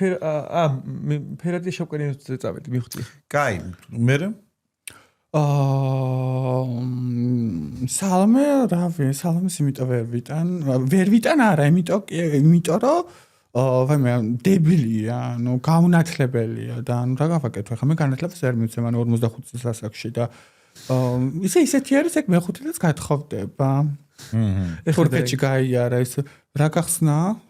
ფერადი შავკანიანზე წავედი, მივხვდი. კაი, მერე? სალომე სალომეს იმიტომ ვერ ვიტან არა, იმიტომ რომ ვაიმე დებილია, ნუ გაუნათლებელია და ნუ რა გავაკეთო ახლა მე განათლებას ვერ მივცემ, ანუ 45 წელს ასაკში და ისეთი არის ეგ მეხუთე წელს გათხოვდება. თურქეთში გაიარა ეს რა გახსნა?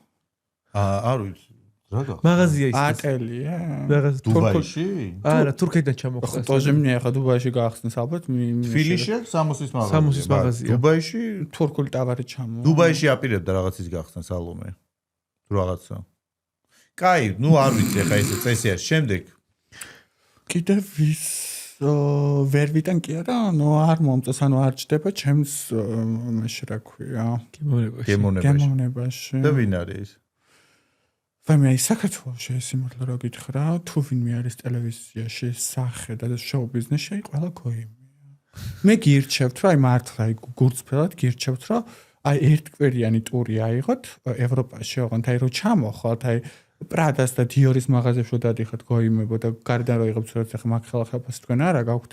არ ვიცი. მაღაზია ის. ატელია. დუბაიში? არა, თურქეთიდან ჩამოხდა. ტოჟემნი ახლა დუბაიში გახსნეს ალბათ. თბილისში სამოსის მაღაზია. სამოსის მაღაზია. დუბაიში თურქული ტავარი ჩამო. დუბაიში აპირებდა რაღაცის გახსნა სალომე. თუ რაღაცა. კაი, ნუ არ ვიცი ახლა ესე წესი არის. შემდეგ კიდე ვის ვერ ვიტან კი არა, ნუ არ მომწონს, ანუ არ ჭდება ჩემს მაშინ რა ქვია. გემოვნებაში. და ვინ არის? ვაიმე საქართველოში ეს იმართლა რა გითხრა, თუ ვინმე არის ტელევიზიაში, სახე და შოუ ბიზნესში, ყველა გოიმია. მე გირჩევთ, რომ აი მართლა აი გურწფელად გირჩევთ, რომ აი ერთკვირიანი ტური აიღოთ ევროპაში, ოღონდ აი რო ჩამოხვალთ, აი პრადას და დიორის მაღაზიებში დადიხართ გოიმებო და გარდან რო იღებთ სურათს, ახლა მაგ ხელახებას თქვენ არა გაქვთ.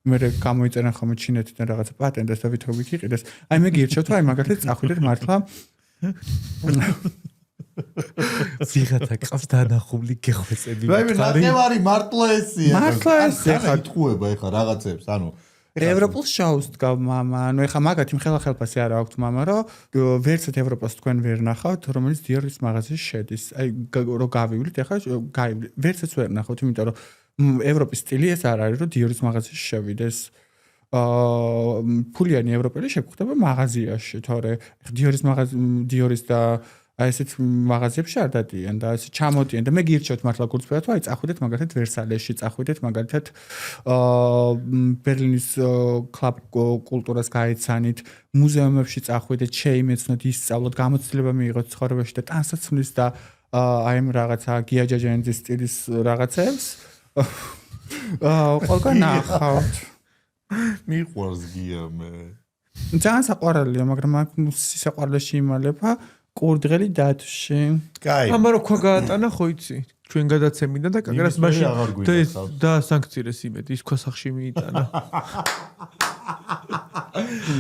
მე გამოიწერენ ხოლმე ჩინეთიდან რაღაცა პატენტს და ვითხოვით იყიდეს. აი მე გირჩევთ, რომ აი მაგალითად წახვიდეთ მართლა ვიღაცა ყავს დანახული გეხვეწები. ვაიმე ნახევარი მართლა ესია. მართლა ესე ხა იტყუება ეხა რაღაცებს, ანუ ევროპულ შოუს დგავ მამა, ანუ ეხა მაგათი ხელახელფასი არა აქვს მამა, რომ ვერცად ევროპას თქვენ ვერ ნახავთ, რომელიც დიორის მაღაზიაში შედის. აი რო გავივლით ეხა ვერცად ვერ ნახავთ, იმიტომ რომ ევროპის სტილი ეს არ არის, რომ დიორის მაღაზიაში შევიდეს. ფულიანი ევროპელი შეგვხვდება მაღაზიაში, თორე დიორის და აი ესეთ მაღაზიებში არ დადიან და ესე ჩამოდიან და მე გირჩევთ მართლა გურწფელად, აი წახვიდეთ მაგალითად ვერსალეში, წახვიდეთ მაგალითად ბერლინის კლუბ კულტურას გაეცანით, მუზეუმებში წახვიდეთ, შეიმეცნოთ, ისწავლოთ, გამოცდილება მიიღოთ ცხოვრებაში და ტანსაცმლის და აი ამ რაღაცა გია ჯაჯანიძის სტილის რაღაცებს ყველგან ნახავთ. მიყვარს გია მე. ძალიან საყვარელია, მაგრამ აქ სისაყვარლეში იმალება კურდღელი დათვში. კაი. ამარო ქვა გაატანა ხო იცი? ჩვენ გადაცემიდან და კაკრას მაშინ და სანქციეს იმედი ის ქვასახში მიიტანა.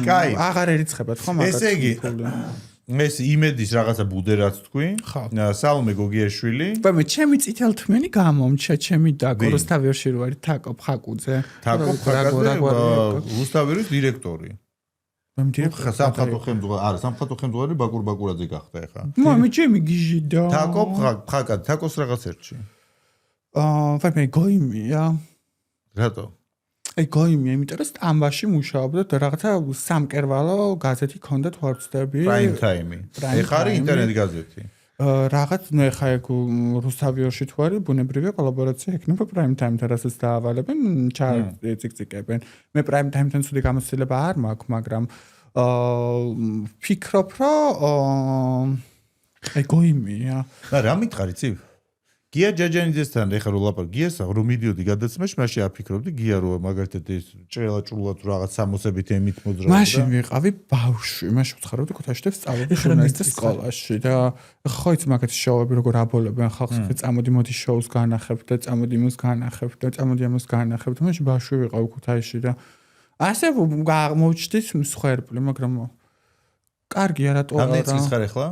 კაი. აღარ ერიცხებათ ხო მაგას. ესე იგი ეს იმედის რაღაცა ბუდე რაც თქვი. სალომე გოგიაშვილი. მე ჩემი წითელთმენი გამომჩა ჩემი დაკო რუსთავიოში რო არის თაკო ფხაკუძე. თაკო ფხაკუძე რუსთავირის დირექტორი. სამხატო ხელმძღვანელი ბაკურ ბაკურაძე გახდა ეხა. მე ჩემი გიჟიდა. თაკო ფხაკა თაკოს რაღაც ერთში. მე გოიმია. რატო? გოიმია, იმიტომ რომ სტამბაში მუშაობდა და რაღაცა სამკერვალო გაზეთი ქონდა თვარცდები. Prime Time. ეხა არის ინტერნეტ გაზეთი. რაღაც ნუ ეხა ეგ რუსთავიოში თუ არის ბუნებრივია კოლაბორაცია ექნება Prime Time-თან რასაც დაავალებენ, წიკწიკებენ. მე Prime Time-თან ცუდი გამოცდილება არ მაქვს, მაგრამ ფიქრობ, რომ გოიმია. რა მითხარი ცი? გია ჯაჯანიძესთან ეხა რო ლაპარაკ გიას რომ მიდიოდი გადაცემაში მაშინ აფიქრობდი გია რომ მაგალითად ეს ჭრელაჭრულად რაღაც 60-ებით ემით მოძრაობდა მაშინ ვიყავი ბავშვი მაშინ ვცხოვრობდი ქუთაისში და სწავლობდი ჟურნალისტის სკოლაში და ხო იცი მაგათი შოუები როგორ აბოლებენ ხალხს წამოდი მოდი შოუს განახებ და წამოდი იმას განახებ და წამოდი ამას განახებ და მაშინ ბავშვი ვიყავი ქუთაისში და ასე აღმოჩნდით მსხვერპლი მაგრამ კარგია რატო არა რამდენი წლის ხარ ახლა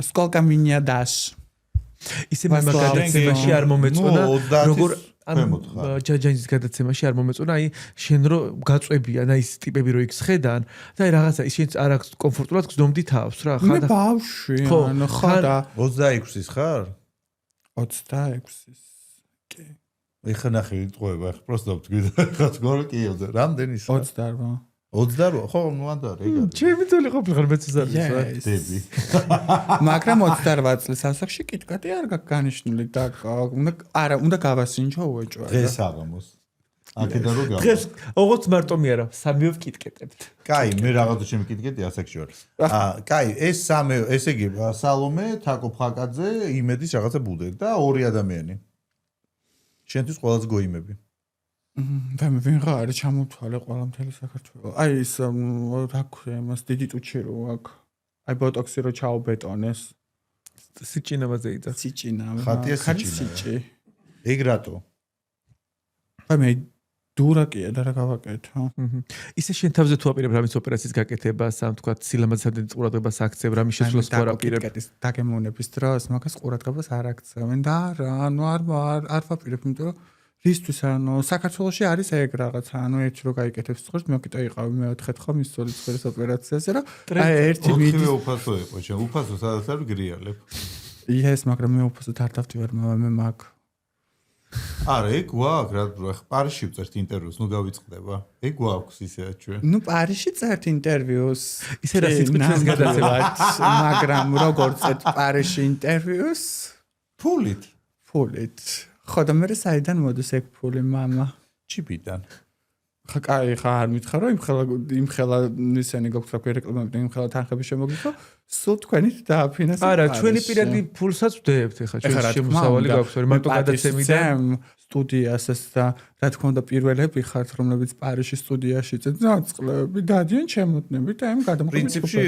სკოლკა მინია დაშ ისე მაგალითად არ მომეწონა როგორ ჯაჯანის გადაცემაში არ მომეწონა აი შენ რო გაწვევიან აი ეს ტიპები რო იქ შედან და აი რაღაცა ის შენ არ აქვს კომფორტულად გზნობდი თავს რა ხა და მე ბავშვი ანუ ხა და 26-ის ხარ 26-ის კი ეხა ნახე ვიტყვება ეხა პროსტო ვთქვი ხა გორ კი რამდენის 28 28 ხო ნუ ანდა ეგ არის ჩემი თოლი ყოფილიყარ მეცეზარი დები მაგრამ 28 წლის ასაკში კიტკატი არ განიშნული და არა უნდა გავასინჯო უეჭვა დღეს აღამოს აქედან რო გავა დღეს ოღონდ მარტომი არა სამივე ვკიტკეტებთ კაი მე რაღაცა ჩემი კიტკეტი ასაკში ვარ კაი ეს სამე ესე იგი სალომე თაკო ფხაკაძე იმედის რაღაცა ბუდე და ორი ადამიანი შენთვის ყველაზე გოიმები და მე ვინღა არის ჩამოთვალე ყველა მთელი საქართველო. აი ის რა ქვია მას დიდი ტუჩი რო აქვს. აი ბოტოქსი რო ჩაუბეტონეს. სიჭინამაზე იდა. სიჭინა. ხატია სიჭინა. ეგ რატო? აი მე დურაკია და რა გავაკეთო. ისე შენ თავზე თუ აპირებ რამის ოპერაციის გაკეთებას, ამ თქვა სილამაზსადენ ყურადღებას აქცევ, რამის შესვლას თუ არ აპირებ. კიტკეტის დაგემოვნების დროს მაგას ყურადღებას არ აქცევენ და რა, ანუ არ ვაპირებ, იმიტომ რომ რისთვის ანუ საქართველოში არის ეგ რაღაცა ანუ ერთი რო გაიკეთებს სწორად მოკიტა იყავი მეოთხე თხა მის სოლის ოპერაციაზე რა აი ერთი მიდი უფასო იყო შენ უფასო სადაც არ გრიალებ იეს მაგრამ მე უფასო არ დავდივარ მე მაგ არა ეგ გვაქვს რა პარიზში წერთ ინტერვიუს ნუ გავიწყდება ეგ გვაქვს ისე ჩვენ ნუ პარიზში წერთ ინტერვიუს ისე რა სიტყვით გადაცემათ მაგრამ როგორ წერთ პარიზში ინტერვიუს ფულით ხო და მე საიდან მოდის ეგ ფული მამა ჩიპიდან ხა კაი ხა არ მითხარო იმ ხელა ისენი გაქვთ რა რეკლამები იმ ხელა თანხები შემოგიხო სულ თქვენით დააფინანსებთ არა ჩვენი პირადი ფულსაც ვდებთ ეხა ჩვენ შემოსავალი გაქვთ რომ მარტო გადაცემიდან სტუდიასაც და რა თქმა უნდა პირველები ხართ რომლებიც პარიზში სტუდიაში წაწლები დადიან ჩემოდნები და ამ გადამოყვანილ პრინციპში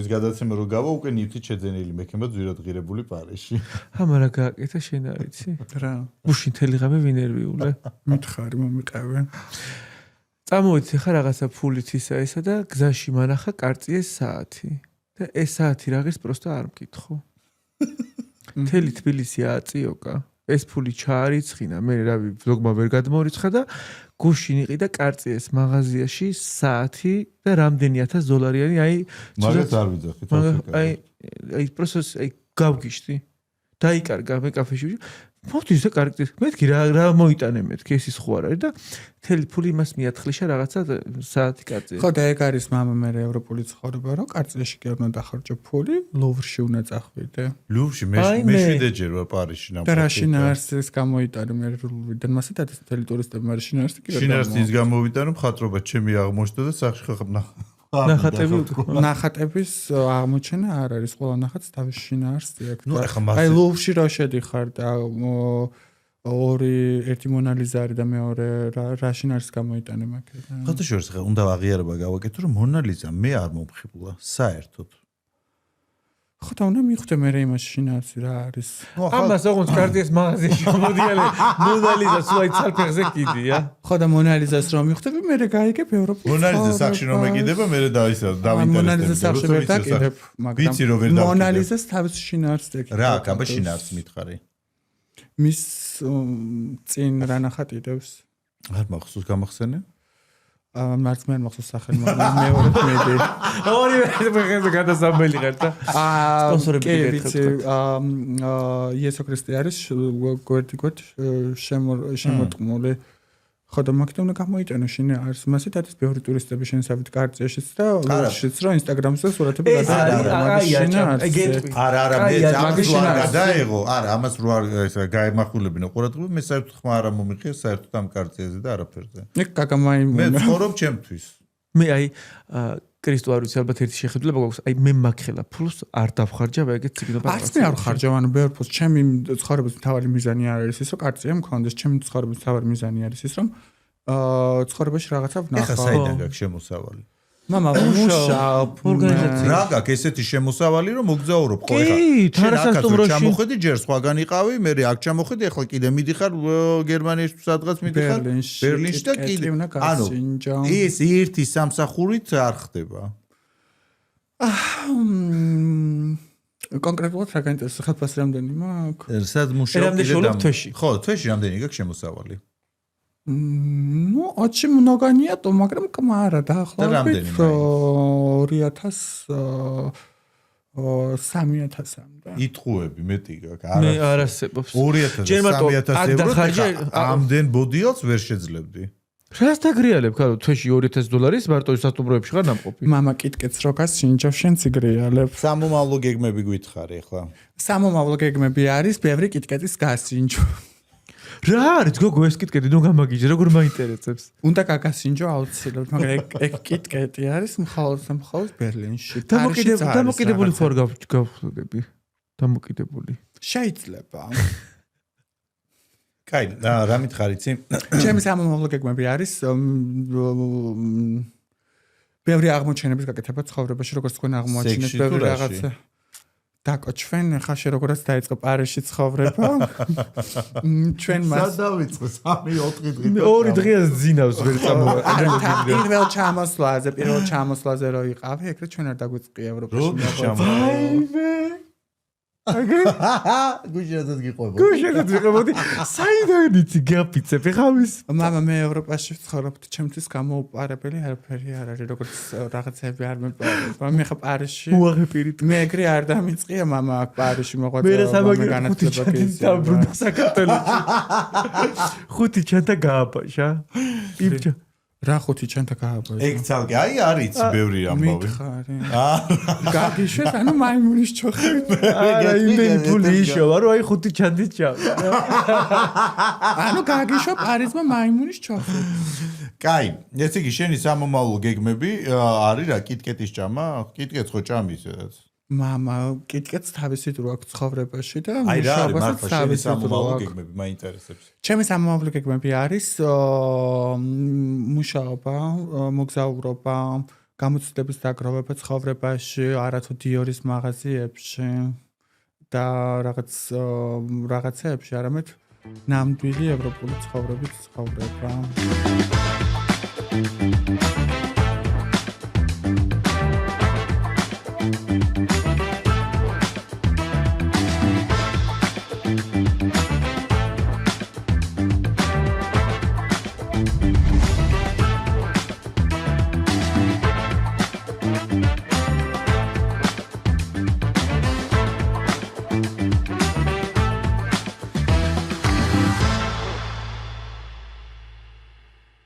ეს გადაცემა რო გავა უკვე ნივთით შეძენილი მექნება ძვირადღირებული პარიზში ამარა გააკეთა შენ არიცი რა გუშინ თელი ღამე ვინერვიულე მითხარი მომიყევენ წამოვიდეთ ხა რაღაცა ფულით ისა და გზაში მანახა კარწიეს საათი და ეს საათი რაღაც პროსტა არ მკითხო თელი თბილისი აწიოკა ეს ფული ჩაარიცხინა მე რავი ვლოგმა ვერ გადმორიცხა და გუშინ იყიდა კარწიეს მაღაზიაში საათი და რამდენი $1000 აი მაგას არ ვიძახით აი პროცესი აი გავგიშდი დაიკარგა მე კაფეში მოდის და კარგი მეთქი რა მოიტანე მეთქი ეს ის ხო არ არის და თელი ფული იმას მიათხლიშა რაღაცა საათი კარწია ხო და ეგ არის მამა მე ევროპული ცხოვრება რომ კარწიაში კი უნდა დახარჯო ფული ლუვრში უნდა წახვიდე ლუვრში მე 7-ჯერ ვარ პარიზში და რა შინაარსის გამოვიტანე მე ლუვრიდან მასე და თელი ტურისტები მაგრამ შინაარსი კი შინაარსის გამოვიტანე მხატვრობა ჩემი აღმოჩნდა და სახში ხახებნა ნახატების აღმოჩენა არ არის ყველა ნახატს თავის შინაარსი აქვს აი ლუვრში რა შედიხარ და ერთი მონალიზა არის და მეორე რაშინ არის გამოიტანე მაგერა. ხათაშორის ხა უნდა აღიარება გავაკეთო რომ მონალიზა მე არ მომხიბლა საერთოდ. ხო და უნდა მიხვდე მე იმაში შინაარსი რა არის. ამას ოღონდ კარტიეს მაღაზიაში მოდიალე მონალიზა სულაი ცალფეხზე კიდია. ხო და მონალიზას რომ მიხვდები მე გაიგებ ევროპულ. მონალიზა სახში რომ მეკიდება მე დავინტერესდები. მონალიზა სახში ვერ დაკიდებ, მაგრამ მონალიზას თავის შინაარსს ეკიდებ. რა, აბა შინაარსს მითხარი. მის წინ რა ნახატიდებს? არ მახსოვს გამახსენე? მარც მე არ მახსოვს სახელი, მაგრამ მეორე მედი. ორივე ფეხებზე გადასამბელი ხარ და სპონსორები გეკითხებთ. იესო ქრისტე არის გვერდ შემოტყმული. ხო და მაგით უნდა გამოიტანო შინაარსს. მასეთ არის ბევრი ტურისტები შენსავით კარწეშიც და ლოშიც რომ ინსტაგრამზე სურათები გადაიღო. არა, მე ამას არ გადაიღო. არა, ამას რო არ გაემახვილებინო ყურადღება, მე საერთოდ ხმა არ მომიხია საერთოდ ამ კარწეზე და არაფერზე. მე ვცხოვრობ ჩემთვის. მე კრისტო არ ვიცი ალბათ ერთი შეხედულება გვაქვს. მე მაგხელა ფულს არ დავხარჯავ ეგეთ ციგნობა. არც მე არ ხარჯავ, ანუ ბევრ ფულს. ჩემი ცხოვრების მთავარი მიზანი არის ის, რომ კარწია მქონდეს. ჩემი ცხოვრების მთავარი მიზანი არის ის, რომ ცხოვრებაში რაღაცა ვნახო. ეხა საიდან გაქვს შემოსავალი? მამა მუშაობ ორგანიზაციაში. რა გაქვს ესეთი შემოსავალი, რომ მოგზაურობ ხო ეხა? თანასასტუმროში ჩამოხედი ჯერ სხვაგან იყავი, მე აქ ჩამოხედი, ეხლა კიდე მიდიხარ გერმანიაში სადღაც მიდიხარ ბერლინში და კიდე. ანუ ეს ერთი სამსახურით არ ხდება. კონკრეტულად რა გაინტერესებს ხელფასი რამდენი მაქვს? სად მუშაობ? რამდენი შოულობ თვეში? ხო, თვეში რამდენი გაქვს შემოსავალი? Ну, очень многонету, მაგრამ კმარა დაახლოებით 2000-3000-მდე. იტყუები მეტი გაქვს. მე არ არსებობს. 2000-3000 ევრო ამდენ ბოდიელს ვერ შეძლებდი. რას დაგრიალებ, ხარო, თვეში $2000 მარტო სასტუმროებში ხარ ნამყოფი. მამა კიტკეთს რო გასინჯავ, შენც იგრიალებ. სამომავლო გეგმები გითხარი ახლა. სამომავლო გეგმები არის ბევრი კიტკეთის გასინჯო. რა არის გოგო ეს კიტკეტი ნუ გამაგიჯე როგორ მაინტერესებს უნდა გაგასინჯო აუცილებლად მაგრამ ეგ კიტკეტი არის მხოლოდ ბერლინში დამოკიდებული ხარ გავხდები დამოკიდებული შეიძლება კაი რა მითხარ იცი ჩემი სამომავლო გეგმები არის ბევრი აღმოჩენების გაკეთება ცხოვრებაში როგორც თქვენ აღმოაჩინეთ ბევრი რაღაცა დაკოჩვენ ხა შე როგორაც დაიწყო პარიზში ცხოვრება ჩვენ მას სადავიწყო 3-4 დღით ორი დღეა ზინავს ვერ წამოვა პირველ ჩამოსვლაზე რო იყავი ეგრე ჩვენ არ დაგვიწყია ევროპაში ვაიმე გუშინადაც გიყვებოდი. გუშინადაც ვიყებოდი. საიდან იცი გაფიცებ ხამის? მამა მე ევროპაში ვცხოვრობ, ჩემთვის გამოუპარებელი არაფერი არ არის, როგორც რაღაცები არ მეპარება. მე ხა პარიზში. უაღებირით. მე ეგრე არ დამიწყია მამა აქ პარიზში მოღვაწეობა. მე განათლება კეისი. დაბრუნდა საქართველოში. ხუთი ჩანთა გააბაშა. იბჯა რა ხუთი ჩანთა გააბაშა. ეგ ცალკე აი არის ბევრი ამბავი. მითხარი. გაგიშვეს ანუ მაიმუნის ჩოხები. არა იმენი ფული იშოვა რომ აი ხუთი ჩანთით ჩავდა. ანუ გაგიშვა პარიზმა მაიმუნის ჩოხები. კაი, ეს იგი შენი სამომავლო გეგმები არის რა კიტკეტის ჭამა? კიტკეტს ხო ჭამის სადაც? მამა კიტკეტს თავისი დრო აქვს ცხოვრებაში და აი რა არის მართლა შენი სამომავლო გეგმები მაინტერესებს. ჩემი სამომავლო გეგმები არის მუშაობა, მოგზაურობა, გამოცდების დაგროვება ცხოვრებაში, არათუ დიორის მაღაზიებში და რაღაცეებში, არამედ ნამდვილი ევროპული ცხოვრების ცხოვრება.